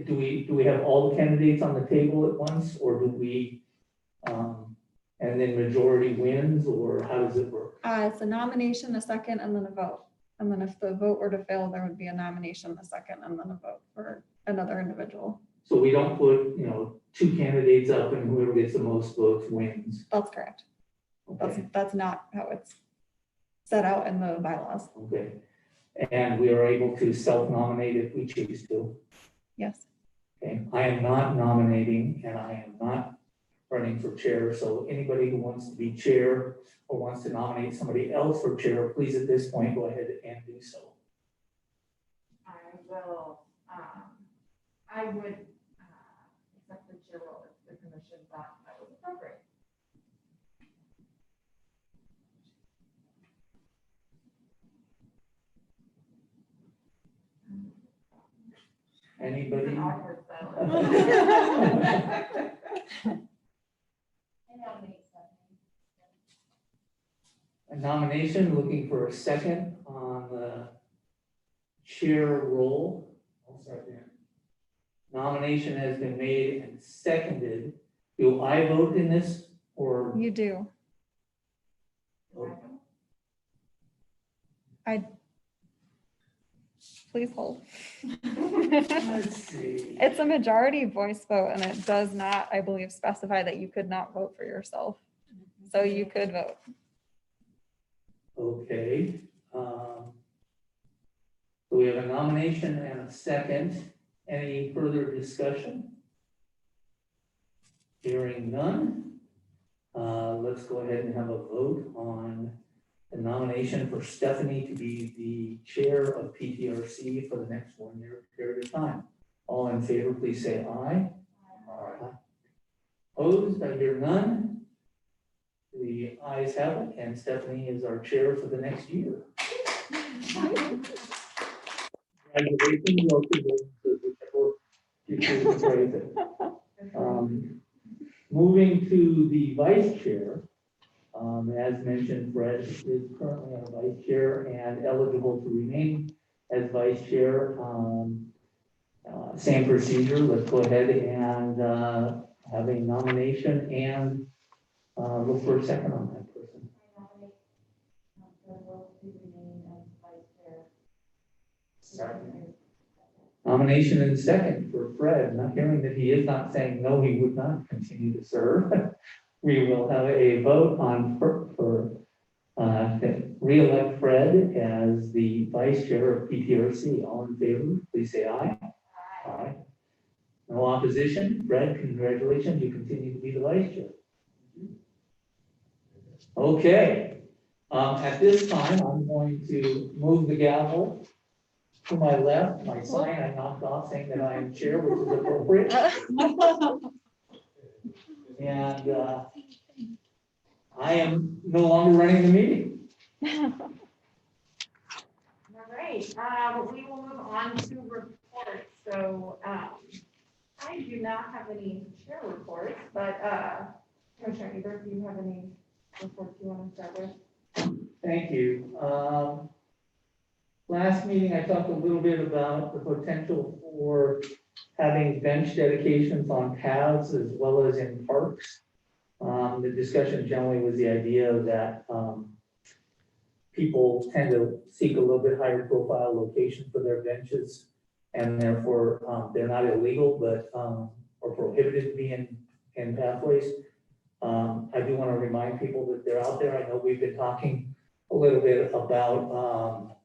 C: do we have all the candidates on the table at once, or do we, and then majority wins, or how does it work?
G: It's a nomination, a second, and then a vote. And then if the vote were to fail, there would be a nomination, a second, and then a vote for another individual.
C: So we don't put, 2 candidates up and whoever gets the most votes wins.
G: That's correct.
C: Okay.
G: That's not how it's set out in the bylaws.
C: Okay. And we are able to self-nominate if we choose to.
G: Yes.
C: Okay. I am not nominating and I am not running for chair. So anybody who wants to be chair or wants to nominate somebody else for chair, please at this point, go ahead and do so.
P: I will, I would accept the chair role if the commission thought that was appropriate.
C: Anybody?
P: It's an awkward silence.
C: A nomination, looking for a second on the chair role.
M: I'll second.
C: Nomination has been made and seconded. Do I vote in this or?
G: You do. Please hold.
C: Let's see.
G: It's a majority voice vote, and it does not, I believe, specify that you could not vote for yourself. So you could vote.
C: Okay. So we have a nomination and a second. Any further discussion? Hearing none. Let's go ahead and have a vote on the nomination for Stephanie to be the chair of PTRC for the next 1 year period of time. All in favor, please say aye. Aye. Opposed, I hear none. The ayes have it, and Stephanie is our chair for the next year. Congratulations, welcome to whichever you choose to phrase it. Moving to the vice chair, as mentioned, Fred is currently our vice chair and eligible to remain as vice chair. Same procedure, let's go ahead and have a nomination and look for a second on that person. Nomination and second for Fred, not hearing that he is not saying no, he would not continue to serve. We will have a vote on re-elect Fred as the vice chair of PTRC. All in favor, please say aye. Aye. No opposition. Fred, congratulations, you continue to be the vice chair. Okay, at this time, I'm going to move the gavel to my left, my sign I knocked off saying that I am chair, which is appropriate. And I am no longer running the meeting.
P: All right, we will move on to reports. So I do not have any chair reports, but Commissioner Ebert, do you have any reports you want to start with?
C: Thank you. Last meeting, I talked a little bit about the potential for having bench dedications on paths as well as in parks. The discussion generally was the idea that people tend to seek a little bit higher profile location for their benches, and therefore they're not illegal, but or prohibited to be in pathways. I do want to remind people that they're out there. I know we've been talking a little bit about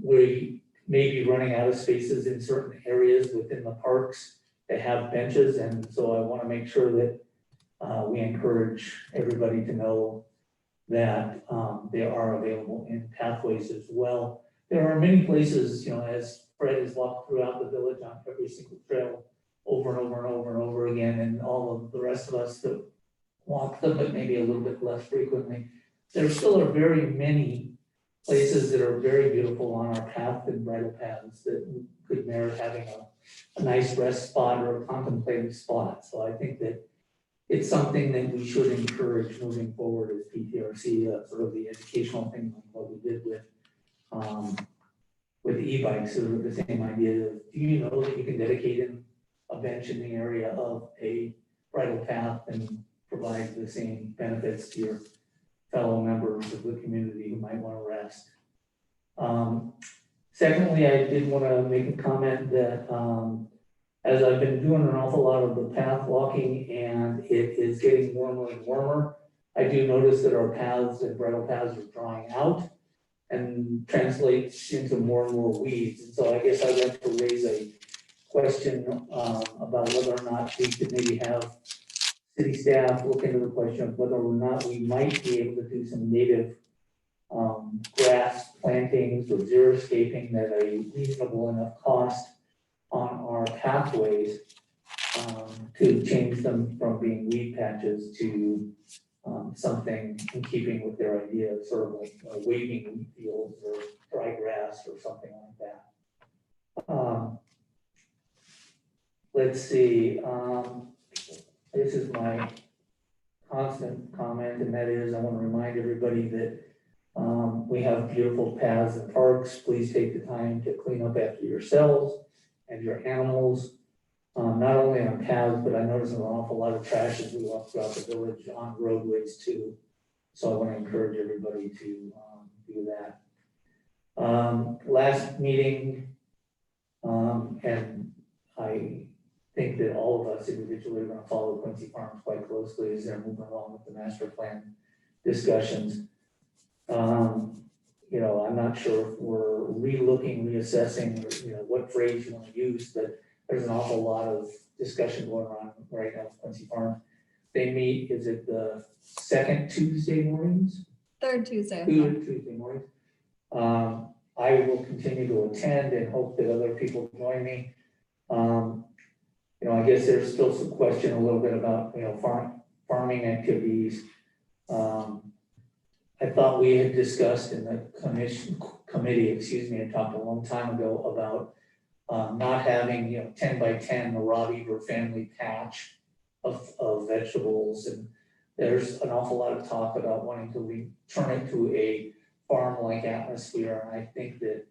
C: we may be running out of spaces in certain areas within the parks that have benches, and so I want to make sure that we encourage everybody to know that they are available in pathways as well. There are many places, you know, as Fred has walked throughout the village on every single trail over and over and over and over again, and all of the rest of us that walk them, but maybe a little bit less frequently. There still are very many places that are very beautiful on our path and bridle paths that could merit having a nice rest spot or a contemplative spot. So I think that it's something that we should encourage moving forward as PTRC, sort of the educational thing, like what we did with the e-bikes, sort of the same idea of, do you know that you can dedicate a bench in the area of a bridle path and provide the same benefits to your fellow members of the community who might want to rest. Secondly, I did want to make a comment that as I've been doing an awful lot of the path walking and it is getting warmer and warmer, I do notice that our paths and bridle paths are drying out and translates into more and more weeds. And so I guess I'd like to raise a question about whether or not we could maybe have city staff look into the question of whether or not we might be able to do some native grass plantings or xeriscaping at a reasonable enough cost on our pathways to change them from being weed patches to something in keeping with their idea of sort of like waving wheat fields or dry grass or something like that. Let's see. This is my constant comment, and that is I want to remind everybody that we have beautiful paths and parks. Please take the time to clean up after yourselves and your animals, not only on paths, but I notice an awful lot of trash as we walk throughout the village on roadways too. So I want to encourage everybody to do that. Last meeting, and I think that all of us individually are going to follow Quincy Farms quite closely as they're moving along with the master plan discussions. You know, I'm not sure if we're reassessing, or, you know, what phrase you want to use, but there's an awful lot of discussion going on right now with Quincy Farms. They meet, is it the second Tuesday mornings?
G: Third Tuesday.
C: Tuesday mornings. I will continue to attend and hope that other people join me. I guess there's still some question a little bit about, farming activities. I thought we had discussed in the committee, I talked a long time ago about not having, 10 by 10, the Rob Eber family patch of vegetables. And there's an awful lot of talk about wanting to return it to a farm-like atmosphere. And I think that,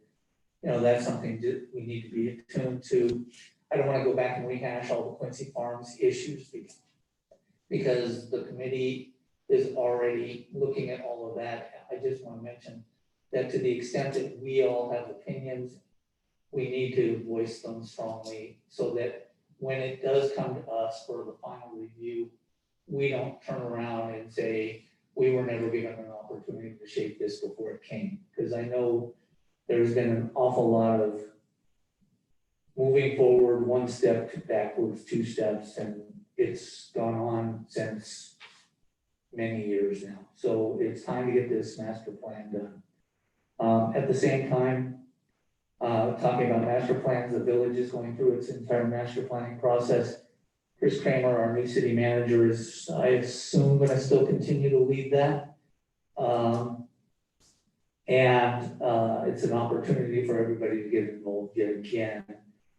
C: that's something that we need to be attuned to. I don't want to go back and rehash all the Quincy Farms issues because the committee is already looking at all of that. I just want to mention that to the extent that we all have opinions, we need to voice them strongly so that when it does come to us for the final review, we don't turn around and say, we were never given an opportunity to shape this before it came. Because I know there's been an awful lot of moving forward, one step backwards, two steps, and it's gone on since many years now. So it's time to get this master plan done. At the same time, talking about master plans, the village is going through its entire master planning process. Chris Kramer, our new city manager, is, I assume, going to still continue to lead that. It's an opportunity for everybody to get involved yet again.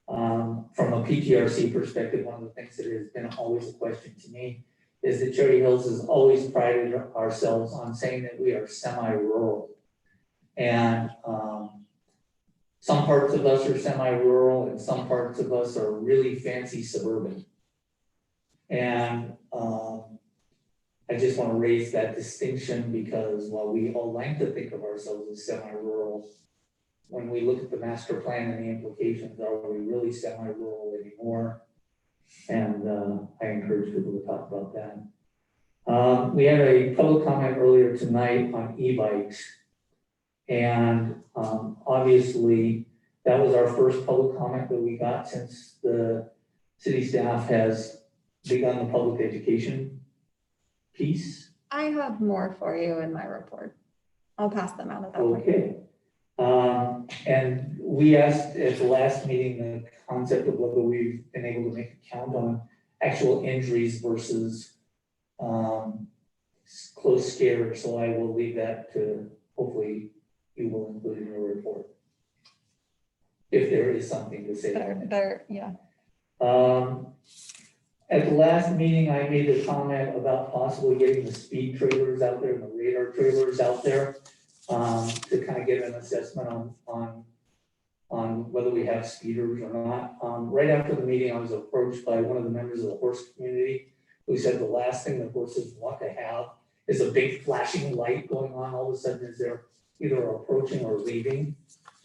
C: From a PTRC perspective, one of the things that has been always a question to me is that Cherry Hills has always prided ourselves on saying that we are semi-rural. And some parts of us are semi-rural and some parts of us are really fancy suburban. And I just want to raise that distinction because while we all like to think of ourselves as semi-rural, when we look at the master plan and the implications, are we really semi-rural anymore? And I encourage people to talk about that. We had a public comment earlier tonight on e-bikes. And obviously, that was our first public comment that we got since the city staff has begun the public education piece.
G: I have more for you in my report. I'll pass them out at that point.
C: Okay. And we asked at the last meeting the concept of whether we've been able to make a count on actual injuries versus close scares. So I will leave that to, hopefully you will include in your report. If there is something to say on it.
G: Yeah.
C: At the last meeting, I made a comment about possibly getting the speed trailers out there and the radar trailers out there to kind of get an assessment on whether we have speeders or not. Right after the meeting, I was approached by one of the members of the horse community who said the last thing the horses want to have is a big flashing light going on all of a sudden as they're either approaching or leaving,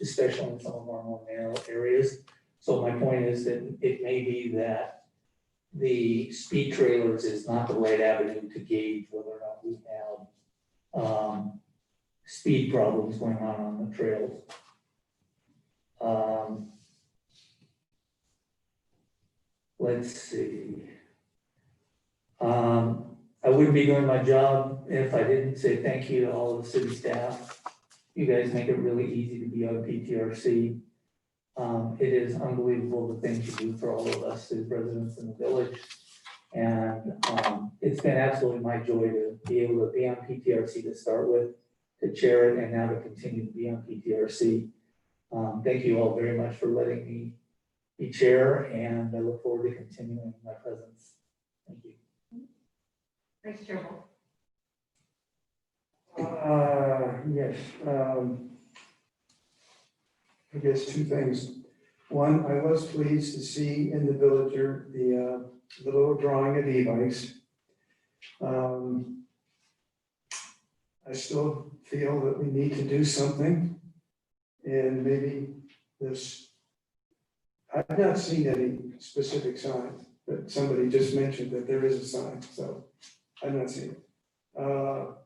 C: especially in some of our more narrow areas. So my point is that it may be that the speed trailers is not the right avenue to gauge whether or not we have speed problems going on the trails. Let's see. I wouldn't be doing my job if I didn't say thank you to all of the city staff. You guys make it really easy to be on PTRC. It is unbelievable the things you do for all of us as residents in the village. And it's been absolutely my joy to be able to be on PTRC to start with, to chair it, and now to continue to be on PTRC. Thank you all very much for letting me be chair, and I look forward to continuing my presence. Thank you.
F: Vice Chair.
L: Yes. I guess two things. One, I was pleased to see in the Villager the little drawing of e-bikes. I still feel that we need to do something, and maybe this, I've not seen any specific signs, but somebody just mentioned that there is a sign, so I've not seen it. So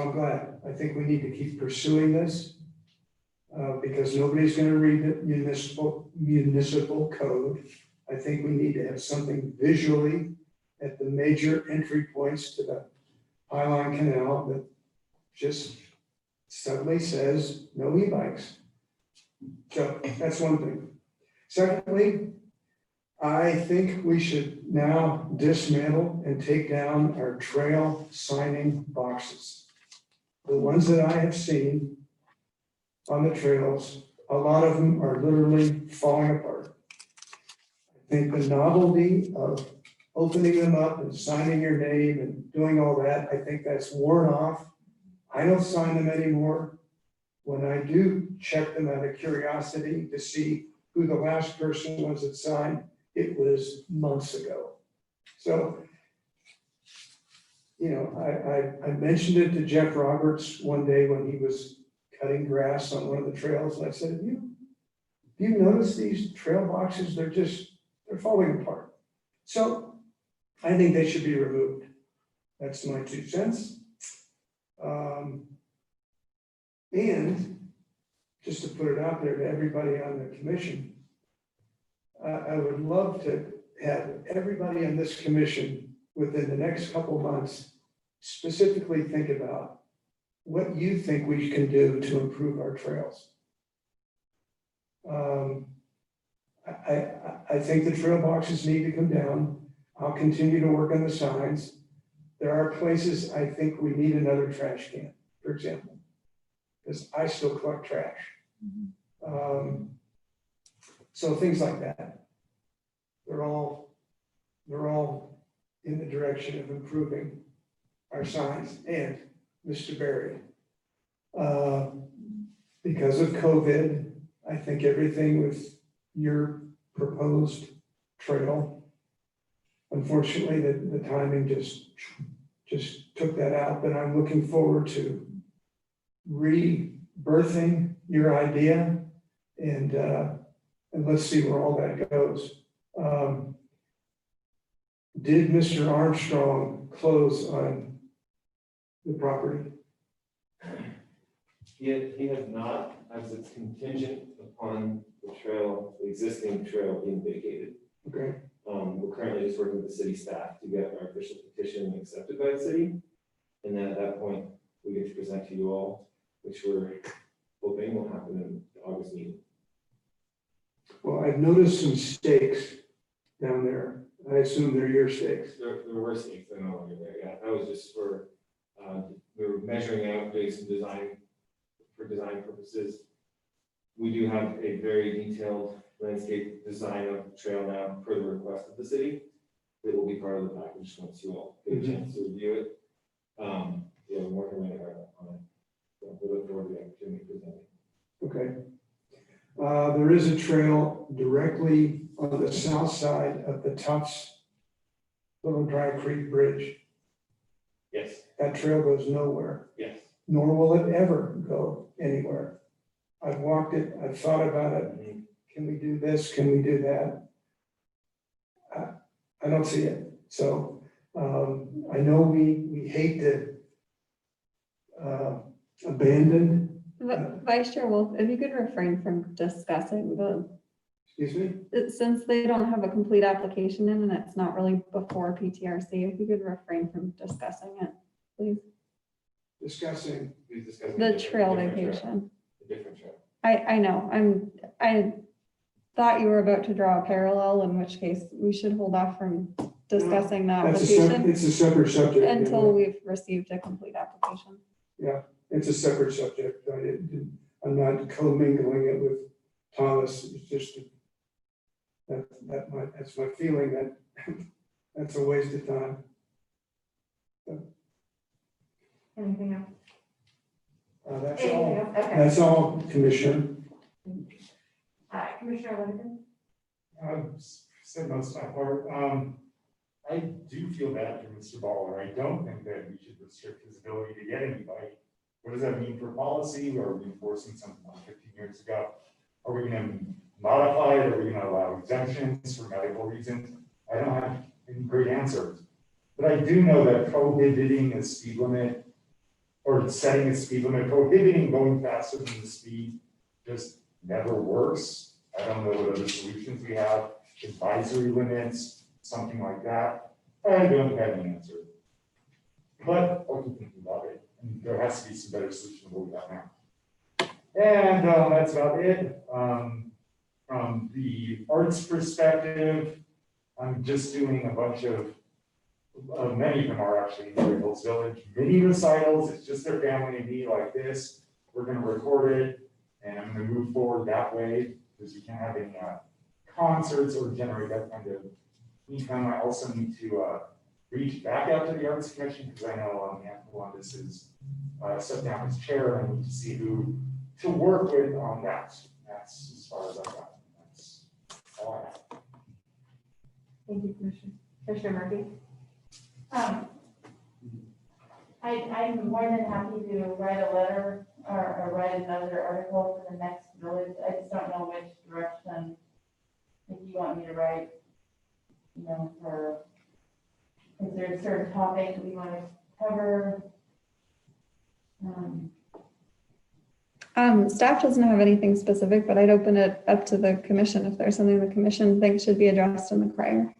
L: I'm glad. I think we need to keep pursuing this because nobody's going to read the municipal code. I think we need to have something visually at the major entry points to the Highline Canal that just suddenly says no e-bikes. So that's one thing. Secondly, I think we should now dismantle and take down our trail signing boxes. The ones that I have seen on the trails, a lot of them are literally falling apart. I think the novelty of opening them up and signing your name and doing all that, I think that's worn off. I don't sign them anymore. When I do check them out of curiosity to see who the last person was that signed, it was months ago. So, you know, I mentioned it to Jeff Roberts one day when he was cutting grass on one of the trails, and I said, have you noticed these trail boxes? They're falling apart. So I think they should be removed. That's my 2 cents. And just to put it out there to everybody on the commission, I would love to have everybody on this commission within the next couple months specifically think about what you think we can do to improve our trails. I think the trail boxes need to come down. I'll continue to work on the signs. There are places I think we need another trash can, for example, because I still collect trash. So things like that. They're all in the direction of improving our signs. And Mr. Berry, because of COVID, I think everything with your proposed trail, unfortunately, the timing just took that out, but I'm looking forward to rebirthing your idea and let's see where all that goes. Did Mr. Armstrong close on the property?
H: He has not, as it's contingent upon the existing trail being vacated.
L: Okay.
H: We're currently just working with the city staff to get our official petition accepted by the city. And then at that point, we get to present to you all, which we're hoping will happen in the August meeting.
L: Well, I've noticed some stakes down there. I assume they're your stakes.
H: There were stakes that are no longer there. Yeah, that was just for, we were measuring out, doing some design for design purposes. We do have a very detailed landscape design of the trail now per the request of the city. It will be part of the package once you all get a chance to review it. Yeah, we're working really hard on it. So we look forward to the opportunity to present it.
L: Okay. There is a trail directly on the south side of the Tufts Little Dry Creek Bridge.
H: Yes.
L: That trail goes nowhere.
H: Yes.
L: Nor will it ever go anywhere. I've walked it, I've thought about it. Can we do this? Can we do that? I don't see it. So I know we hate to abandon.
G: Vice Chair Wolf, if you could refrain from discussing the,
L: Excuse me?
G: since they don't have a complete application in and it's not really before PTRC, if you could refrain from discussing it, please.
L: Discussing.
H: Please discuss
G: The trail vacation.
H: A different trail.
G: I know, I thought you were about to draw a parallel, in which case we should hold off from discussing that
L: It's
G: application
L: a separate subject.
G: until we've received a complete application.
L: Yeah, it's a separate subject. I'm not commingling it with Thomas. It's just that's my feeling that that's a waste of time.
P: Anything else?
L: That's
P: Anything
L: all.
P: else? Okay.
L: That's all, Commissioner.
P: Commissioner Livingston?
M: I've said most of my part. I do feel bad for Mr. Baller. I don't think that we should restrict his ability to get anybody. What does that mean for policy? Are we enforcing something like 15 years ago? Are we going to modify it? Are we going to allow exemptions for medical reasons? I don't have any great answers. But I do know that prohibiting a speed limit or setting a speed limit, prohibiting going faster than the speed just never works. I don't know what other solutions we have, advisory limits, something like that. I don't have an answer. But I'll keep thinking about it. And there has to be some better solution than what we got now. And that's about it. From the arts perspective, I'm just doing a bunch of many of them are actually in Grey Hills Village mini recitals. It's just their family and me like this. We're gonna record it and I'm gonna move forward that way because we can't have any concerts or generate that kind of income. I also need to reach back out to the Arts Commission because I know Ann Columbus is stepped down as chair and I need to see who to work with on that. That's as far as I got. That's all I have.
P: Thank you, Commissioner. Commissioner Murphy?
N: I'm more than happy to write a letter or write another article for the next village. I just don't know which direction, if you want me to write, you know, for, is there a certain topic that we want to cover?
G: Staff doesn't have anything specific, but I'd open it up to the commission if there's something the commission thinks should be addressed in the crier.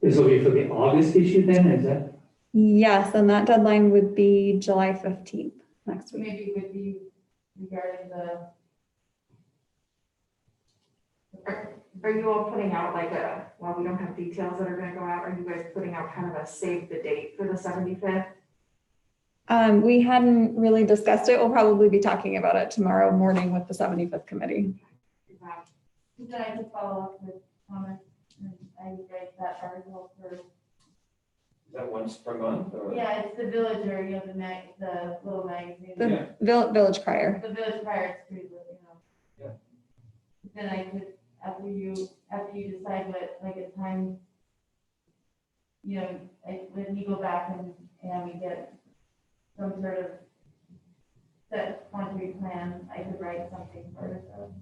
C: This will be for the August issue then, is that?
G: Yes, and that deadline would be July 15th next week.
N: Maybe it would be regarding the.
P: Are you all putting out like while we don't have details that are gonna go out, are you guys putting out kind of a save the date for the 75th?
G: We hadn't really discussed it. We'll probably be talking about it tomorrow morning with the 75th committee.
N: Then I could follow up with comments and I would write that article for.
O: Is that once per month or?
N: Yeah, it's the Villager, you know, the little magazine.
G: The Village Crier.
N: The Village Crier, it's pretty good, you know.
O: Yeah.
N: Then I could, after you decide what, like a time, you know, like when you go back and we get some sort of set concrete plan, I could write something for it, so.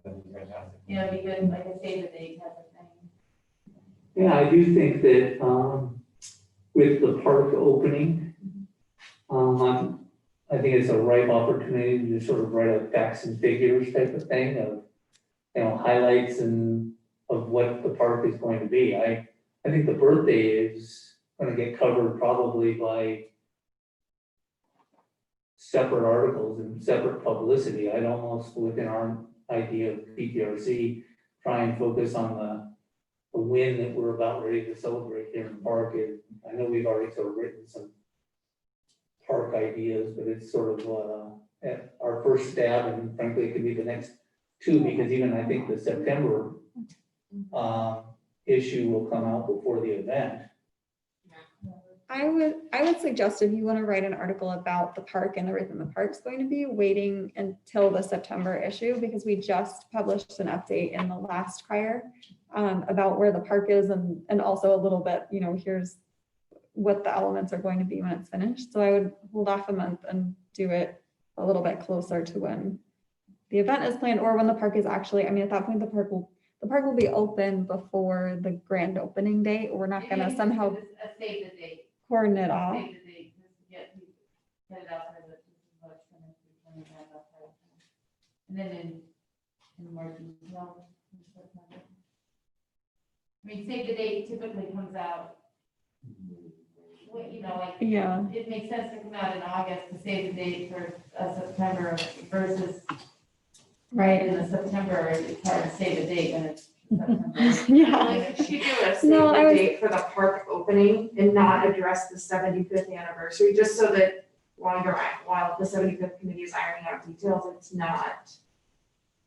O: That'd be fantastic.
N: You know, it'd be good, like a save the date type of thing.
C: Yeah, I do think that with the park opening, I think it's a ripe opportunity to just sort of write a facts and figures type of thing of, you know, highlights and of what the park is going to be. I think the birthday is going to get covered probably by separate articles and separate publicity. I'd almost, within our idea of PTRC, try and focus on the win that we're about ready to celebrate here in the park. And I know we've already sort of written some park ideas, but it's sort of at our first stab, and frankly, it could be the next two, because even I think the September issue will come out before the event.
G: I would suggest if you want to write an article about the park and everything the park's going to be, waiting until the September issue, because we just published an update in the last crier about where the park is and also a little bit, you know, here's what the elements are going to be when it's finished. So I would hold off a month and do it a little bit closer to when the event is planned, or when the park is actually, I mean, at that point, the park will be open before the grand opening date. We're not gonna somehow
N: A save the date.
G: coordinate off.
N: Save the date, just to get it out there, that this is what's finished, we can have that part. And then in more detail. I mean, save the date typically comes out, you know, like.
G: Yeah.
N: It makes sense to come out in August to save the date for September versus.
G: Right.
N: In the September, it's hard to save the date when it's September.
G: Yeah.
P: Like, could you do a save
G: No,
P: the date for the park opening and not address the 75th anniversary, just so that while the 75th committee is ironing out details, it's not.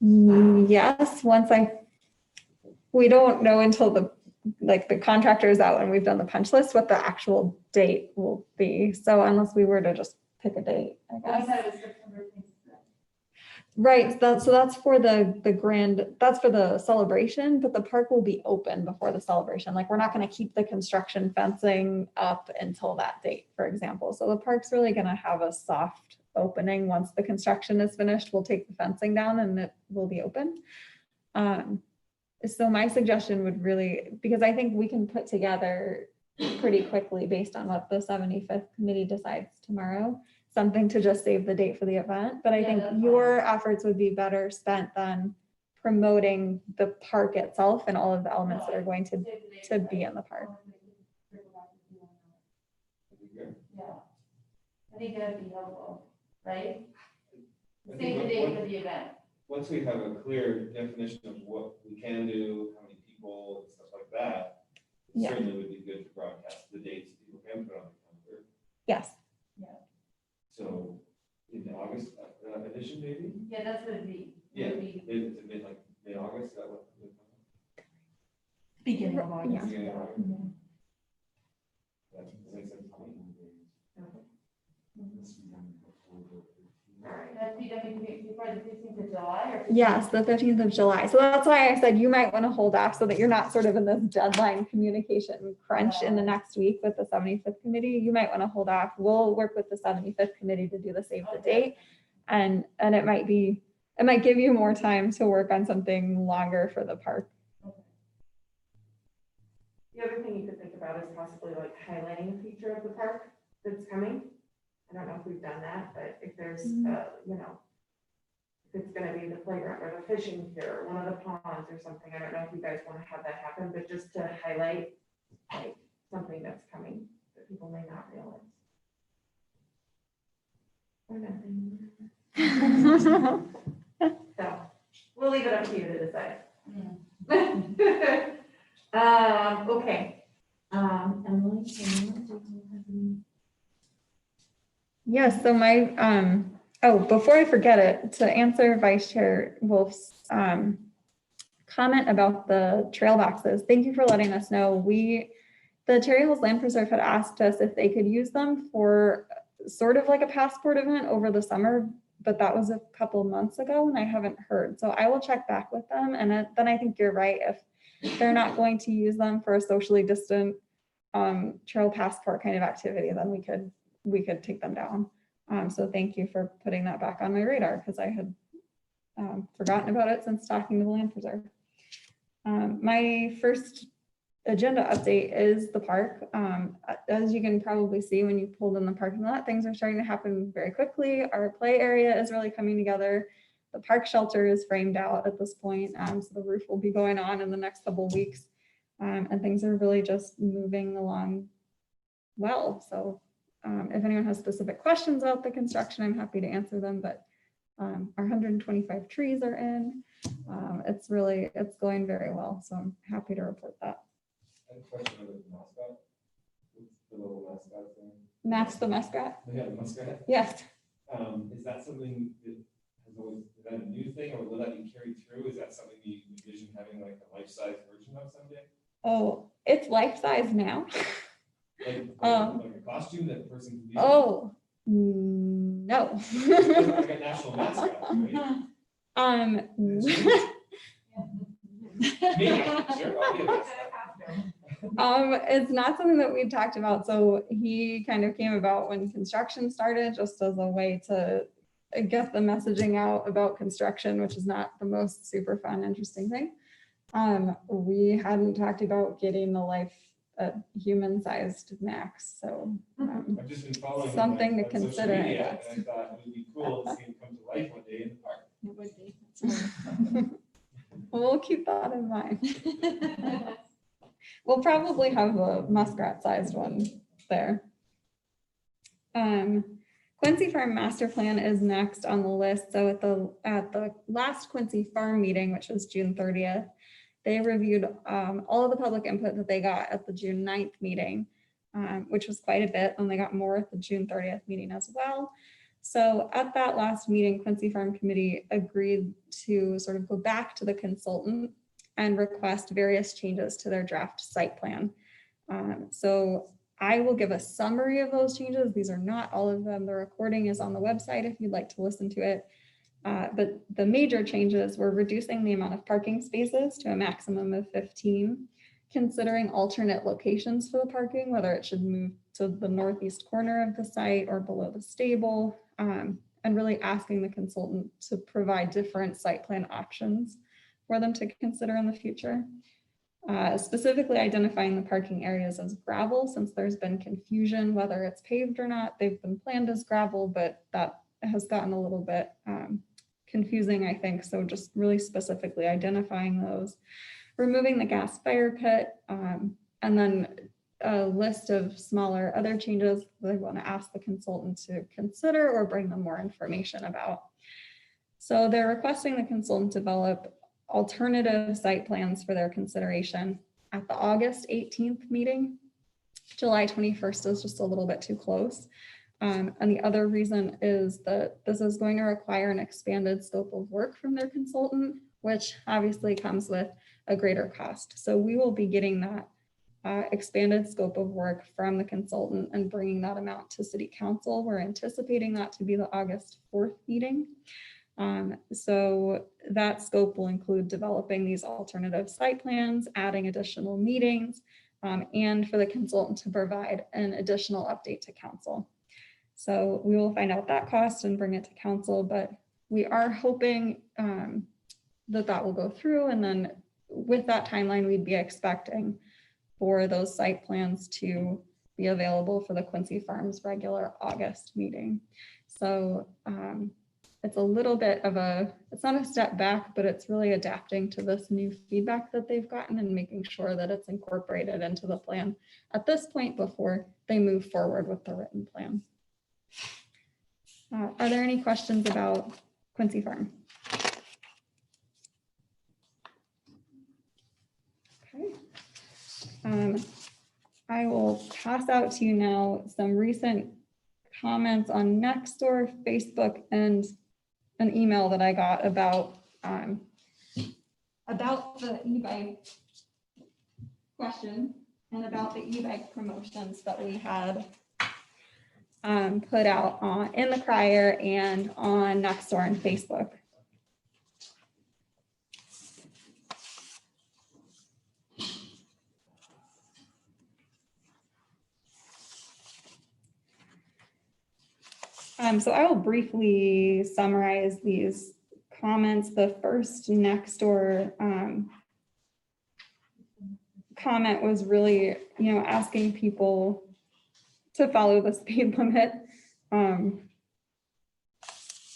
G: Yes, we don't know until the contractor is out and we've done the punch list what the actual date will be. So unless we were to just pick a date, I
N: I
G: guess.
N: thought it was September 26th.
G: Right, so that's for that's for the celebration, but the park will be open before the celebration. Like, we're not gonna keep the construction fencing up until that date, for example. So the park's really gonna have a soft opening. Once the construction is finished, we'll take the fencing down and it will be open. So my suggestion would really, because I think we can put together pretty quickly based on what the 75th committee decides tomorrow, something to just save the date for the event. But I think your efforts would be better spent than promoting the park itself and all of the elements that are going to be in the park.
N: Yeah. I think that'd be helpful, right?
H: I think
N: Save the
H: what-
N: date for the event.
H: Once we have a clear definition of what we can do, how many people, and stuff like that, it
G: Yeah.
H: certainly would be good to broadcast the dates people can put on the calendar.
G: Yes.
H: So in August, edition maybe?
N: Yeah, that's what it'd be.
H: Yeah,
N: It'd be-
H: mid-August, is that what?
A: Beginning of
G: Yeah.
A: August.
H: Beginning of August. That makes sense to me.
N: That'd be, before the 15th of July or?
G: Yes, the 15th of July. So that's why I said you might want to hold off so that you're not sort of in this deadline communication crunch in the next week with the 75th committee. You might want to hold off. We'll work with the 75th committee to do the save the date. And it might give you more time to work on something longer for the park.
P: The other thing you could think about is possibly like highlighting a feature of the park that's coming. I don't know if we've done that, but if there's, if it's gonna be the playground or the fishing pier, or one of the ponds or something, I don't know if you guys wanna have that happen, but just to highlight like something that's coming that people may not realize. Or nothing. So, we'll leave it up to you to decide. Okay.
N: Emily, do you have any?
G: Yes, so my, before I forget it, to answer Vice Chair Wolf's comment about the trail boxes, thank you for letting us know. The Cherry Hills Land Preserve had asked us if they could use them for sort of like a passport event over the summer, but that was a couple months ago and I haven't heard. So I will check back with them. And then I think you're right. If they're not going to use them for a socially distant trail passport kind of activity, then we could take them down. So thank you for putting that back on my radar because I had forgotten about it since talking to the Land Preserve. My first agenda update is the park. As you can probably see when you pulled in the parking lot, things are starting to happen very quickly. Our play area is really coming together. The park shelter is framed out at this point, so the roof will be going on in the next couple of weeks. And things are really just moving along well. So if anyone has specific questions about the construction, I'm happy to answer them, but our 125 trees are in. It's going very well. So I'm happy to report that.
H: I have a question about the mascot. What's the little mascot thing?
G: Max the muskrat?
H: Yeah, the muskrat.
G: Yes.
H: Is that something that is that a new thing or will that be carried through? Is that something you envision having like a life-size version of someday?
G: Oh, it's life-size now.
H: Like a costume that person can use?
G: Oh, no.
H: Like a national mascot, right? Maybe, sure, I'll be a mascot.
G: It's not something that we talked about. So he kind of came about when construction started, just as a way to get the messaging out about construction, which is not the most super fun, interesting thing. We hadn't talked about getting a human-sized Max, so
H: I've just been following him
G: something to
H: on social
G: consider, I
H: media,
G: guess.
H: and I thought it would be cool to see him come to life one day in the park.
D: It would be.
G: We'll keep that in mind. We'll probably have a muskrat-sized one there. Quincy Farm Master Plan is next on the list. So at the last Quincy Farm meeting, which was June 30th, they reviewed all of the public input that they got at the June 9th meeting, which was quite a bit, and they got more at the June 30th meeting as well. So at that last meeting, Quincy Farm Committee agreed to sort of go back to the consultant and request various changes to their draft site plan. So I will give a summary of those changes. These are not all of them. The recording is on the website if you'd like to listen to it. But the major changes were reducing the amount of parking spaces to a maximum of 15, considering alternate locations for the parking, whether it should move to the northeast corner of the site or below the stable, and really asking the consultant to provide different site plan options for them to consider in the future. Specifically identifying the parking areas as gravel, since there's been confusion whether it's paved or not. They've been planned as gravel, but that has gotten a little bit confusing, I think. So just really specifically identifying those, removing the gas fire pit, and then a list of smaller other changes they want to ask the consultant to consider or bring them more information about. So they're requesting the consultant develop alternative site plans for their consideration at the August 18th meeting. July 21st is just a little bit too close. And the other reason is that this is going to require an expanded scope of work from their consultant, which obviously comes with a greater cost. So we will be getting that expanded scope of work from the consultant and bringing that amount to City Council. We're anticipating that to be the August 4th meeting. So that scope will include developing these alternative site plans, adding additional meetings, and for the consultant to provide an additional update to council. So we will find out that cost and bring it to council, but we are hoping that that will go through. And then with that timeline, we'd be expecting for those site plans to be available for the Quincy Farms regular August meeting. So it's a little bit of it's not a step back, but it's really adapting to this new feedback that they've gotten and making sure that it's incorporated into the plan at this point before they move forward with the written plan. Are there any questions about Quincy Farm? Okay. I will pass out to you now some recent comments on Nextdoor, Facebook, and an email that I got about the e-bike question and about the e-bike promotions that we had put out in the Crier and on Nextdoor and Facebook. So I will briefly summarize these comments. The first Nextdoor comment was really, asking people to follow the speed limit, no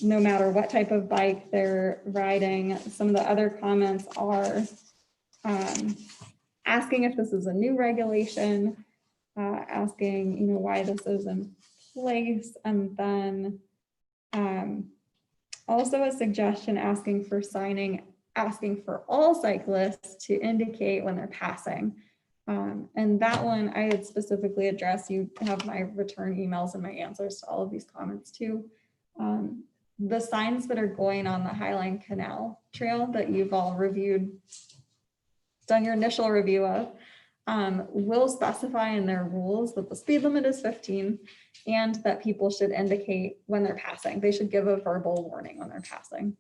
G: matter what type of bike they're riding. Some of the other comments are asking if this is a new regulation, asking, why this is in place, and then also a suggestion asking for all cyclists to indicate when they're passing. And that one I had specifically addressed. You have my return emails and my answers to all of these comments too. The signs that are going on the Highline Canal Trail that you've all reviewed, done your initial review of, will specify in their rules that the speed limit is 15 and that people should indicate when they're passing. They should give a verbal warning when they're passing.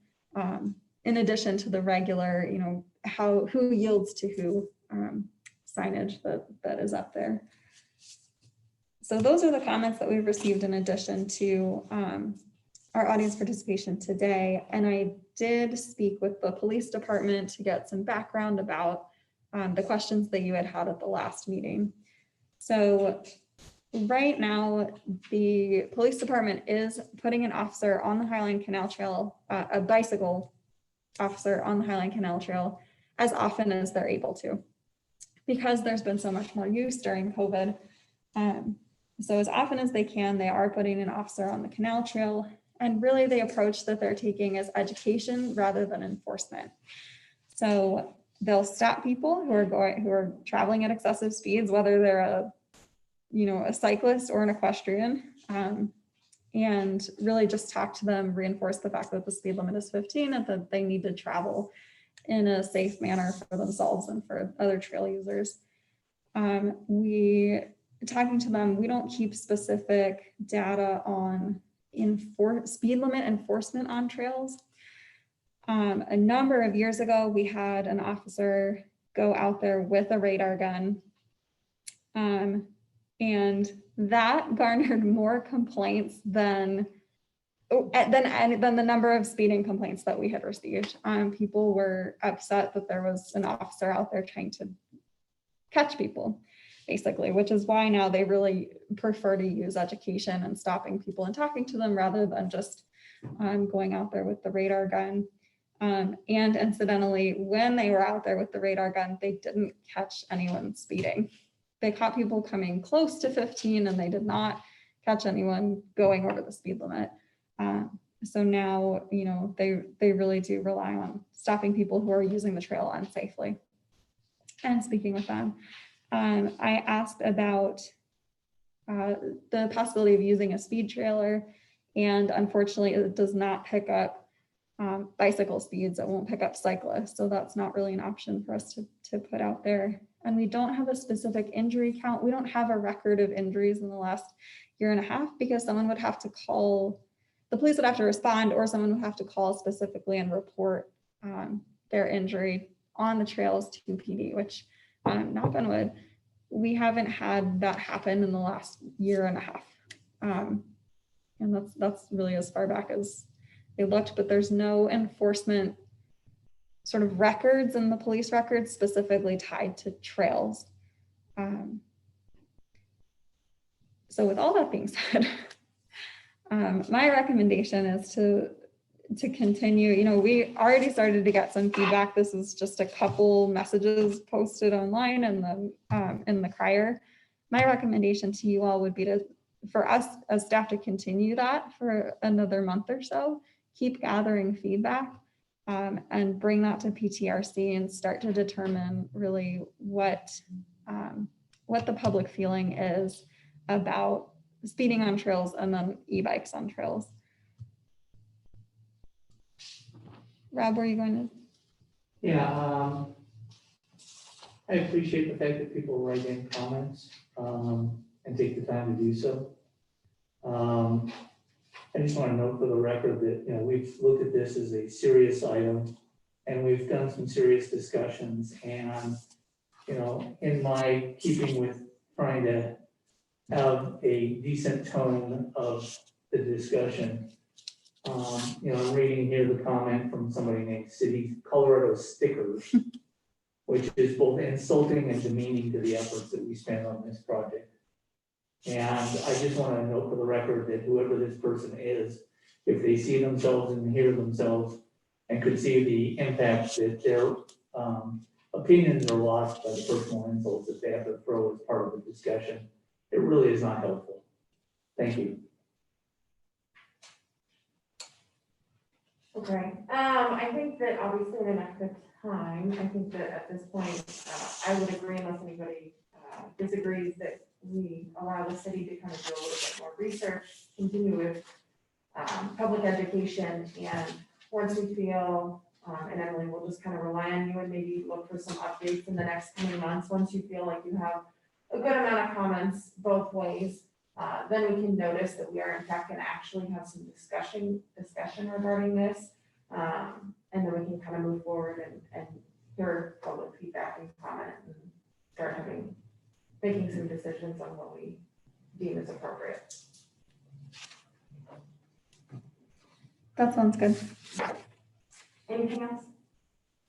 G: In addition to the regular, who yields to who signage that is up there. So those are the comments that we've received in addition to our audience participation today. And I did speak with the police department to get some background about the questions that you had at the last meeting. So right now, the police department is putting an officer on the Highline Canal Trail, a bicycle officer on the Highline Canal Trail as often as they're able to, because there's been so much more use during COVID. So as often as they can, they are putting an officer on the canal trail. And really the approach that they're taking is education rather than enforcement. So they'll stop people who are traveling at excessive speeds, whether they're a cyclist or an equestrian, and really just talk to them, reinforce the fact that the speed limit is 15 and that they need to travel in a safe manner for themselves and for other trail users. Talking to them, we don't keep specific data on speed limit enforcement on trails. A number of years ago, we had an officer go out there with a radar gun, and that garnered more complaints than the number of speeding complaints that we had received. People were upset that there was an officer out there trying to catch people, basically, which is why now they really prefer to use education and stopping people and talking to them rather than just going out there with the radar gun. And incidentally, when they were out there with the radar gun, they didn't catch anyone speeding. they caught people coming close to 15 and they did not catch anyone going over the speed limit. So now, you know, they really do rely on stopping people who are using the trail unsafely and speaking with them. I asked about the possibility of using a speed trailer, and unfortunately it does not pick up bicycle speeds. It won't pick up cyclists. So that's not really an option for us to put out there. And we don't have a specific injury count. We don't have a record of injuries in the last year and a half, because someone would have to call, the police would have to respond, or someone would have to call specifically and report their injury on the trails to PD, which knock on wood, we haven't had that happen in the last year and a half. And that's really as far back as they looked, but there's no enforcement sort of records in the police records specifically tied to trails. So with all that being said, my recommendation is to continue. You know, we already started to get some feedback. This is just a couple messages posted online in the crier. My recommendation to you all would be for us as staff to continue that for another month or so, keep gathering feedback, and bring that to PTRC and start to determine really what the public feeling is about speeding on trails and then e-bikes on trails. Rob, were you going to?
C: Yeah, I appreciate the fact that people write in comments and take the time to do so. I just want to note for the record that, you know, we've looked at this as a serious item and we've done some serious discussions, and, you know, in my keeping with trying to have a decent tone of the discussion, you know, I'm reading here the comment from somebody named City Colorado Stickers, which is both insulting and demeaning to the efforts that we spend on this project. And I just want to note for the record that whoever this person is, if they see themselves and hear themselves and could see the impact that their opinions are lost by the personal insults that they have to throw as part of the discussion, it really is not helpful. Thank you.
P: Okay, I think that obviously in the next time, I think that at this point, I would agree unless anybody disagrees that we allow the city to kind of do a little bit more research, continue with public education, and once we feel, and Emily, we'll just kind of rely on you and maybe look for some updates in the next coming months. Once you feel like you have a good amount of comments both ways, then we can notice that we are in fact going to actually have some discussion regarding this, and then we can kind of move forward and hear public feedback and comment and start making some decisions on what we deem as appropriate.
G: That sounds good.
P: Anything else?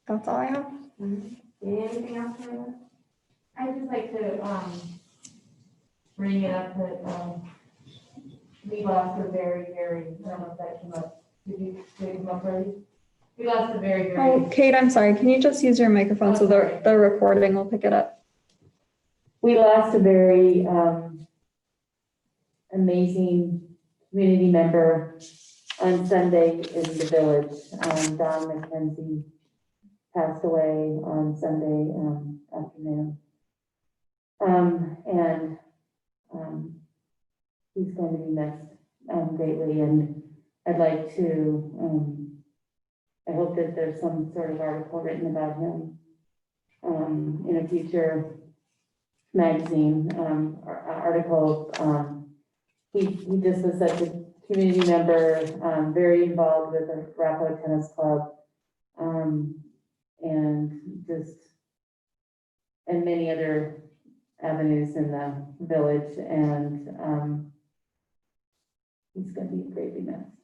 G: That's all I have.
P: Anything else, Marla?
F: I'd just like to bring it up that we lost a very, I don't know if that came up. Did you come up already? We lost a very,
G: Oh, Kate, I'm sorry. Can you just use your microphone so the recording will pick it up?
N: We lost a very amazing community member on Sunday in the village. Don McKenzie passed away on Sunday afternoon. And he's going to be missed greatly. And I'd like to, I hope that there's some sort of article written about him in a future magazine article. He just was such a community member, very involved with the Arapahoe Tennis Club, and many other avenues in the village, and he's going to be greatly missed.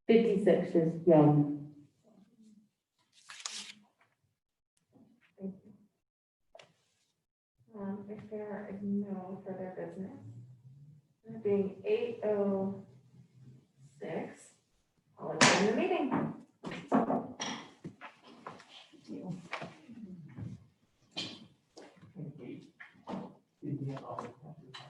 N: 56 is young.
P: If there is no further business, it being 8:06, I'll adjourn the meeting.
C: off the